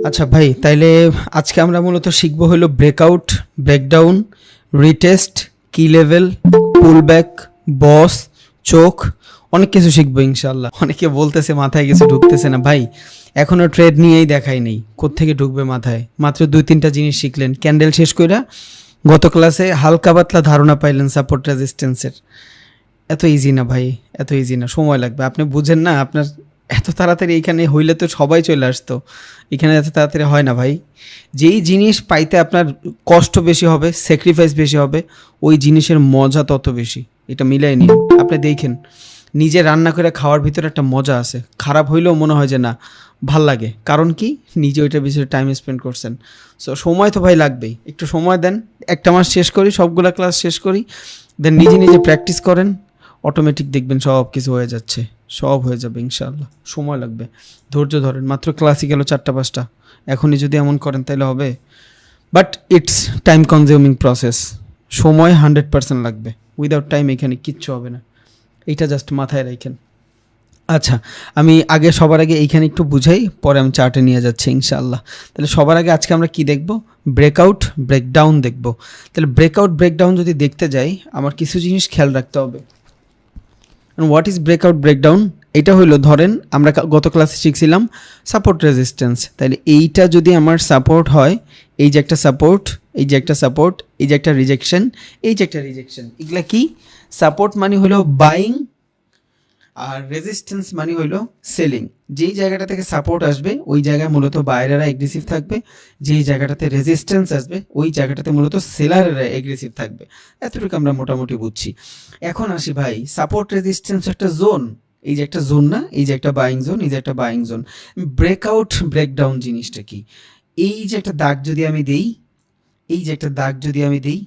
আচ্ছা ভাই, তাইলে আজকে আমরা মূলত শিখবো হলো ব্রেকআউট, ব্রেকডাউন, রিটেস্ট, কি লেভেল, পুলব্যাক, বস, চোখ, অনেক কিছু শিখবো ইনশাল্লাহ। অনেকে বলতেছে মাথায় কিছু ঢুকতেছে না ভাই, এখনো ট্রেড নিয়েই দেখাই নেই, কোত্থেকে ঢুকবে মাথায়? মাত্র 2-3টা জিনিস শিখলেন ক্যান্ডেল শেষ কইরা। গত ক্লাসে হালকা পাতলা ধারণা পাইলেন সাপোর্ট রেজিস্ট্যান্সের। এত ইজি না ভাই, এত ইজি না, সময় লাগবে। আপনি বুঝেন না, আপনার এত তাড়াতাড়ি এইখানে হইলে তো সবাই চলে আসতো, এখানে এত তাড়াতাড়ি হয় না ভাই। যেই জিনিস পাইতে আপনার কষ্ট বেশি হবে, স্যাক্রিফাইস বেশি হবে, ওই জিনিসের মজা তত বেশি। এটা মিলাই নিন। আপনি দেখেন, নিজে রান্না করে খাওয়ার ভিতরে একটা মজা আছে, খারাপ হইলেও মনে হয় যে না, ভাল লাগে। কারণ কি? নিজে ওইটার পিছনে টাইম স্পেন্ড করছেন। সো সময় তো ভাই লাগবেই, একটু সময় দেন। একটা মাস শেষ করি, সবগুলা ক্লাস শেষ করি, দেন নিজে নিজে প্র্যাকটিস করেন, অটোমেটিক দেখবেন সব কিছু হয়ে যাচ্ছে, সব হয়ে যাবে ইনশাআল্লাহ। সময় লাগবে, ধৈর্য ধরেন। মাত্র ক্লাসই গেল 4টা 5টা, এখনই যদি এমন করেন তাহলে হবে? But it's time consuming process, সময় 100% লাগবে। উইদাউট টাইম এখানে কিচ্ছু হবে না, এইটা জাস্ট মাথায় রাখেন। আচ্ছা, আমি সবার আগে এইখানে একটু বুঝাই, পরে আমি চার্টে নিয়ে যাচ্ছি ইনশাআল্লাহ। তাহলে সবার আগে আজকে আমরা কি দেখব? ব্রেকআউট, ব্রেকডাউন দেখব। তাহলে ব্রেকআউট, ব্রেকডাউন যদি দেখতে যাই, আমার কিছু জিনিস খেয়াল রাখতে হবে। What is breakout, breakdown? এটা হলো, ধরেন আমরা গত ক্লাসে শিখছিলাম সাপোর্ট রেজিস্ট্যান্স। তাহলে এইটা যদি আমার সাপোর্ট হয়, এই যে একটা সাপোর্ট, এই যে একটা সাপোর্ট, এই যে একটা রিজেকশন, এই যে একটা রিজেকশন, এগুলা কি? সাপোর্ট মানে হলো বাইং, আর রেজিস্ট্যান্স মানে হইলো সেলিং। যেই জায়গাটা থেকে সাপোর্ট আসবে ওই জায়গায় মূলত বায়ারেরা এগ্রেসিভ থাকবে, যেই জায়গাটাতে রেজিস্ট্যান্স আসবে ওই জায়গাটাতে মূলত সেলারেরা এগ্রেসিভ থাকবে। এতটুকু আমরা মোটামুটি বুঝছি। এখন আসি ভাই, সাপোর্ট রেজিস্ট্যান্স একটা জোন, এই যে একটা জোন না, এই যে একটা বাইং জোন, এই যে একটা বাইং জোন। ব্রেকআউট, ব্রেকডাউন জিনিসটা কি? এই যে একটা দাগ যদি আমি দেই, এই যে একটা দাগ যদি আমি দেই,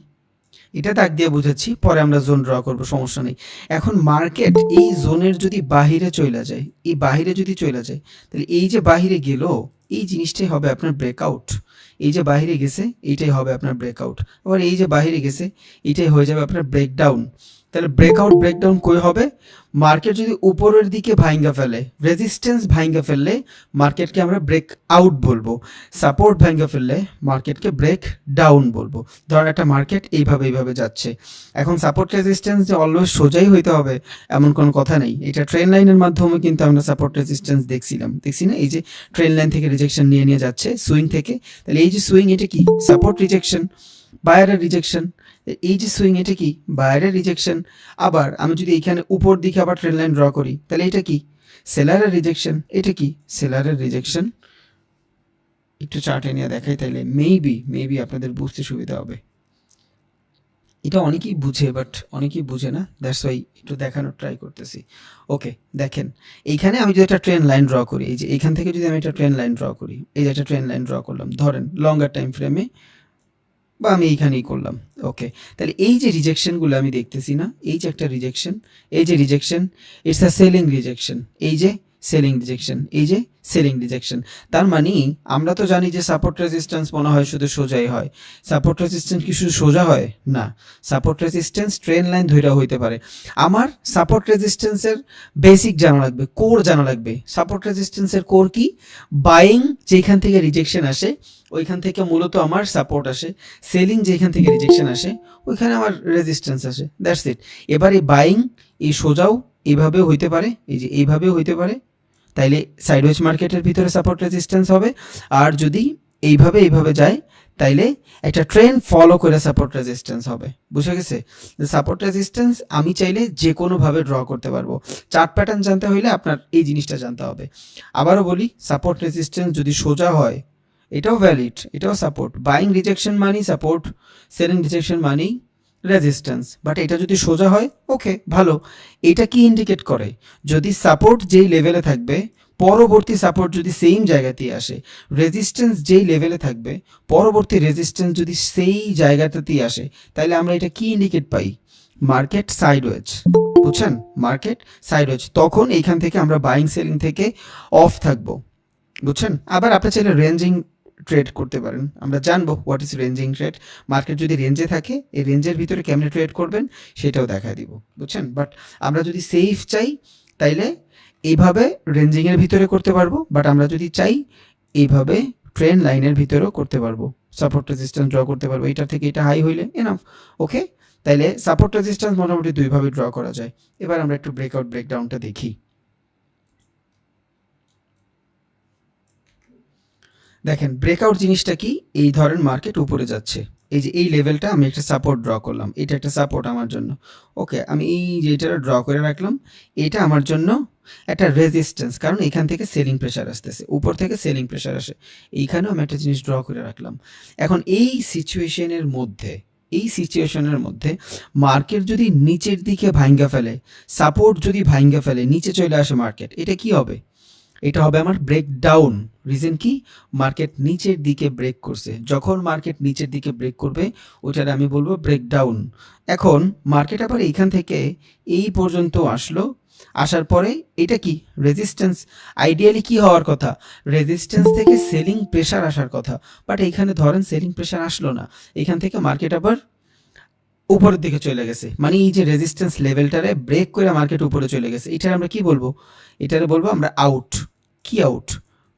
এটা দাগ দিয়ে বুঝাচ্ছি, পরে আমরা জোন ড্র করব, সমস্যা নেই। এখন মার্কেট এই জোনের যদি বাহিরে চলে যায়, এই বাহিরে যদি চলে যায়, তাহলে এই যে বাহিরে গেল, এই জিনিসটাই হবে আপনার ব্রেকআউট। এই যে বাহিরে গেছে এইটাই হবে আপনার ব্রেকআউট। আবার এই যে বাহিরে গেছে এইটাই হয়ে যাবে আপনার ব্রেকডাউন। তাহলে ব্রেকআউট, ব্রেকডাউন কই হবে? মার্কেট যদি উপরের দিকে ভাঙ্গা ফেলে, রেজিস্ট্যান্স ভাঙ্গা ফেললে মার্কেটকে আমরা ব্রেক আউট বলবো। সাপোর্ট ভাঙ্গা ফেললে মার্কেটকে ব্রেক ডাউন বলবো। ধর একটা মার্কেট এইভাবে যাচ্ছে, এখন সাপোর্ট রেজিস্ট্যান্স যে অলওয়েজ সোজাই হইতে হবে এমন কোনো কথা নেই। এটা ট্রেন লাইনের মাধ্যমে কিন্তু আমরা সাপোর্ট রেজিস্ট্যান্স দেখছি না? এই যে ট্রেন লাইন থেকে রিজেকশন নিয়ে যাচ্ছে সুইং থেকে, তাহলে এই যে সুইং, এটা কি? সাপোর্ট রিজেকশন, বায়ারের রিজেকশন। এই যে সুইং, এটা কি? বায়ারের রিজেকশন। আবার আমি যদি এখানে উপর দিকে আবার ট্রেন লাইন ড্র করি, তাহলে এটা কি? সেলারের রিজেকশন। এটা কি? সেলারের রিজেকশন। একটু চার্টে নিয়ে দেখাই, তাইলে মেবি আপনাদের বুঝতে সুবিধা হবে। এটা অনেকেই বুঝে, বাট অনেকেই বুঝে না, দ্যাটস ওয়াই একটু দেখানোর ট্রাই করতেছি। ওকে, দেখেন এইখানে আমি যদি একটা ট্রেন লাইন ড্র করি, এই যে এইখান থেকে যদি আমি একটা ট্রেন লাইন ড্র করি, এই যে একটা ট্রেন লাইন ড্র করলাম, ধরেন লঙ্গার টাইম ফ্রেমে, বা আমি এইখানেই করলাম। ওকে, তাহলে এই যে রিজেকশনগুলো আমি দেখতেছি না, এই যে একটা রিজেকশন, এই যে rejection, it's a selling rejection. এই যে সেলিং রিজেকশন, এই যে সেলিং রিজেকশন। তার মানে আমরা তো জানি যে সাপোর্ট রেজিস্ট্যান্স মনে হয় শুধু সোজাই হয়। সাপোর্ট রেজিস্ট্যান্স কি শুধু সোজা হয়? না, সাপোর্ট রেজিস্ট্যান্স ট্রেন লাইন ধইরা হইতে পারে। আমার সাপোর্ট রেজিস্ট্যান্সের বেসিক জানা লাগবে, কোর জানা লাগবে। সাপোর্ট রেজিস্ট্যান্সের কোর কি? বাইং যেখান থেকে রিজেকশন আসে ওইখান থেকে মূলত আমার সাপোর্ট আসে, সেলিং যেখান থেকে রিজেকশন আসে ওইখানে আমার রেজিস্ট্যান্স আসে, দ্যাটস ইট। এবার এই বাইং, এই সোজাও এইভাবেও হইতে পারে, এই যে এইভাবেও হইতে পারে, তাইলে সাইডওয়েজ মার্কেটের ভিতরে সাপোর্ট রেজিস্ট্যান্স হবে। আর যদি এইভাবে যায়, তাইলে একটা ট্রেন ফলো করে সাপোর্ট রেজিস্ট্যান্স হবে। বুঝে গেছে? সাপোর্ট রেজিস্ট্যান্স আমি চাইলে যে কোনোভাবে ড্র করতে পারবো। চার্ট প্যাটার্ন জানতে হইলে আপনার এই জিনিসটা জানতে হবে। আবারও বলি, সাপোর্ট রেজিস্ট্যান্স যদি সোজা হয়, এটাও ভ্যালিড, এটাও support. Buying rejection money support, selling rejection money resistance. But এটা যদি সোজা হয়, ওকে, ভালো। এটা কি ইন্ডিকেট করে? যদি সাপোর্ট যেই লেভেলে থাকবে, পরবর্তী সাপোর্ট যদি সেম জায়গাতেই আসে, রেজিস্ট্যান্স যেই লেভেলে থাকবে, পরবর্তী রেজিস্ট্যান্স যদি সেই জায়গাটাতেই আসে, তাহলে আমরা এটা কি ইন্ডিকেট পাই? Market sideways. বুঝছেন? Market sideways. তখন এইখান থেকে আমরা বাইং সেলিং থেকে অফ থাকবো। বুঝছেন? আবার আপনি চাইলে রেঞ্জিং ট্রেড করতে পারেন, আমরা জানবো what is ranging trade. Market যদি রেঞ্জে থাকে, এই রেঞ্জের ভিতরে কেমনে ট্রেড করবেন সেটাও দেখা দিব। বুঝছেন? বাট আমরা যদি সেফ চাই, তাইলে এইভাবে রেঞ্জিংয়ের ভিতরে করতে পারবো। বাট আমরা যদি চাই এইভাবে ট্রেন লাইনের ভিতরেও করতে পারবো, সাপোর্ট রেজিস্ট্যান্স ড্র করতে পারবো। এটা থেকে এটা হাই হইলে এনাফ। ওকে, তাইলে সাপোর্ট রেজিস্ট্যান্স মোটামুটি দুইভাবে ড্র করা যায়। এবার আমরা একটু ব্রেকআউট ব্রেকডাউনটা দেখি। দেখেন ব্রেকআউট জিনিসটা কি, এই ধরেন মার্কেট উপরে যাচ্ছে, এই যে এই লেভেলটা আমি একটা সাপোর্ট ড্র করলাম, এটা একটা সাপোর্ট আমার জন্য। ওকে, আমি এই যেটা ড্র করে রাখলাম, এটা আমার জন্য একটা রেজিস্ট্যান্স, কারণ এখান থেকে সেলিং প্রেশার আসতেছে, উপর থেকে সেলিং প্রেশার আসে। এইখানেও আমি একটা জিনিস ড্র করে রাখলাম। এখন এই সিচুয়েশনের মধ্যে মার্কেট যদি নিচের দিকে ভাঙ্গা ফেলে, সাপোর্ট যদি ভাঙ্গা ফেলে, নিচে চলে আসে মার্কেট, এটা কি হবে? এটা হবে আমার ব্রেকডাউন। রিজন কি? মার্কেট নিচের দিকে ব্রেক করছে। যখন মার্কেট নিচের দিকে ব্রেক করবে ওইটার আমি বলবো ব্রেকডাউন। এখন মার্কেট আবার এইখান থেকে এই পর্যন্ত আসলো, আসার পরে এটা কি রেজিস্ট্যান্স। আইডিয়ালি কি হওয়ার কথা? রেজিস্ট্যান্স থেকে সেলিং প্রেশার আসার কথা, বাট এইখানে ধরেন সেলিং প্রেশার আসলো না, এখান থেকে মার্কেট আবার উপরের দিকে চলে গেছে। মানে এই যে রেজিস্ট্যান্স লেভেলটারে ব্রেক করে মার্কেট উপরে চলে গেছে, এটার আমরা কি বলবো? এটারে বলবো আমরা আউট। কি আউট?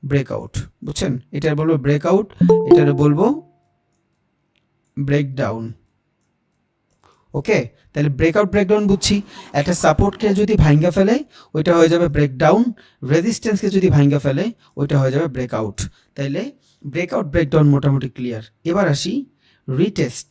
ব্রেকআউট। বুঝছেন? এটার বলবো ব্রেকআউট, এটারে বলবো ব্রেকডাউন। ওকে, তাহলে ব্রেকআউট ব্রেকডাউন বুঝছি। একটা সাপোর্টকে যদি ভাঙ্গা ফেলে ওইটা হয়ে যাবে ব্রেকডাউন, রেজিস্ট্যান্সকে যদি ভাঙ্গা ফেলে ওইটা হয়ে যাবে ব্রেকআউট। তাইলে ব্রেকআউট ব্রেকডাউন মোটামুটি ক্লিয়ার। এবার আসি রিটেস্ট।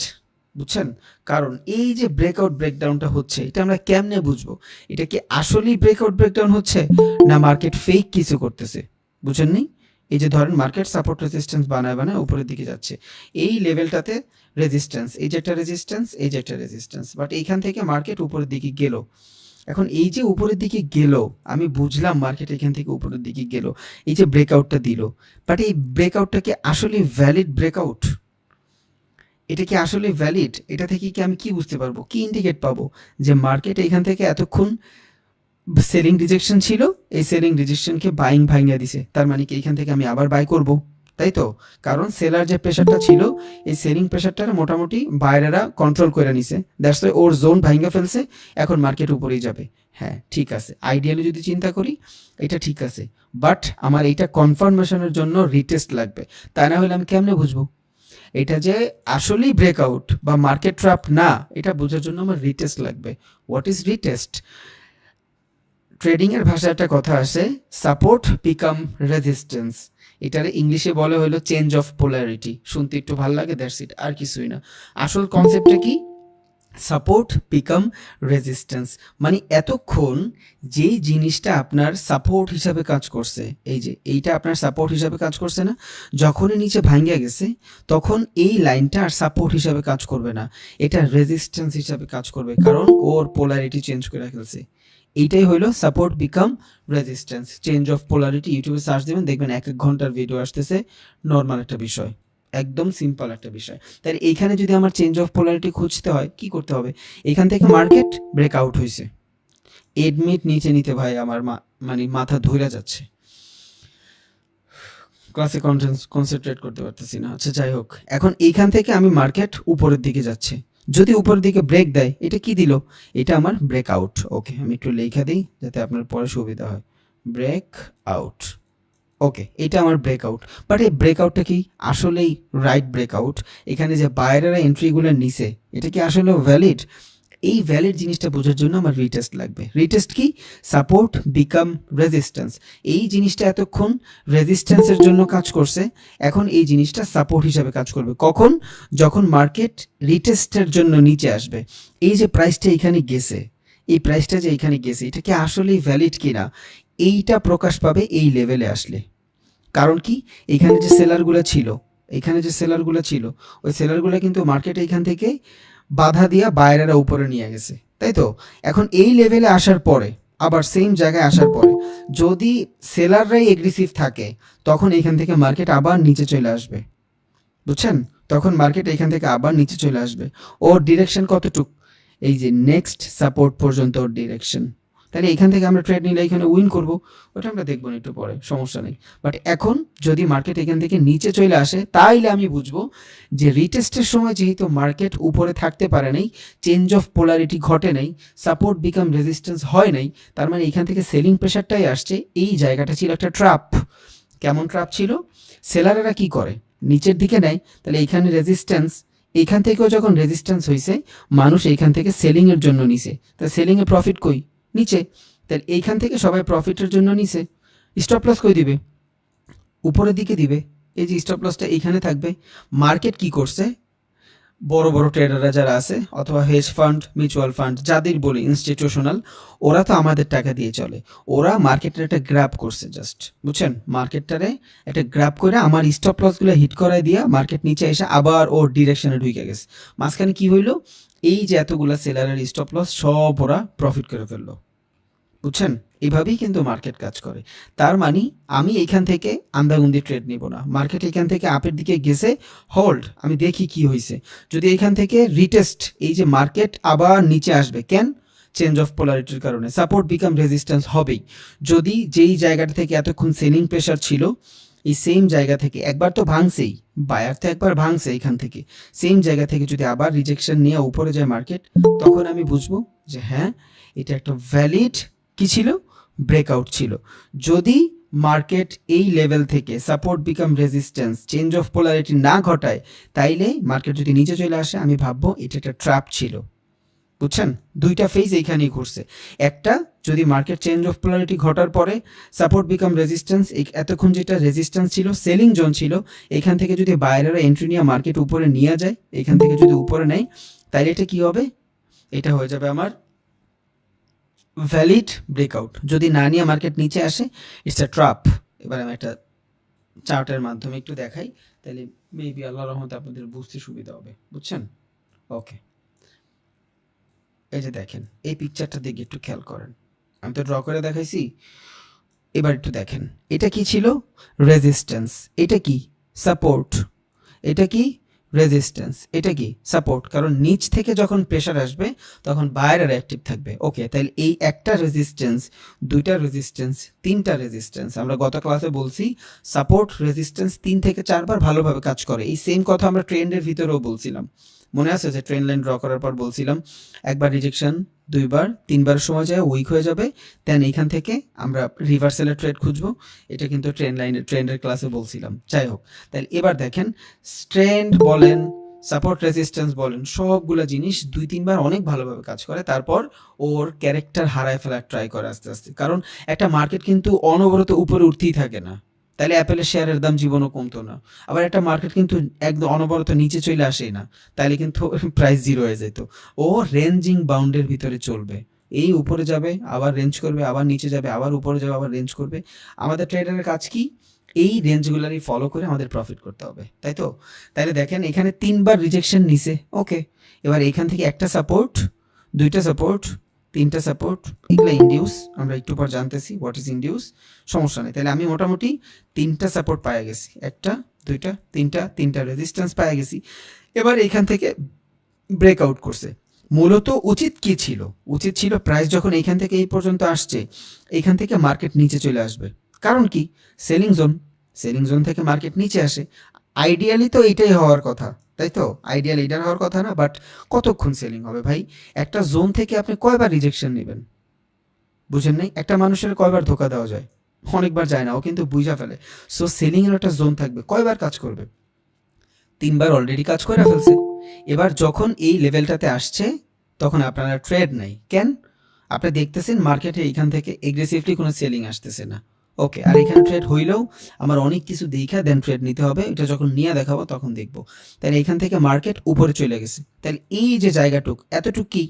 বুঝছেন? কারণ এই যে ব্রেকআউট ব্রেকডাউনটা হচ্ছে, এটা আমরা কেমনে বুঝবো এটা কি আসলেই ব্রেকআউট ব্রেকডাউন হচ্ছে না মার্কেট ফেক কিছু করতেছে? বুঝেননি? এই যে ধরেন মার্কেট সাপোর্ট রেজিস্ট্যান্স বানায় বানায় উপরের দিকে যাচ্ছে, এই লেভেলটাতে রেজিস্ট্যান্স, এই যে একটা রেজিস্ট্যান্স, এই যে একটা রেজিস্ট্যান্স, বাট এইখান থেকে মার্কেট উপরের দিকে গেল। এখন এই যে উপরের দিকে গেল, আমি বুঝলাম মার্কেট এখান থেকে উপরের দিকে গেল, এই যে ব্রেকআউটটা দিল, বাট এই ব্রেকআউটটা কি আসলে ভ্যালিড ব্রেকআউট? এটা কি আসলে ভ্যালিড? এটা থেকে কি আমি কি বুঝতে পারবো, কি ইন্ডিকেট পাবো যে মার্কেট এখান থেকে এতক্ষণ সেলিং রিজেকশন ছিল, এই সেলিং রিজেকশনকে বাইং ভাঙিয়ে দিছে, তার মানে কি এখান থেকে আমি আবার বাই করব? তাই তো? কারণ সেলার যে প্রেশারটা ছিল, এই সেলিং প্রেশারটা মোটামুটি বাইরেরা কন্ট্রোল করে নিছে, দ্যাটস ওয়াই ওর জোন ভাঙিয়ে ফেলছে, এখন মার্কেট উপরেই যাবে। হ্যাঁ ঠিক আছে, আইডিয়ালি যদি চিন্তা করি এটা ঠিক আছে, বাট আমার এইটা কনফার্মেশনের জন্য রিটেস্ট লাগবে। তা না হলে আমি কেমনে বুঝবো এটা যে আসলেই ব্রেকআউট বা মার্কেট ট্র্যাপ না? এটা বোঝার জন্য আমার রিটেস্ট লাগবে। What is retest? ট্রেডিং এর ভাষায় একটা কথা আসে, সাপোর্ট বিকাম রেজিস্ট্যান্স। এটারে ইংলিশে বলে হলো চেঞ্জ অফ পোলারিটি। শুনতে একটু ভালো লাগে, দ্যাটস ইট, আর কিছুই না। আসল কনসেপ্টটা কি? Support become resistance. মানে এতক্ষণ যেই জিনিসটা আপনার সাপোর্ট হিসাবে কাজ করছে, এই যে এইটা আপনার সাপোর্ট হিসাবে কাজ করছে না, যখনই নিচে ভাঙ্গা গেছে তখন এই লাইনটা আর সাপোর্ট হিসাবে কাজ করবে না, এটা রেজিস্ট্যান্স হিসাবে কাজ করবে, কারণ ওর পোলারিটি চেঞ্জ করে ফেলছে। এইটাই হইলো support become resistance, change of polarity. ইউটিউবে সার্চ দেবেন, দেখবেন 1 ঘন্টার ভিডিও আসতেছে, নর্মাল একটা বিষয়, একদম সিম্পল একটা বিষয়। তাই এইখানে যদি আমার চেঞ্জ অফ পোলারিটি খুঁজতে হয় কি করতে হবে? এখান থেকে মার্কেট ব্রেকআউট হয়েছে, এডমিট নিচে নিতে ভাই আমার মানে মাথা ধইরা যাচ্ছে, ক্লাসে কনসেন্ট্রেট করতে পারতেছি না। আচ্ছা যাই হোক, এখন এইখান থেকে আমি মার্কেট উপরের দিকে যাচ্ছে, যদি উপরের দিকে ব্রেক দেয়, এটা কি দিল? এটা আমার ব্রেকআউট। ওকে, আমি একটু লেখা দিই যাতে আপনার পরে সুবিধা হয়, ব্রেক আউট। ওকে, এটা আমার ব্রেকআউট, বাট এই ব্রেকআউটটা কি আসলেই রাইট ব্রেকআউট? এখানে যে বাইরেরা এন্ট্রিগুলো নিছে এটা কি আসলে ভ্যালিড? এই ভ্যালিড জিনিসটা বোঝার জন্য আমার রিটেস্ট লাগবে। রিটেস্ট কি? Support become resistance. এই জিনিসটা এতক্ষণ রেজিস্ট্যান্সের জন্য কাজ করছে, এখন এই জিনিসটা সাপোর্ট হিসাবে কাজ করবে। কখন? যখন মার্কেট রিটেস্টের জন্য নিচে আসবে। এই যে প্রাইসটা এখানে গেছে, এই প্রাইসটা যে এখানে গেছে, এটা কি আসলেই ভ্যালিড কিনা এইটা প্রকাশ পাবে এই লেভেলে আসলে। কারণ কি? এখানে যে সেলারগুলো ছিল, এখানে যে সেলারগুলো ছিল, ওই সেলারগুলো কিন্তু মার্কেট এখান থেকে বাধা দিয়া বাইরেরা উপরে নিয়ে গেছে, তাই তো? এখন এই লেভেলে আসার পরে আবার সেম জায়গায় আসার পরে যদি সেলাররাই এগ্রেসিভ থাকে, তখন এখান থেকে মার্কেট আবার নিচে চলে আসবে। বুঝছেন? তখন মার্কেট এখান থেকে আবার নিচে চলে আসবে। ওর ডিরেকশন কতটুক? এই যে নেক্সট সাপোর্ট পর্যন্ত ওর ডিরেকশন। তাহলে এখান থেকে আমরা ট্রেড নিলে এখানে উইন করব, ওটা আমরা দেখবো না একটু পরে, সমস্যা নেই। বাট এখন যদি মার্কেট এখান থেকে নিচে চলে আসে, তাইলে আমি বুঝবো যে রিটেস্টের সময় যেহেতু মার্কেট উপরে থাকতে পারে নাই, চেঞ্জ অফ পোলারিটি ঘটে নাই, সাপোর্ট বিকাম রেজিস্ট্যান্স হয় নাই, তার মানে এখান থেকে সেলিং প্রেশারটাই আসছে, এই জায়গাটা ছিল একটা ট্র্যাপ। কেমন ট্র্যাপ ছিল? সেলারেরা কি করে, নিচের দিকে নেয়, তাহলে এইখানে রেজিস্ট্যান্স, এইখান থেকেও যখন রেজিস্ট্যান্স হয়েছে মানুষ এইখান থেকে সেলিংয়ের জন্য নিছে, তাহলে সেলিংয়ে প্রফিট কই? নিচে। তাহলে এইখান থেকে সবাই প্রফিটের জন্য নিছে, স্টপ লস কই দিবে? উপরের দিকে দিবে। এই যে স্টপ লসটা এইখানে থাকবে। মার্কেট কি করছে, বড় বড় ট্রেডাররা যারা আছে অথবা হেজ ফান্ড, মিউচুয়াল ফান্ড যাদের বলি ইনস্টিটিউশনাল, ওরা তো আমাদের টাকা দিয়ে চলে, ওরা মার্কেটের একটা গ্র্যাব করছে জাস্ট, বুঝছেন? মার্কেটটারে একটা গ্র্যাব করে আমার স্টপ লসগুলো হিট করাই দিয়া মার্কেট নিচে এসে আবার ওর ডিরেকশনে ঢুকে গেছে। মাঝখানে কি হইলো, এই যে এতগুলা সেলারের স্টপ লস সব ওরা প্রফিট করে ফেললো, বুঝছেন? এইভাবেই কিন্তু মার্কেট কাজ করে। তার মানে আমি এইখান থেকে আন্দাগুন্দি ট্রেড নিব না, মার্কেট এখান থেকে আপের দিকে গেছে, হোল্ড, আমি দেখি কি হয়েছে। যদি এইখান থেকে রিটেস্ট, এই যে মার্কেট আবার নিচে আসবে, কেন? চেঞ্জ অফ পোলারিটির কারণে, সাপোর্ট বিকাম রেজিস্ট্যান্স হবেই। যদি যেই জায়গাটা থেকে এতক্ষণ সেলিং প্রেশার ছিল, এই সেম জায়গা থেকে একবার তো ভাঙছেই, বায়ার তো একবার ভাঙছে এখান থেকে, সেম জায়গা থেকে যদি আবার রিজেকশন নিয়ে উপরে যায় মার্কেট, তখন আমি বুঝবো যে হ্যাঁ, এটা একটা ভ্যালিড কি ছিল, ব্রেকআউট ছিল। যদি মার্কেট এই লেভেল থেকে support become resistance change of polarity না ঘটায়, তাইলে মার্কেট যদি নিচে চলে আসে, আমি ভাববো এটা একটা ট্র্যাপ ছিল, বুঝছেন? দুইটা ফেজ এইখানেই ঘুরছে। একটা, যদি মার্কেট চেঞ্জ অফ পোলারিটি ঘটার পরে সাপোর্ট বিকাম রেজিস্ট্যান্স, এতক্ষণ যেটা রেজিস্ট্যান্স ছিল, সেলিং জোন ছিল, এখান থেকে যদি বাইরেরা এন্ট্রি নিয়ে মার্কেট উপরে নিয়ে যায়, এখান থেকে যদি উপরে নেয়, তাইলে এটা কি হবে, এটা হয়ে যাবে আমার ভ্যালিড ব্রেকআউট। যদি না নিয়ে মার্কেট নিচে আসে, ইটস আ ট্র্যাপ। এবার আমি একটা চার্টের মাধ্যমে একটু দেখাই, তাহলে মেবি আল্লাহর রহমতে আপনাদের বুঝতে সুবিধা হবে, বুঝছেন? ওকে, এই যে দেখেন, এই পিকচারটা দিকে একটু খেয়াল করেন, আমি তো ড্র করে দেখাইছি। এবার একটু দেখেন, এটা কি ছিল, রেজিস্ট্যান্স, এটা কি সাপোর্ট, এটা কি রেজিস্ট্যান্স, এটা কি সাপোর্ট। কারণ নিচ থেকে যখন প্রেশার আসবে তখন বায়ার অ্যাক্টিভ থাকবে। ওকে, তাহলে এই একটা রেজিস্ট্যান্স, দুইটা রেজিস্ট্যান্স, তিনটা রেজিস্ট্যান্স, আমরা গত ক্লাসে বলছি সাপোর্ট রেজিস্ট্যান্স 3 থেকে 4 বার ভালোভাবে কাজ করে। এই সেম কথা আমরা ট্রেন্ডের ভিতরেও বলছিলাম, মনে আছে যে ট্রেন্ড লাইন ড্র করার পর বলছিলাম একবার রিজেকশন, দুইবার, তিনবার সময় যায় উইক হয়ে যাবে, দেন এইখান থেকে আমরা রিভার্সালের ট্রেড খুঁজবো। এটা কিন্তু ট্রেন্ডের ক্লাসে বলছিলাম। যাই হোক, তাহলে এবার দেখেন, ট্রেন্ড বলেন, সাপোর্ট রেজিস্ট্যান্স বলেন, সবগুলো জিনিস 2-3 বার অনেক ভালোভাবে কাজ করে, তারপর ওর ক্যারেক্টার হারায় ফেলার ট্রাই করে আস্তে আস্তে। কারণ একটা মার্কেট কিন্তু অনবরত উপরে উঠতেই থাকে না, তাহলে অ্যাপেলের শেয়ারের দাম জীবনও কমতো না। আবার একটা মার্কেট কিন্তু একদম অনবরত নিচে চলে আসেই না, তাহলে কিন্তু প্রাইস জিরো হয়ে যেত। ও রেঞ্জিং বাউন্ডের ভিতরে চলবে, এই উপরে যাবে আবার রেঞ্জ করবে, আবার নিচে যাবে আবার উপরে যাবে আবার রেঞ্জ করবে। আমাদের ট্রেডারের কাজ কি, এই রেঞ্জগুলারই ফলো করে আমাদের প্রফিট করতে হবে, তাই তো? তাইলে দেখেন এখানে 3 বার রিজেকশন নিছে, ওকে। এবার এখান থেকে একটা সাপোর্ট, দুইটা সাপোর্ট, তিনটা সাপোর্ট, এগুলো ইন্ডিউস, আমরা একটু পর জানতেছি হোয়াট ইজ ইন্ডিউস, সমস্যা নেই। তাহলে আমি মোটামুটি 3টা সাপোর্ট পাওয়া গেছি, একটা, দুইটা, তিনটা রেজিস্ট্যান্স পাওয়া গেছি। এবার এখান থেকে ব্রেকআউট করছে। মূলত উচিত কি ছিল, উচিত ছিল প্রাইস যখন এইখান থেকে এই পর্যন্ত আসছে, এইখান থেকে মার্কেট নিচে চলে আসবে। কারণ কি, সেলিং জোন, সেলিং জোন থেকে মার্কেট নিচে আসে। আইডিয়ালি তো এইটাই হওয়ার কথা, তাই তো? আইডিয়াল এইটার হওয়ার কথা না, বাট কতক্ষণ সেলিং হবে ভাই? একটা জোন থেকে আপনি কয়বার রিজেকশন নেবেন, বুঝেন নাই? একটা মানুষের কয়বার ধোকা দেওয়া যায়? অনেকবার যায় না, ও কিন্তু বুঝা ফেলে। সো সেলিংয়ের একটা জোন থাকবে, কয়বার কাজ করবে? 3 বার অলরেডি কাজ করে ফেলছে। এবার যখন এই লেভেলটাতে আসছে, তখন আপনারা ট্রেড নাই কেন? আপনি দেখতেছেন মার্কেটে এইখান থেকে এগ্রেসিভলি কোনো সেলিং আসতেছে না, ওকে। আর এখানে ট্রেড হইলেও আমার অনেক কিছু দেখা দেন ট্রেড নিতে হবে, এটা যখন নিয়ে দেখাবো তখন দেখবো। তাহলে এইখান থেকে মার্কেট উপরে চলে গেছে, তাহলে এই যে জায়গাটুক, এতটুক কি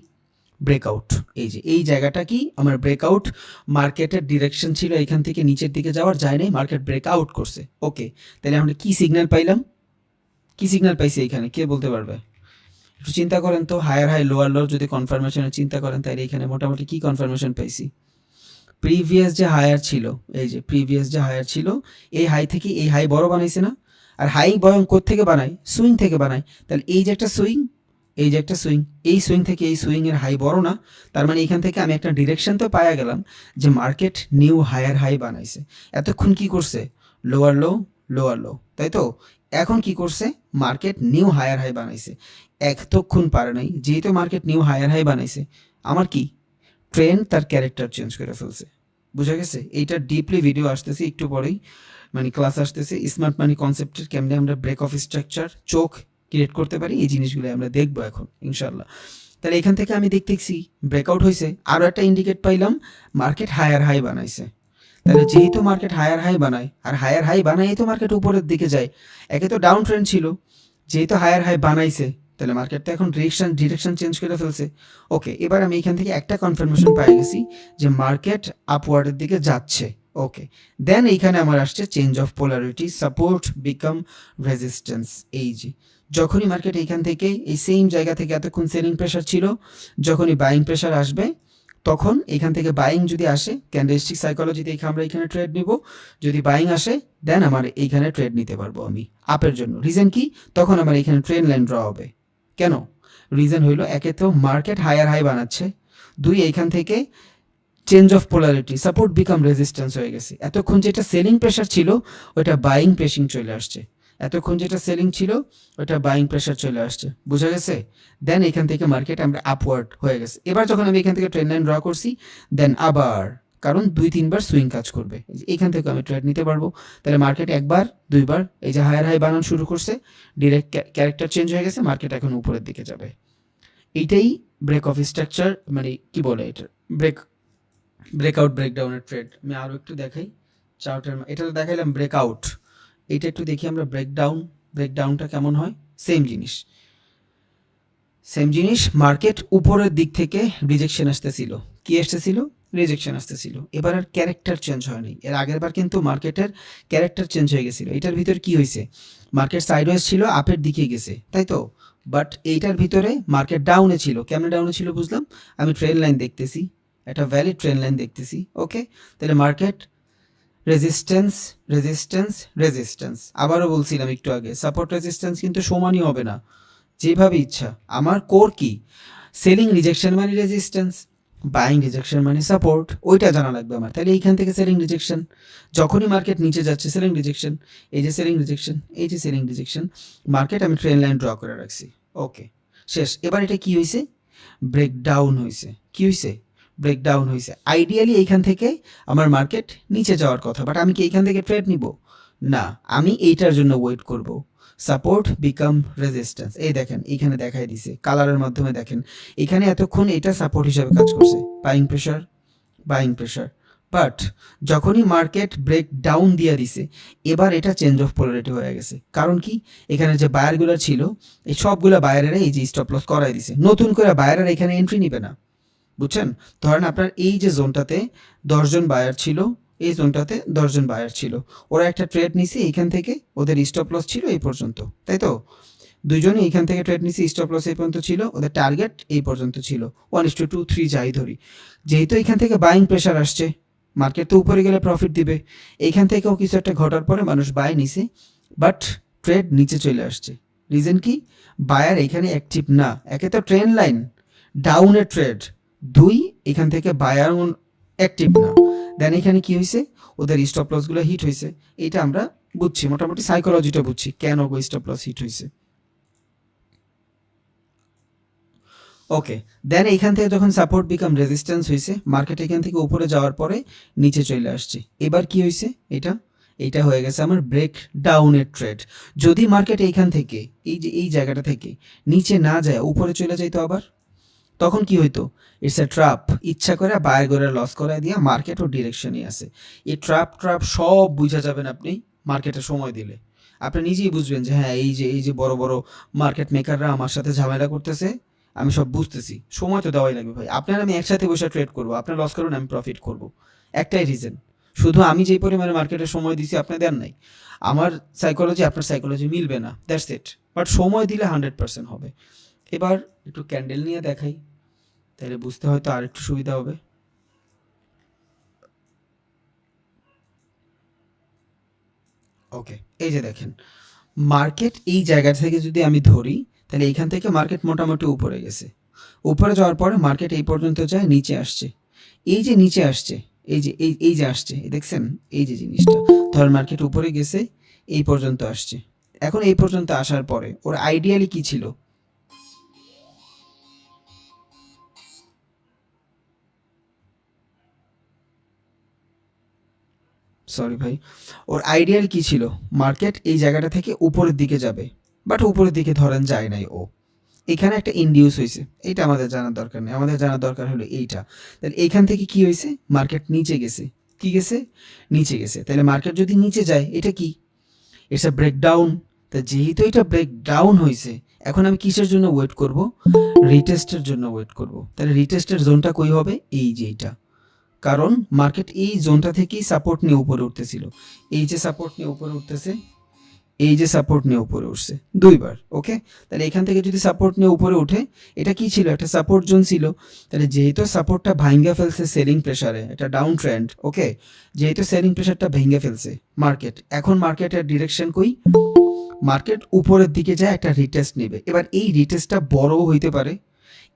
ব্রেকআউট, এই যে এই জায়গাটা কি আমার ব্রেকআউট। মার্কেটের ডিরেকশন ছিল এখান থেকে নিচের দিকে যাওয়ার, যায় নাই, মার্কেট ব্রেকআউট করছে, ওকে। তাহলে আমরা কি সিগন্যাল পাইলাম, কি সিগন্যাল পাইছি এখানে, কে বলতে পারবে? একটু চিন্তা করেন তো, হায়ার হাই লোয়ার লোর যদি কনফার্মেশনের চিন্তা করেন, তাহলে এখানে মোটামুটি কি কনফার্মেশন পাইছি? প্রিভিয়াস যে হায়ার ছিল, এই যে প্রিভিয়াস যে হায়ার ছিল, এই হাই থেকে এই হাই বড় বানাইছে না? আর হাই বয়ং থেকে বানায়, সুইং থেকে বানায়। তাহলে এই যে একটা সুইং, এই যে একটা সুইং, এই সুইং থেকে এই সুইং এর হাই বড় না? তার মানে এখান থেকে আমি একটা ডিরেকশন তো পাওয়া গেলাম যে মার্কেট নিউ হায়ার হাই বানাইছে। এতক্ষণ কি করছে, লোয়ার লো, লোয়ার লো, তাই তো? এখন কি করছে, মার্কেট নিউ হায়ার হাই বানাইছে। এতক্ষণ পারে নাই, যেহেতু মার্কেট নিউ হায়ার হাই বানাইছে, আমার কি ট্রেন্ড তার ক্যারেক্টার চেঞ্জ করে ফেলছে, বুঝা গেছে? এইটা ডিপলি ভিডিও আসতেছি একটু পরেই, মানে ক্লাস আসতেছে স্মার্ট মানি কনসেপ্টের কেমনে আমরা ব্রেক অফ স্ট্রাকচার চোখ ক্রিয়েট করতে পারি, এই জিনিসগুলো আমরা দেখবো এখন ইনশাল্লাহ। তাহলে এখান থেকে আমি দেখতেছি ব্রেকআউট হয়েছে, আরও একটা ইন্ডিকেট পাইলাম মার্কেট হায়ার হাই বানাইছে। তাহলে যেহেতু মার্কেট হায়ার হাই বানায় আর হায়ার হাই বানাই তো মার্কেট উপরের দিকে যায়, একে তো ডাউন ট্রেন্ড ছিল, যেহেতু হায়ার হাই বানাইছে তাহলে মার্কেট তো এখন ডিরেকশন চেঞ্জ করে ফেলছে। ওকে, এবার আমি এখান থেকে একটা কনফার্মেশন পাই গেছি যে মার্কেট আপওয়ার্ডের দিকে যাচ্ছে। ওকে, দেন এইখানে আমার আসছে change of polarity, support become resistance. এই যে যখনই মার্কেট এইখান থেকে এই সেম জায়গা থেকে এতক্ষণ সেলিং প্রেশার ছিল, যখনই বাইং প্রেশার আসবে তখন এখান থেকে বাইং যদি আসে ক্যান্ডেলস্টিক সাইকোলজিতে আমরা এখানে ট্রেড নিব, যদি বাইং আসে দেন আমার এইখানে ট্রেড নিতে পারবো আমি আপের জন্য। রিজন কি? তখন আমার এখানে ট্রেন লাইন ড্র হবে। কেন? রিজন হইল একে তো মার্কেট হায়ার হাই বানাচ্ছে, দুই এইখান থেকে change of polarity, support become resistance হয়ে গেছে। এতক্ষণ যেটা সেলিং প্রেশার ছিল ওইটা বাইং প্রেসিং চলে আসছে, এতক্ষণ যেটা সেলিং ছিল ওইটা বাইং প্রেশার চলে আসছে, বোঝা গেছে? দেন এখান থেকে মার্কেট আমরা আপওয়ার্ড হয়ে গেছে। এবার যখন আমি এখান থেকে ট্রেন্ড লাইন ড্র করছি দেন আবার, কারণ 2-3 বার সুইং কাজ করবে, এখান থেকে আমি ট্রেড নিতে পারবো। তাহলে মার্কেট একবার দুইবার এই যে হায়ার হাই বানানো শুরু করছে, ডিরেক্ট ক্যারেক্টার চেঞ্জ হয়ে গেছে, মার্কেট এখন উপরের দিকে যাবে। এইটাই ব্রেক অফ স্ট্রাকচার, মানে কি বলে এটা ব্রেকআউট ব্রেকডাউনের ট্রেড। আমি আরও একটু দেখাই চার্টের, এটা তো দেখাইলাম ব্রেকআউট, এইটা একটু দেখি আমরা ব্রেকডাউনটা কেমন হয়। সেম জিনিস মার্কেট উপরের দিক থেকে রিজেকশন আসতেছিল, কি আসতেছিল? রিজেকশন আসতেছিল। এবার আর ক্যারেক্টার চেঞ্জ হয়নি, এর আগের বার কিন্তু মার্কেটের ক্যারেক্টার চেঞ্জ হয়ে গেছিল। এটার ভিতর কি হয়েছে? মার্কেট সাইডওয়েজ ছিল, আপের দিকে গেছে, তাই তো? বাট এইটার ভিতরে মার্কেট ডাউনে ছিল। কেমন ডাউনে ছিল বুঝলাম, আমি ট্রেন লাইন দেখতেছি, একটা ভ্যালিড ট্রেন লাইন দেখতেছি। ওকে, তাহলে মার্কেট রেজিস্ট্যান্স রেজিস্ট্যান্স রেজিস্ট্যান্স, আবারও বলছিলাম একটু আগে সাপোর্ট রেজিস্ট্যান্স কিন্তু সমানই হবে না, যেভাবে ইচ্ছা। আমার কোর কি? সেলিং রিজেকশন মানে রেজিস্ট্যান্স, বাইং রিজেকশন মানে সাপোর্ট, ওইটা জানা লাগবে আমার। তাহলে এইখান থেকে সেলিং রিজেকশন, যখনই মার্কেট নিচে যাচ্ছে সেলিং রিজেকশন, এই যে সেলিং রিজেকশন, এই যে সেলিং রিজেকশন, মার্কেট আমি ট্রেন লাইন ড্র করে রাখছি। ওকে, শেষ। এবার এটা কি হয়েছে? ব্রেকডাউন হয়েছে। কি হয়েছে? ব্রেকডাউন হয়েছে। আইডিয়ালি এইখান থেকে আমার মার্কেট নিচে যাওয়ার কথা, বাট আমি কি এইখান থেকে ট্রেড নিব? না, আমি এইটার জন্য ওয়েট করব। সাপোর্ট বিকাম রেজিস্ট্যান্স, এই দেখেন এইখানে দেখাই দিছে কালারের মাধ্যমে, দেখেন এখানে এতক্ষণ এটা সাপোর্ট হিসাবে কাজ করছে, বাইং প্রেশার। বাট যখনই মার্কেট ব্রেক ডাউন দিয়ে দিছে এবার এটা চেঞ্জ অফ পোলারিটি হয়ে গেছে। কারণ কি? এখানে যে বায়ারগুলো ছিল এই সবগুলো বায়ারেরা এই যে স্টপ লস করাই দিছে, নতুন করে বায়ারেরা এখানে এন্ট্রি নিবে না, বুঝছেন? ধরেন আপনার এই যে জোনটাতে 10 জন বায়ার ছিল, এই জোনটাতে 10 জন বায়ার ছিল, ওরা একটা ট্রেড নিছে এইখান থেকে, ওদের স্টপ লস ছিল এই পর্যন্ত, তাই তো? দুইজনই এইখান থেকে ট্রেড নিছে, স্টপ লস এই পর্যন্ত ছিল, ওদের টার্গেট এই পর্যন্ত ছিল, 1:2 3 যাই ধরি। যেহেতু এইখান থেকে বাইং প্রেশার আসছে, মার্কেট তো উপরে গেলে প্রফিট দিবে, এইখান থেকেও কিছু একটা ঘটার পরে মানুষ বাই নিছে, বাট ট্রেড নিচে চলে আসছে। রিজন কি? বায়ার এখানে অ্যাক্টিভ না, একে তো ট্রেন্ড লাইন ডাউনের ট্রেড, দুই এখান থেকে বায়ার অ্যাক্টিভ না। দেন এখানে কি হয়েছে? ওদের স্টপ লসগুলো হিট হয়েছে। এটা আমরা বুঝছি, মোটামুটি সাইকোলজিটা বুঝছি কেন স্টপ লস হিট হয়েছে। ওকে, দেন এইখান থেকে যখন সাপোর্ট বিকাম রেজিস্ট্যান্স হয়েছে, মার্কেট এখান থেকে উপরে যাওয়ার পরে নিচে চলে আসছে। এবার কি হয়েছে? এইটা হয়ে গেছে আমার ব্রেক ডাউনের ট্রেড। যদি মার্কেট এইখান থেকে এই যে এই জায়গাটা থেকে নিচে না যায় উপরে চলে যাইতো আবার, তখন কি হইতো? ইটস এ ট্রাপ, ইচ্ছা করে বায়ার করে লস করায় দিয়ে মার্কেট ও ডিরেকশনই আছে। এই ট্রাপ সব বুঝা যাবেন আপনি মার্কেটে সময় দিলে, আপনি নিজেই বুঝবেন যে হ্যাঁ এই যে বড় বড় মার্কেট মেকাররা আমার সাথে ঝামেলা করতেছে, আমি সব বুঝতেছি, সময় তো দেওয়াই লাগবে ভাই। আপনার আমি একসাথে বসে ট্রেড করবো, আপনার লস করুন আমি প্রফিট করব, একটাই রিজন, শুধু আমি যেই পরিমাণে মার্কেটে সময় দিছি আপনি দেন নাই, আমার সাইকোলজি আপনার সাইকোলজি মিলবে না, দ্যাটস ইট। বাট সময় দিলে 100% হবে। এবার একটু ক্যান্ডেল নিয়ে দেখাই, তাহলে বুঝতে হয়তো আর একটু সুবিধা হবে। ওকে, এই যে দেখেন মার্কেট এই জায়গা থেকে যদি আমি ধরি তাহলে এইখান থেকে মার্কেট মোটামুটি উপরে গেছে, উপরে যাওয়ার পরে মার্কেট এই পর্যন্ত যায়, নিচে আসছে। এই যে নিচে আসছে, এই যে আসছে, দেখছেন এই যে জিনিসটা, ধর মার্কেট উপরে গেছে এই পর্যন্ত আসছে। এখন এই পর্যন্ত আসার পরে ওর আইডিয়ালি কি ছিল? সরি ভাই, ওর আইডিয়াল কি ছিল, মার্কেট এই জায়গাটা থেকে উপরের দিকে যাবে, বাট উপরের দিকে ধরেন যায় নাই, ও এখানে একটা ইনডিউস হয়েছে, এইটা আমাদের জানার দরকার নেই, আমাদের জানার দরকার হলো এইটা। তাহলে এইখান থেকে কি হয়েছে, মার্কেট নিচে গেছে, কি গেছে, নিচে গেছে। তাহলে মার্কেট যদি নিচে যায় এটা কি, ইটস আ ব্রেকডাউন। তা যেহেতু এটা ব্রেকডাউন হয়েছে, এখন আমি কিসের জন্য ওয়েট করব, রিটেস্টের জন্য ওয়েট করব। তাহলে রিটেস্টের জোনটা কই হবে, এই যে এইটা, কারণ মার্কেট এই জোনটা থেকেই সাপোর্ট নিয়ে উপরে উঠতেছিল, এই যে সাপোর্ট নিয়ে উপরে উঠতেছে, এই যে সাপোর্ট নিয়ে উপরে উঠছে দুইবার। ওকে, তাহলে এখান থেকে যদি সাপোর্ট নিয়ে উপরে উঠে, এটা কি ছিল, একটা সাপোর্ট জোন ছিল। তাহলে যেহেতু সাপোর্টটা ভাঙ্গা ফেলছে সেলিং প্রেসারে, এটা ডাউন ট্রেন্ড, ওকে, যেহেতু সেলিং প্রেসারটা ভেঙে ফেলছে মার্কেট, এখন মার্কেটের ডিরেকশন কই, মার্কেট উপরের দিকে যায়, একটা রিটেস্ট নেবে। এবার এই রিটেস্টটা বড়ও হইতে পারে,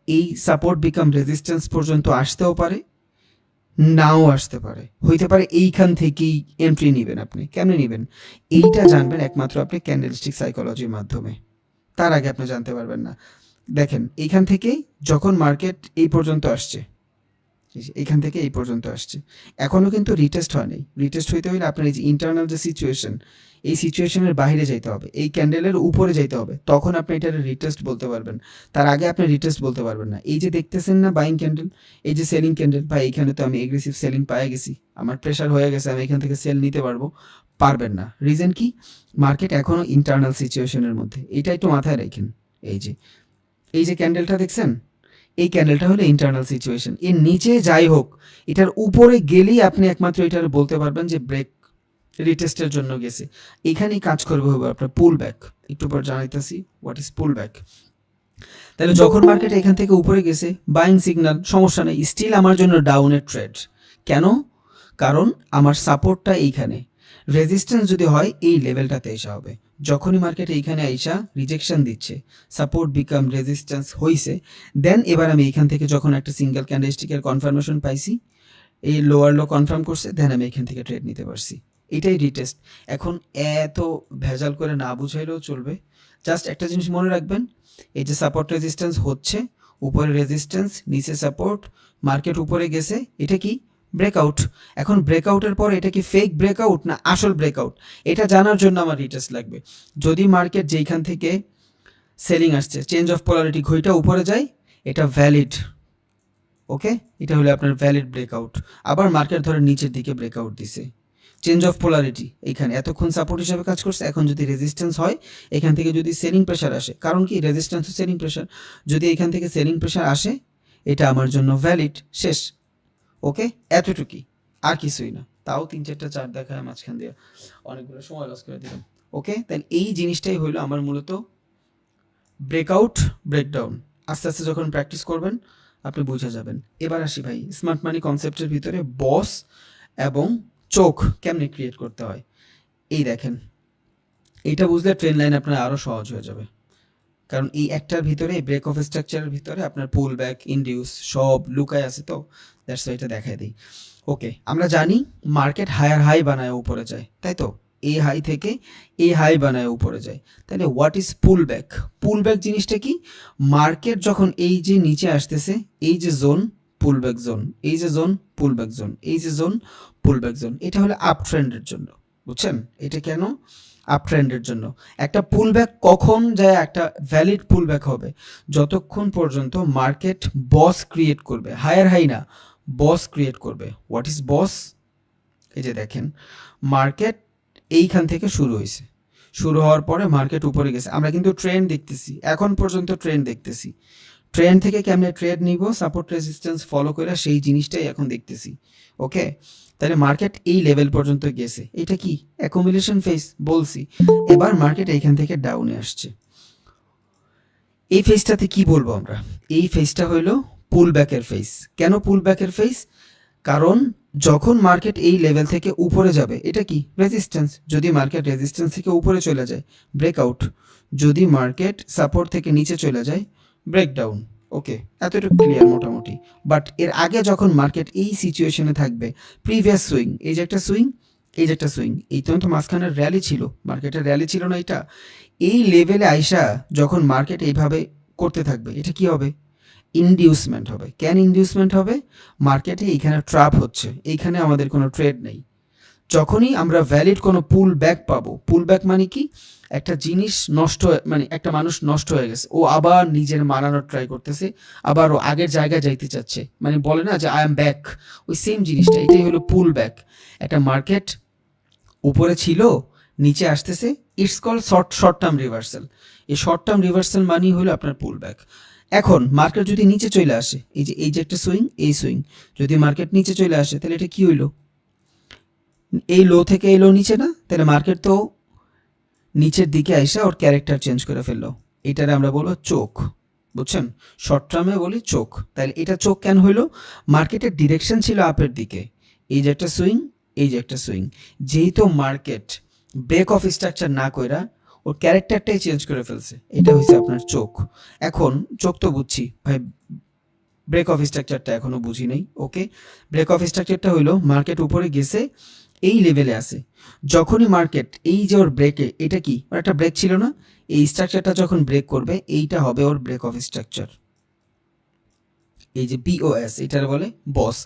এই সাপোর্ট বিকাম রেজিস্ট্যান্স পর্যন্ত আসতেও পারে, নাও আসতে পারে, হইতে পারে এইখান থেকেই এন্ট্রি নেবেন। আপনি কেমনে নেবেন এইটা জানবেন একমাত্র আপনি ক্যান্ডেলস্টিক সাইকোলজির মাধ্যমে, তার আগে আপনি জানতে পারবেন না। দেখেন এইখান থেকেই যখন মার্কেট এই পর্যন্ত আসছে, এইখান থেকে এই পর্যন্ত আসছে, এখনও কিন্তু রিটেস্ট হয়নি। রিটেস্ট হইতে হলে আপনার এই যে ইন্টারনাল যে সিচুয়েশন, এই সিচুয়েশনের বাইরে যাইতে হবে, এই ক্যান্ডেলের উপরে যাইতে হবে, তখন আপনি এটার রিটেস্ট বলতে পারবেন, তার আগে আপনি রিটেস্ট বলতে পারবেন না। এই যে দেখতেছেন না বাইং ক্যান্ডেল, এই যে সেলিং ক্যান্ডেল, ভাই এইখানে তো আমি এগ্রেসিভ সেলিং পায়ে গেছি, আমার প্রেশার হয়ে গেছে, আমি এখান থেকে সেল নিতে পারবো, পারবেন না। রিজন কি, মার্কেট এখনও ইন্টারনাল সিচুয়েশনের মধ্যে, এটা একটু মাথায় রাখেন। এই যে ক্যান্ডেলটা দেখছেন, এই ক্যান্ডেলটা হলো ইন্টারনাল সিচুয়েশন, এর নিচে যাই হোক, এটার উপরে গেলেই আপনি একমাত্র এটার বলতে পারবেন যে ব্রেক রিটেস্টের জন্য গেছে। এখানেই কাজ করবে হবে আপনার পুল ব্যাক, একটু পর জানাইতেছি হোয়াট ইজ পুল ব্যাক। তাহলে যখন মার্কেট এখান থেকে উপরে গেছে, বাইং সিগন্যাল, সমস্যা নেই, স্টিল আমার জন্য ডাউনের ট্রেড। কেন, কারণ আমার সাপোর্টটা এইখানে, রেজিস্ট্যান্স যদি হয় এই লেভেলটাতে এসে হবে। যখনই মার্কেট এইখানে আইসা রিজেকশন দিচ্ছে, সাপোর্ট বিকাম রেজিস্ট্যান্স হইছে, দেন এবার আমি এইখান থেকে যখন একটা সিঙ্গেল ক্যান্ডেলস্টিকের কনফার্মেশন পাইছি, এই লোয়ার লো কনফার্ম করছে, দেন আমি এখান থেকে ট্রেড নিতে পারছি, এটাই রিটেস্ট। এখন এত ভেজাল করে না বুঝাইলেও চলবে, জাস্ট একটা জিনিস মনে রাখবেন, এই যে সাপোর্ট রেজিস্ট্যান্স হচ্ছে, উপরে রেজিস্ট্যান্স, নিচে সাপোর্ট, মার্কেট উপরে গেছে, এটা কি ব্রেকআউট। এখন ব্রেকআউটের পর এটা কি ফেক ব্রেকআউট না আসল ব্রেকআউট, এটা জানার জন্য আমার রিটেস্ট লাগবে। যদি মার্কেট যেইখান থেকে সেলিং আসছে, চেঞ্জ অফ পোলারিটি ঘইটা উপরে যায়, এটা ভ্যালিড, ওকে, এটা হলো আপনার ভ্যালিড ব্রেকআউট। আবার মার্কেট ধরে নিচের দিকে ব্রেকআউট দিছে, চেঞ্জ অফ পোলারিটি এখানে এতক্ষণ সাপোর্ট হিসেবে কাজ করছে, এখন যদি রেজিস্ট্যান্স হয়, এখান থেকে যদি সেলিং প্রেশার আসে, কারণ কি রেজিস্ট্যান্স ও সেলিং প্রেশার, যদি এখান থেকে সেলিং প্রেশার আসে, এটা আমার জন্য ভ্যালিড, শেষ। ওকে, এতটুকুই, আর কিছুই না। তাও 3-4টা চার্ট দেখায় মাঝখান দিয়ে অনেকগুলো সময় লস করে দিলাম। ওকে, তাহলে এই জিনিসটাই হইলো আমার মূলত ব্রেকআউট ব্রেকডাউন। আস্তে আস্তে যখন প্র্যাকটিস করবেন আপনি বুঝে যাবেন। এবার আসি ভাই স্মার্ট মানি কনসেপ্টের ভিতরে বস এবং চোখ কেমনে ক্রিয়েট করতে হয়। এই দেখেন, এইটা বুঝলে ট্রেন লাইন আপনার আরও সহজ হয়ে যাবে, কারণ এই একটার ভিতরে, এই ব্রেক অফ স্ট্রাকচারের ভিতরে আপনার পুল ব্যাক, ইনডিউস সব লুকায় আছে, তো দ্যাটস ওয়াই এটা দেখাই দিই। ওকে, আমরা জানি মার্কেট হায়ার হাই বানায় উপরে যায়, তাই তো, এই হাই থেকে এই হাই বানায় উপরে যায়। তাহলে what is pool back, pool back জিনিসটা কি, মার্কেট যখন এই যে নিচে আসতেছে, এই যে জোন পুল ব্যাক জোন, এই যে জোন পুল ব্যাক জোন, এই যে জোন পুল ব্যাক জোন, এটা হলো আপ ট্রেন্ডের জন্য, বুঝছেন, এটা কেন আপ ট্রেন্ডের জন্য। একটা পুল ব্যাক কখন যায়, একটা ভ্যালিড পুল ব্যাক হবে যতক্ষণ পর্যন্ত মার্কেট বস ক্রিয়েট করবে, হায়ার হাই না, বস ক্রিয়েট করবে। হোয়াট ইজ বস, এই যে দেখেন মার্কেট এইখান থেকে শুরু হয়েছে, শুরু হওয়ার পরে মার্কেট উপরে গেছে, আমরা কিন্তু ট্রেন্ড দেখতেছি, এখন পর্যন্ত ট্রেন্ড দেখতেছি, ট্রেন্ড থেকে কেমনে ট্রেড নিব, সাপোর্ট রেজিস্ট্যান্স ফলো করে, সেই জিনিসটাই এখন দেখতেছি। ওকে, তাহলে মার্কেট এই লেভেল পর্যন্ত গেছে, এটা কি অ্যাকুমুলেশন ফেজ বলছি, এবার মার্কেট এইখান থেকে ডাউনে আসছে। এই ফেজটাতে কি বলবো আমরা, এই ফেজটা হইলো পুল ব্যাকের ফেজ। কেন পুল ব্যাকের ফেজ, কারণ যখন মার্কেট এই লেভেল থেকে উপরে যাবে, এটা কি রেজিস্ট্যান্স, যদি মার্কেট রেজিস্ট্যান্স থেকে উপরে চলে যায় ব্রেকআউট, যদি মার্কেট সাপোর্ট থেকে নিচে চলে যায় ব্রেকডাউন। ওকে, এতটুকু ক্লিয়ার মোটামুটি। বাট এর আগে যখন মার্কেট এই সিচুয়েশনে থাকবে, প্রিভিয়াস সুইং, এই যে একটা সুইং, এই যে একটা সুইং, এই তো মাঝখানের র্যালি ছিল, মার্কেটের র্যালি ছিল না এটা, এই লেভেলে আইসা যখন মার্কেট এইভাবে করতে থাকবে, এটা কি হবে, ইনডিউসমেন্ট হবে। কেন ইনডিউসমেন্ট হবে, মার্কেটে এইখানে ট্র্যাপ হচ্ছে, এইখানে আমাদের কোনো ট্রেড নেই, যখনই আমরা ভ্যালিড কোনো পুল ব্যাক পাবো, পুল ব্যাক মানে কি, একটা জিনিস নষ্ট মানে একটা মানুষ নষ্ট হয়ে গেছে, ও আবার নিজের মানানোর ট্রাই করতেছে, আবার ও আগের জায়গায় যাইতে চাচ্ছে, মানে বলে না যে আই এম ব্যাক, ওই সেম জিনিসটা, এটাই হলো পুল ব্যাক। একটা মার্কেট উপরে ছিল, নিচে আসতেছে, it's call short term reversal. এই শর্ট টার্ম রিভার্সাল মানেই হলো আপনার পুল ব্যাক। এখন মার্কেট যদি নিচে চলে আসে, এই যে একটা সুইং, এই সুইং যদি মার্কেট নিচে চলে আসে, তাহলে এটা কি হইলো, এই লো থেকে এই লো নিচে না, তাহলে মার্কেট তো নিচের দিকে আইসা ওর ক্যারেক্টার চেঞ্জ করে ফেললো, এটারে আমরা বলবো চোখ, বুঝছেন, শর্ট টার্মে বলি চোখ। তাহলে এটা চোখ কেন হইলো, মার্কেটের ডিরেকশন ছিল আপের দিকে, এই যে একটা সুইং, এই যে একটা সুইং, যেহেতু মার্কেট ব্রেক অফ স্ট্রাকচার না কইরা ওর ক্যারেক্টারটাই চেঞ্জ করে ফেলছে, এটা হচ্ছে আপনার চোখ। এখন চোখ তো বুঝছি ভাই, ব্রেক অফ স্ট্রাকচারটা এখনো বুঝি নাই। ওকে, ব্রেক অফ স্ট্রাকচারটা হইলো মার্কেট উপরে গেছে, এই লেভেলে আছে, যখনই মার্কেট এই যে ওর ব্রেকে, এটা কি ওর একটা ব্রেক ছিল না, এই স্ট্রাকচারটা যখন ব্রেক করবে, এইটা হবে ওর ব্রেক অফ স্ট্রাকচার, এই যে বিওএস, এটার বলে BOS,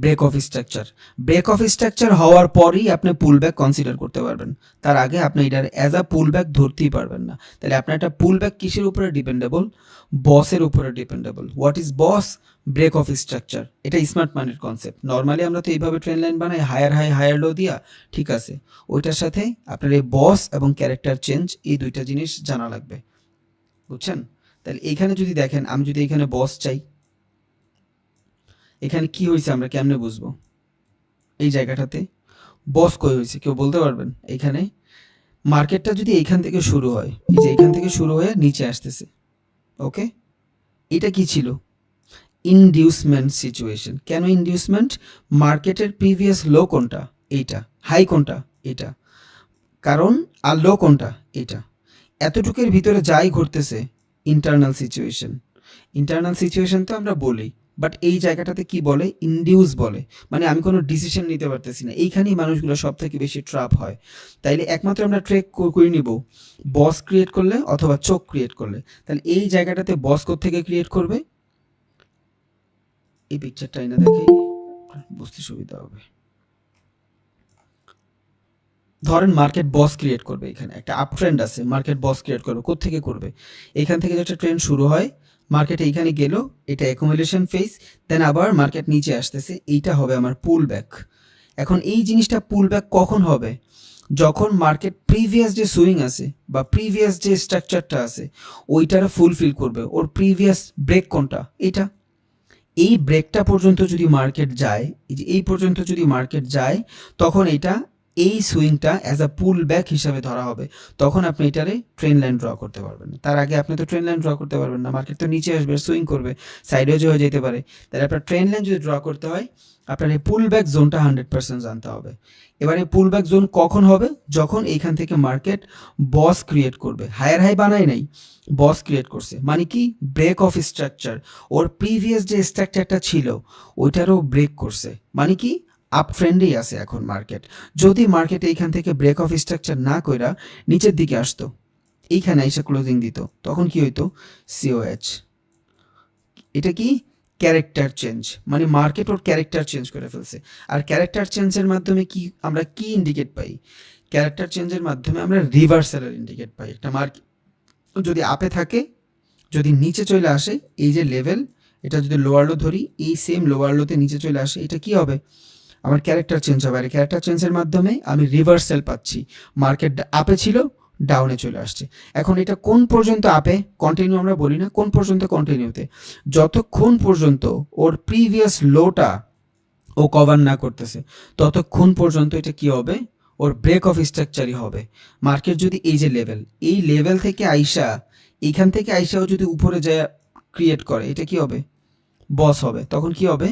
break of structure. Break of structure হওয়ার পরই আপনি পুল ব্যাক কনসিডার করতে পারবেন, তার আগে আপনি এটার অ্যাজ আ পুল ব্যাক ধরতেই পারবেন না। তাহলে আপনার একটা পুল ব্যাক কিসের উপরে ডিপেন্ডেবল, বসের উপরে dependable. What is BOS, break of structure, এটা স্মার্ট মানির কনসেপ্ট। নর্মালি আমরা তো এইভাবে ট্রেন লাইন বানাই, হায়ার হাই হায়ার লো দিয়া, ঠিক আছে, ওইটার সাথে আপনার এই বস এবং ক্যারেক্টার চেঞ্জ, এই দুইটা জিনিস জানা লাগবে, বুঝছেন। তাহলে এইখানে যদি দেখেন, আমি যদি এখানে বস চাই, এখানে কি হয়েছে আমরা কেমনে বুঝবো, এই জায়গাটাতে বস কই হয়েছে কেউ বলতে পারবেন। এখানে মার্কেটটা যদি এইখান থেকে শুরু হয়, এই যে এইখান থেকে শুরু হয়ে নিচে আসতেছে, ওকে, এটা কি ছিল, ইনডিউসমেন্ট সিচুয়েশন। কেন ইনডিউসমেন্ট, মার্কেটের প্রিভিয়াস লো কোনটা, এইটা, হাই কোনটা, এটা, কারণ আর লো কোনটা, এটা, এতটুকুর ভিতরে যাই ঘটতেছে ইন্টারনাল সিচুয়েশন। ইন্টারনাল সিচুয়েশন তো আমরা বলি, বাট এই জায়গাটাতে কি বলে, ইনডিউস বলে, মানে আমি কোনো ডিসিশন নিতে পারতেছি না, এইখানেই মানুষগুলো সব থেকে বেশি ট্র্যাপ হয়। তাইলে একমাত্র আমরা ট্রেক করে নিব বস ক্রিয়েট করলে অথবা চোখ ক্রিয়েট করলে। তাহলে এই জায়গাটাতে বস থেকে ক্রিয়েট করবে, এই পিকচারটা এনে দেখে বুঝতে সুবিধা হবে। ধরেন মার্কেট বস ক্রিয়েট করবে, এখানে একটা আপ ট্রেন্ড আছে, মার্কেট বস ক্রিয়েট করবে, কোত্থেকে করবে, এখান থেকে একটা ট্রেন্ড শুরু হয়, মার্কেট এইখানে গেল, এটা অ্যাকুমুলেশন ফেজ, দেন আবার মার্কেট নিচে আসতেছে, এইটা হবে আমার পুল ব্যাক। এখন এই জিনিসটা পুল ব্যাক কখন হবে, যখন মার্কেট প্রিভিয়াস যে সুইং আছে বা প্রিভিয়াস যে স্ট্রাকচারটা আছে ওইটার ফুলফিল করবে, ওর প্রিভিয়াস ব্রেক কোনটা, এটা, এই ব্রেকটা পর্যন্ত যদি মার্কেট যায়, এই যে এই পর্যন্ত যদি মার্কেট যায়, তখন এটা এই সুইংটা অ্যাজ আ পুল ব্যাক হিসাবে ধরা হবে, তখন আপনি এটারে ট্রেন লাইন ড্র করতে পারবেন। তার আগে আপনি তো ট্রেন লাইন ড্র করতে পারবেন না, মার্কেট তো নিচে আসবে, সুইং করবে, সাইডওয়েজ হয়ে যেতে পারে। তাহলে আপনার ট্রেন লাইন যদি ড্র করতে হয়, আপনার এই পুল ব্যাক জোনটা 100% জানতে হবে। এবার এই পুল ব্যাক জোন কখন হবে, যখন এইখান থেকে মার্কেট বস ক্রিয়েট করবে, হায়ার হাই বানায় নাই, বস ক্রিয়েট করছে, মানে কি ব্রেক অফ স্ট্রাকচার, ওর প্রিভিয়াস যে স্ট্রাকচারটা ছিল ওইটারও ব্রেক করছে, মানে কি আপ ট্রেন্ডেই আছে এখন মার্কেট। যদি মার্কেট এইখান থেকে ব্রেক অফ স্ট্রাকচার না কইরা নিচের দিকে আসতো, এইখানে এসে ক্লোজিং দিত, তখন কি হইতো, সিওএইচ, এটা কি ক্যারেক্টার চেঞ্জ, মানে মার্কেট ওর ক্যারেক্টার চেঞ্জ করে ফেলছে। আর ক্যারেক্টার চেঞ্জের মাধ্যমে কি আমরা কি ইন্ডিকেট পাই, ক্যারেক্টার চেঞ্জের মাধ্যমে আমরা রিভার্সালের ইন্ডিকেট পাই। একটা মার্কেট যদি আপে থাকে, যদি নিচে চলে আসে, এই যে লেভেল, এটা যদি লোয়ার লো ধরি, এই সেম লোয়ার লোতে নিচে চলে আসে, এটা কি হবে, আমার ক্যারেক্টার চেঞ্জ হবে। আর ক্যারেক্টার চেঞ্জের মাধ্যমে আমি রিভার্সাল পাচ্ছি, মার্কেট আপে ছিল, ডাউনে চলে আসছে। এখন এটা কোন পর্যন্ত আপে কন্টিনিউ আমরা বলি না, কোন পর্যন্ত কন্টিনিউতে, যতক্ষণ পর্যন্ত ওর প্রিভিয়াস লোটা ও কভার না করতেছে ততক্ষণ পর্যন্ত এটা কি হবে, ওর ব্রেক অফ স্ট্রাকচারই হবে। মার্কেট যদি এই যে লেভেল, এই লেভেল থেকে আইসা, এইখান থেকে আইসাও যদি উপরে যায় ক্রিয়েট করে, এটা কি হবে, বস হবে, তখন কি হবে,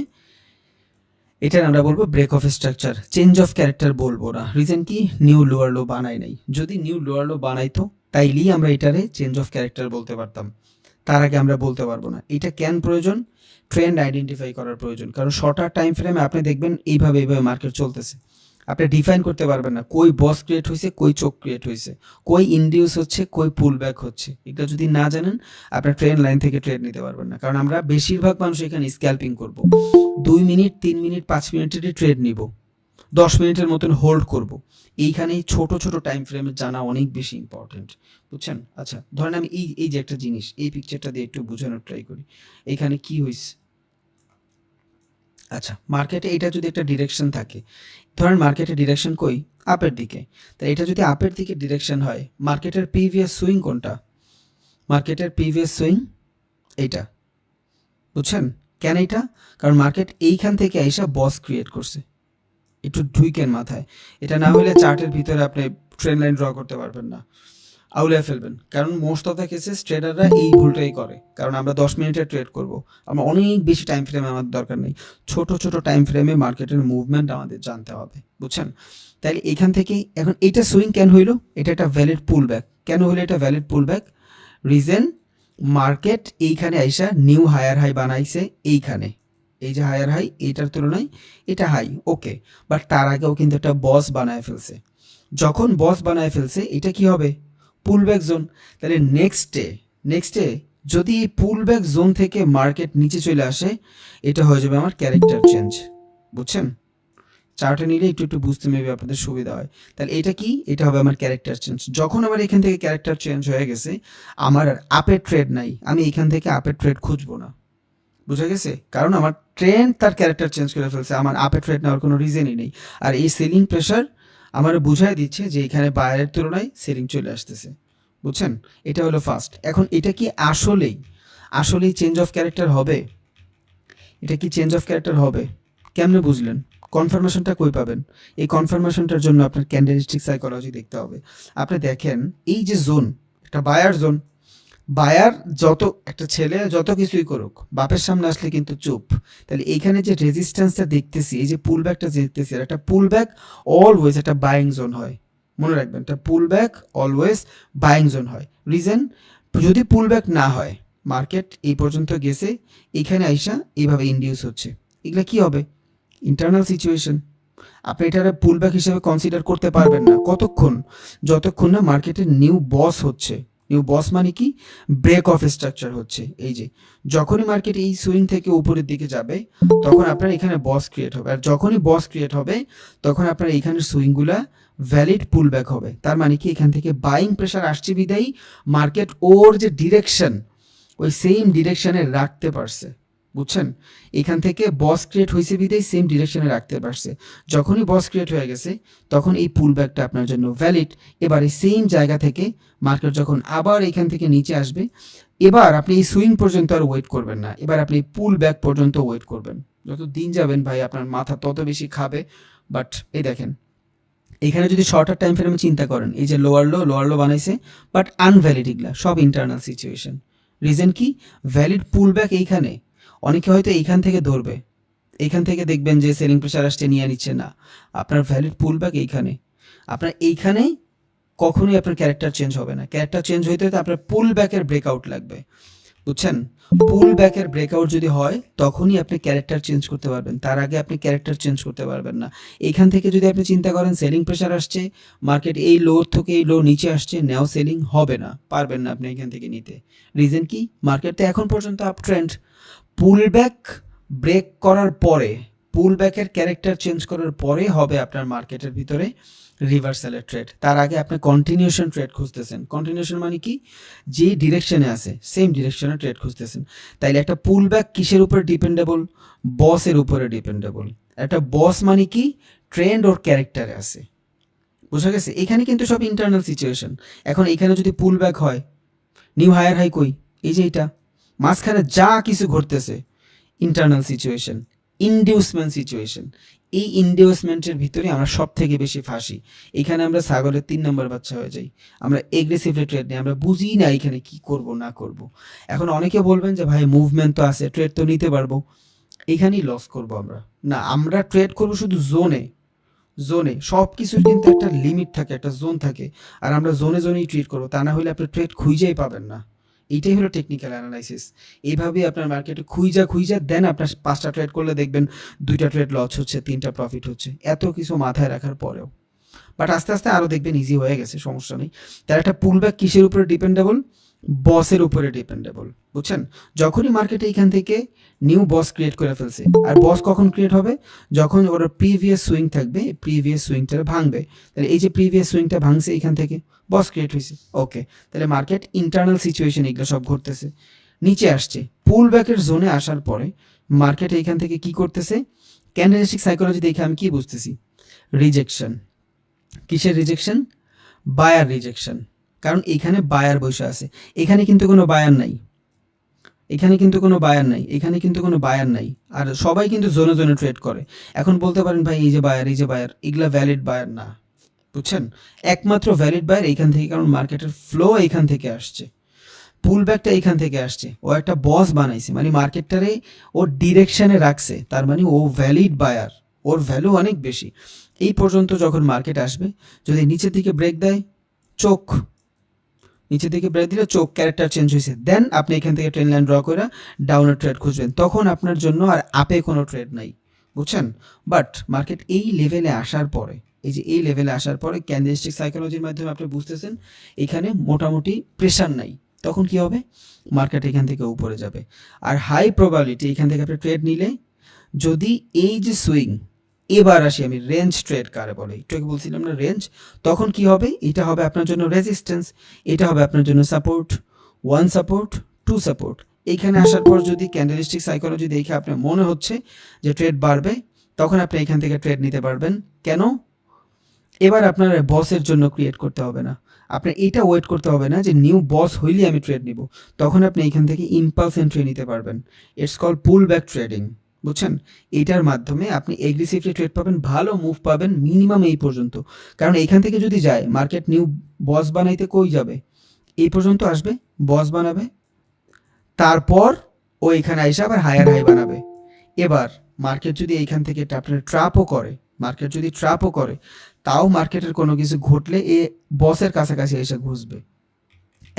এটার আমরা বলবো break of structure. Change of character বলবো না, রিজন কি, নিউ লোয়ার লো বানাই নাই, যদি নিউ লোয়ার লো বানাইতো তাইলেই আমরা এটারে চেঞ্জ অফ ক্যারেক্টার বলতে পারতাম, তার আগে আমরা বলতে পারবো না। এটা কেন প্রয়োজন, ট্রেন্ড আইডেন্টিফাই করার প্রয়োজন, কারণ শর্টার টাইম ফ্রেমে আপনি দেখবেন এইভাবে মার্কেট চলতেছে, আপনি ডিফাইন করতে পারবেন না কই বস ক্রিয়েট হয়েছে, কই চোখ ক্রিয়েট হয়েছে, কই ইনডিউস হচ্ছে, কই পুল ব্যাক হচ্ছে। এটা যদি না জানেন আপনার ট্রেন লাইন থেকে ট্রেড নিতে পারবেন না, কারণ আমরা বেশিরভাগ মানুষ এখানে স্ক্যাল্পিং করব, 2 মিনিট 3 মিনিট 5 মিনিটেরই ট্রেড নিব, 10 মিনিটের মতন হোল্ড করব, এইখানেই ছোট ছোট টাইম ফ্রেমে জানা অনেক বেশি ইম্পর্টেন্ট, বুঝছেন? আচ্ছা ধরেন আমি এই যে একটা জিনিস, এই পিকচারটা দিয়ে একটু বোঝানোর ট্রাই করি। এইখানে কি হয়েছে? আচ্ছা, মার্কেটে এটা যদি একটা ডিরেকশন থাকে, ধরেন মার্কেটের ডিরেকশন কই? আপের দিকে। তাই এটা যদি আপের দিকে ডিরেকশন হয়, মার্কেটের প্রিভিয়াস সুইং কোনটা? মার্কেটের প্রিভিয়াস সুইং এইটা, বুঝছেন? কেন এইটা? কারণ মার্কেট এইখান থেকে আইসা বস ক্রিয়েট করছে। একটু ঢুইকেন মাথায়, এটা না হলে চার্টের ভিতরে আপনি ট্রেন লাইন ড্র করতে পারবেন না, আউলিয়া ফেলবেন। কারণ মোস্ট অফ দ্য কেসেস ট্রেডাররা এই ভুলটাই করে, কারণ আমরা 10 মিনিটে ট্রেড করব, আমরা অনেক বেশি টাইম ফ্রেমে আমাদের দরকার নেই, ছোট ছোট টাইম ফ্রেমে মার্কেটের মুভমেন্ট আমাদের জানতে হবে, বুঝছেন? তাইলে এখান থেকে এখন এটা সুইং কেন হইলো? এটা একটা ভ্যালিড পুল ব্যাক। কেন হইলো এটা ভ্যালিড পুল ব্যাক? রিজন, মার্কেট এইখানে আইসা নিউ হায়ার হাই বানাইছে এইখানে, এই যে হায়ার হাই, এইটার তুলনায় এটা হাই, ওকে। বাট তার আগেও কিন্তু একটা বস বানায় ফেলছে। যখন বস বানায় ফেলছে, এটা কি হবে? Pullback zone. তাহলে নেক্সটে যদি এই পুলব্যাক জোন থেকে মার্কেট নিচে চলে আসে, এটা হয়ে যাবে আমার ক্যারেক্টার চেঞ্জ, বুঝছেন? চার্টে নিলে একটু একটু বুঝতে মেবি আপনাদের সুবিধা হয়। তাহলে এটা কি? এটা হবে আমার ক্যারেক্টার চেঞ্জ। যখন আমার এখান থেকে ক্যারেক্টার চেঞ্জ হয়ে গেছে, আমার আর আপের ট্রেড নাই, আমি এখান থেকে আপের ট্রেড খুঁজবো না, বুঝা গেছে? কারণ আমার ট্রেন্ড তার ক্যারেক্টার চেঞ্জ করে ফেলছে, আমার আপে ট্রেড নেওয়ার কোনো রিজনই নেই। আর এই সেলিং প্রেশার আমার বুঝাই দিচ্ছে যে এখানে বায়ারের তুলনায় সেলিং চলে আসতেছে, বুঝছেন? এটা হলো ফার্স্ট। এখন এটা কি আসলেই চেঞ্জ অফ ক্যারেক্টার হবে? এটা কি চেঞ্জ অফ ক্যারেক্টার হবে? কেমনে বুঝলেন? কনফার্মেশনটা কই পাবেন? এই কনফার্মেশনটার জন্য আপনার ক্যান্ডেলস্টিক সাইকোলজি দেখতে হবে। আপনি দেখেন এই যে জোন, একটা বায়ার জোন, বায়ার যত একটা ছেলে যত কিছুই করুক, বাপের সামনে আসলে কিন্তু চুপ। তাহলে এইখানে যে রেজিস্ট্যান্সটা দেখতেছি, এই যে পুল ব্যাকটা দেখতেছি, একটা পুল ব্যাক অলওয়েজ একটা বাইং জোন হয়, মনে রাখবেন, একটা পুল ব্যাক অলওয়েজ বাইং জোন হয়। রিজন, যদি পুল ব্যাক না হয়, মার্কেট এই পর্যন্ত গেছে, এখানে আইসা এইভাবে ইন্ডিউস হচ্ছে, এগুলা কি হবে? Internal situation. আপনি এটা পুল ব্যাক হিসেবে কনসিডার করতে পারবেন না কতক্ষণ? যতক্ষণ না মার্কেটের নিউ বস হচ্ছে। নিউ বস মানে কি? ব্রেক অফ স্ট্রাকচার হচ্ছে। এই যে যখনই মার্কেট এই সুইং থেকে উপরের দিকে যাবে, তখন আপনার এখানে বস ক্রিয়েট হবে, আর যখনই বস ক্রিয়েট হবে, তখন আপনার এইখানের সুইংগুলা ভ্যালিড পুল ব্যাক হবে। তার মানে কি? এখান থেকে বাইং প্রেশার আসছে বিদায়ী মার্কেট ওর যে ডিরেকশন, ওই সেম ডিরেকশনে রাখতে পারছে, বুঝছেন? এখান থেকে বস ক্রিয়েট হয়েছে বিদায় সেম ডিরেকশনে রাখতে পারছে। যখনই বস ক্রিয়েট হয়ে গেছে, তখন এই পুল ব্যাকটা আপনার জন্য ভ্যালিড। এবার এই সেম জায়গা থেকে মার্কেট যখন আবার এখান থেকে নিচে আসবে, এবার আপনি এই সুইং পর্যন্ত আর ওয়েট করবেন না, এবার আপনি পুল ব্যাক পর্যন্ত ওয়েট করবেন। যত দিন যাবেন ভাই, আপনার মাথা তত বেশি খাবে। বাট এই দেখেন, এখানে যদি শর্টার টাইম ফ্রেমে চিন্তা করেন, এই যে লোয়ার লো বানাইছে, বাট আনভ্যালিড, এগুলা সব ইন্টারনাল সিচুয়েশন। রিজন কি? ভ্যালিড পুল ব্যাক এইখানে। অনেকে হয়তো এইখান থেকে ধরবে, এইখান থেকে দেখবেন যে সেলিং প্রেশার আসছে, নিয়ে নিচ্ছে না। আপনার ভ্যালিড পুল ব্যাক এইখানে। আপনার এইখানে কখনোই আপনার ক্যারেক্টার চেঞ্জ হবে না। ক্যারেক্টার চেঞ্জ হইতে হতে আপনার পুল ব্যাকের ব্রেকআউট লাগবে, বুঝছেন? পুল ব্যাকের ব্রেকআউট যদি হয়, তখনই আপনি ক্যারেক্টার চেঞ্জ করতে পারবেন, তার আগে আপনি ক্যারেক্টার চেঞ্জ করতে পারবেন না। এইখান থেকে যদি আপনি চিন্তা করেন সেলিং প্রেশার আসছে, মার্কেট এই লো থেকে এই লো নিচে আসছে, নেও সেলিং হবে না, পারবেন না আপনি এখান থেকে নিতে। রিজন কি? মার্কেট তো এখন পর্যন্ত up trend. Pull back break করার পরে, পুল ব্যাকের ক্যারেক্টার চেঞ্জ করার পরে হবে আপনার মার্কেটের ভিতরে রিভার্সালের ট্রেড। তার আগে আপনি কন্টিনিউশন ট্রেড খুঁজতেছেন। কন্টিনিউশন মানে কি? যে ডিরেকশনে আছে সেম ডিরেকশনে ট্রেড খুঁজতেছেন। তাইলে একটা পুল ব্যাক কিসের উপরে ডিপেন্ডেবল? বসের উপরে ডিপেন্ডেবল। একটা বস মানে কি? ট্রেন্ড ওর ক্যারেক্টারে আছে, বুঝা গেছে? এখানে কিন্তু সব ইন্টারনাল সিচুয়েশন। এখন এখানে যদি পুল ব্যাক হয়, নিউ হায়ার হাই কই? এই যে এটা মাঝখানে যা কিছু ঘটতেছে, ইন্টারনাল সিচুয়েশন, ইনডিউসমেন্ট সিচুয়েশন। এই ইনডিউসমেন্টের ভিতরে আমরা সব থেকে বেশি ফাঁসি। এখানে আমরা ছাগলের 3 নম্বর বাচ্চা হয়ে যাই। আমরা এগ্রেসিভলি ট্রেড নিই, আমরা বুঝি না এখানে কি করব না করব। এখন অনেকে বলবেন যে ভাই মুভমেন্ট তো আছে, ট্রেড তো নিতে পারবো, এখানেই লস করব আমরা। না, আমরা ট্রেড করব শুধু জোনে। সব কিছুর কিন্তু একটা লিমিট থাকে, একটা জোন থাকে, আর আমরা জোনেই ট্রেড করবো। তা না হলে আপনি ট্রেড খুঁজেই পাবেন না। এইটাই হলো টেকনিক্যাল অ্যানালাইসিস। এইভাবেই আপনার মার্কেটে খুঁজা দেন, আপনার 5টা ট্রেড করলে দেখবেন 2টা ট্রেড লস হচ্ছে, 3টা প্রফিট হচ্ছে, এত কিছু মাথায় রাখার পরেও। বাট আস্তে আস্তে আরও দেখবেন ইজি হয়ে গেছে, সমস্যা নেই। তার একটা পুল ব্যাক কিসের উপরে ডিপেন্ডেবল? বসের উপরে ডিপেন্ডেবল, বুঝছেন? যখনই মার্কেটে এইখান থেকে নিউ বস ক্রিয়েট করে ফেলছে, আর বস কখন ক্রিয়েট হবে? যখন ওর প্রিভিয়াস সুইং থাকবে, প্রিভিয়াস সুইংটা ভাঙবে। তাহলে এই যে প্রিভিয়াস সুইংটা ভাঙছে এইখান থেকে বস ক্রিয়েট হয়েছে, ওকে, তাহলে মার্কেট ইন্টারনাল সিচুয়েশন এগুলো সব ঘটতেছে, নিচে আসছে। পুল ব্যাকের জোনে আসার পরে মার্কেট এইখান থেকে কি করতেছে? ক্যান্ডেলস্টিক সাইকোলজি দেখে আমি কি বুঝতেছি? রিজেকশন। কিসের রিজেকশন? Buyer rejection. কারণ এখানে বায়ার বসে আছে, এখানে কিন্তু কোনো বায়ার নাই, এখানে কিন্তু কোনো বায়ার নাই, এখানে কিন্তু কোনো বায়ার নাই, আর সবাই কিন্তু জোনে জোনে ট্রেড করে। এখন বলতে পারেন ভাই এই যে বায়ার, এই যে বায়ার, এগুলা ভ্যালিড বায়ার না, বুঝছেন? একমাত্র ভ্যালিড বায়ার এইখান থেকে, কারণ মার্কেটের ফ্লো এইখান থেকে আসছে, পুল ব্যাকটা এইখান থেকে আসছে, ও একটা বস বানাইছে, মানে মার্কেটটারে ও ডিরেকশনে রাখছে, তার মানে ও ভ্যালিড বায়ার, ওর ভ্যালু অনেক বেশি। এই পর্যন্ত যখন মার্কেট আসবে, যদি নিচের দিকে ব্রেক দেয়, চোখ, নিচের দিকে ব্রেক দিলে চোখ, ক্যারেক্টার চেঞ্জ হয়েছে, দেন আপনি এখান থেকে ট্রেন লাইন ড্র করে ডাউনের ট্রেড খুঁজবেন, তখন আপনার জন্য আর আপে কোনো ট্রেড নাই, বুঝছেন? বাট মার্কেট এই লেভেলে আসার পরে, এই যে এই লেভেলে আসার পরে ক্যান্ডেলস্টিক সাইকোলজির মাধ্যমে আপনি বুঝতেছেন এখানে মোটামুটি প্রেশার নাই, তখন কি হবে? মার্কেট এখান থেকে উপরে যাবে। আর হাই প্রবাবিলিটি এখান থেকে আপনি ট্রেড নিলে, যদি এই যে সুইং, এবার আসি আমি রেঞ্জ ট্রেড কারে বলে, একটু আগে বলছিলাম না রেঞ্জ, তখন কি হবে? এটা হবে আপনার জন্য রেজিস্ট্যান্স, এটা হবে আপনার জন্য সাপোর্ট, 1 সাপোর্ট, 2 সাপোর্ট। এইখানে আসার পর যদি ক্যান্ডেলস্টিক সাইকোলজি দেখে আপনার মনে হচ্ছে যে ট্রেড বাড়বে, তখন আপনি এখান থেকে ট্রেড নিতে পারবেন। কেন? এবার আপনার বসের জন্য ক্রিয়েট করতে হবে না, আপনার এইটা ওয়েট করতে হবে না যে নিউ বস হইলে আমি ট্রেড নিব, তখন আপনি এখান থেকে ইম্পালস এন্ট্রি নিতে পারবেন। It's call pool back trading, বুঝছেন? এইটার মাধ্যমে আপনি এগ্রেসিভলি ট্রেড পাবেন, ভালো মুভ পাবেন মিনিমাম এই পর্যন্ত। কারণ এইখান থেকে যদি যায় মার্কেট নিউ বস বানাইতে, কই যাবে? এই পর্যন্ত আসবে, বস বানাবে, তারপর ও এখানে আইসা আবার হায়ার হাই বানাবে। এবার মার্কেট যদি এইখান থেকে আপনার ট্র্যাপও করে, মার্কেট যদি ট্র্যাপও করে, তাও মার্কেটের কোনো কিছু ঘটলে এ বসের কাছাকাছি এসে ঘুষবে।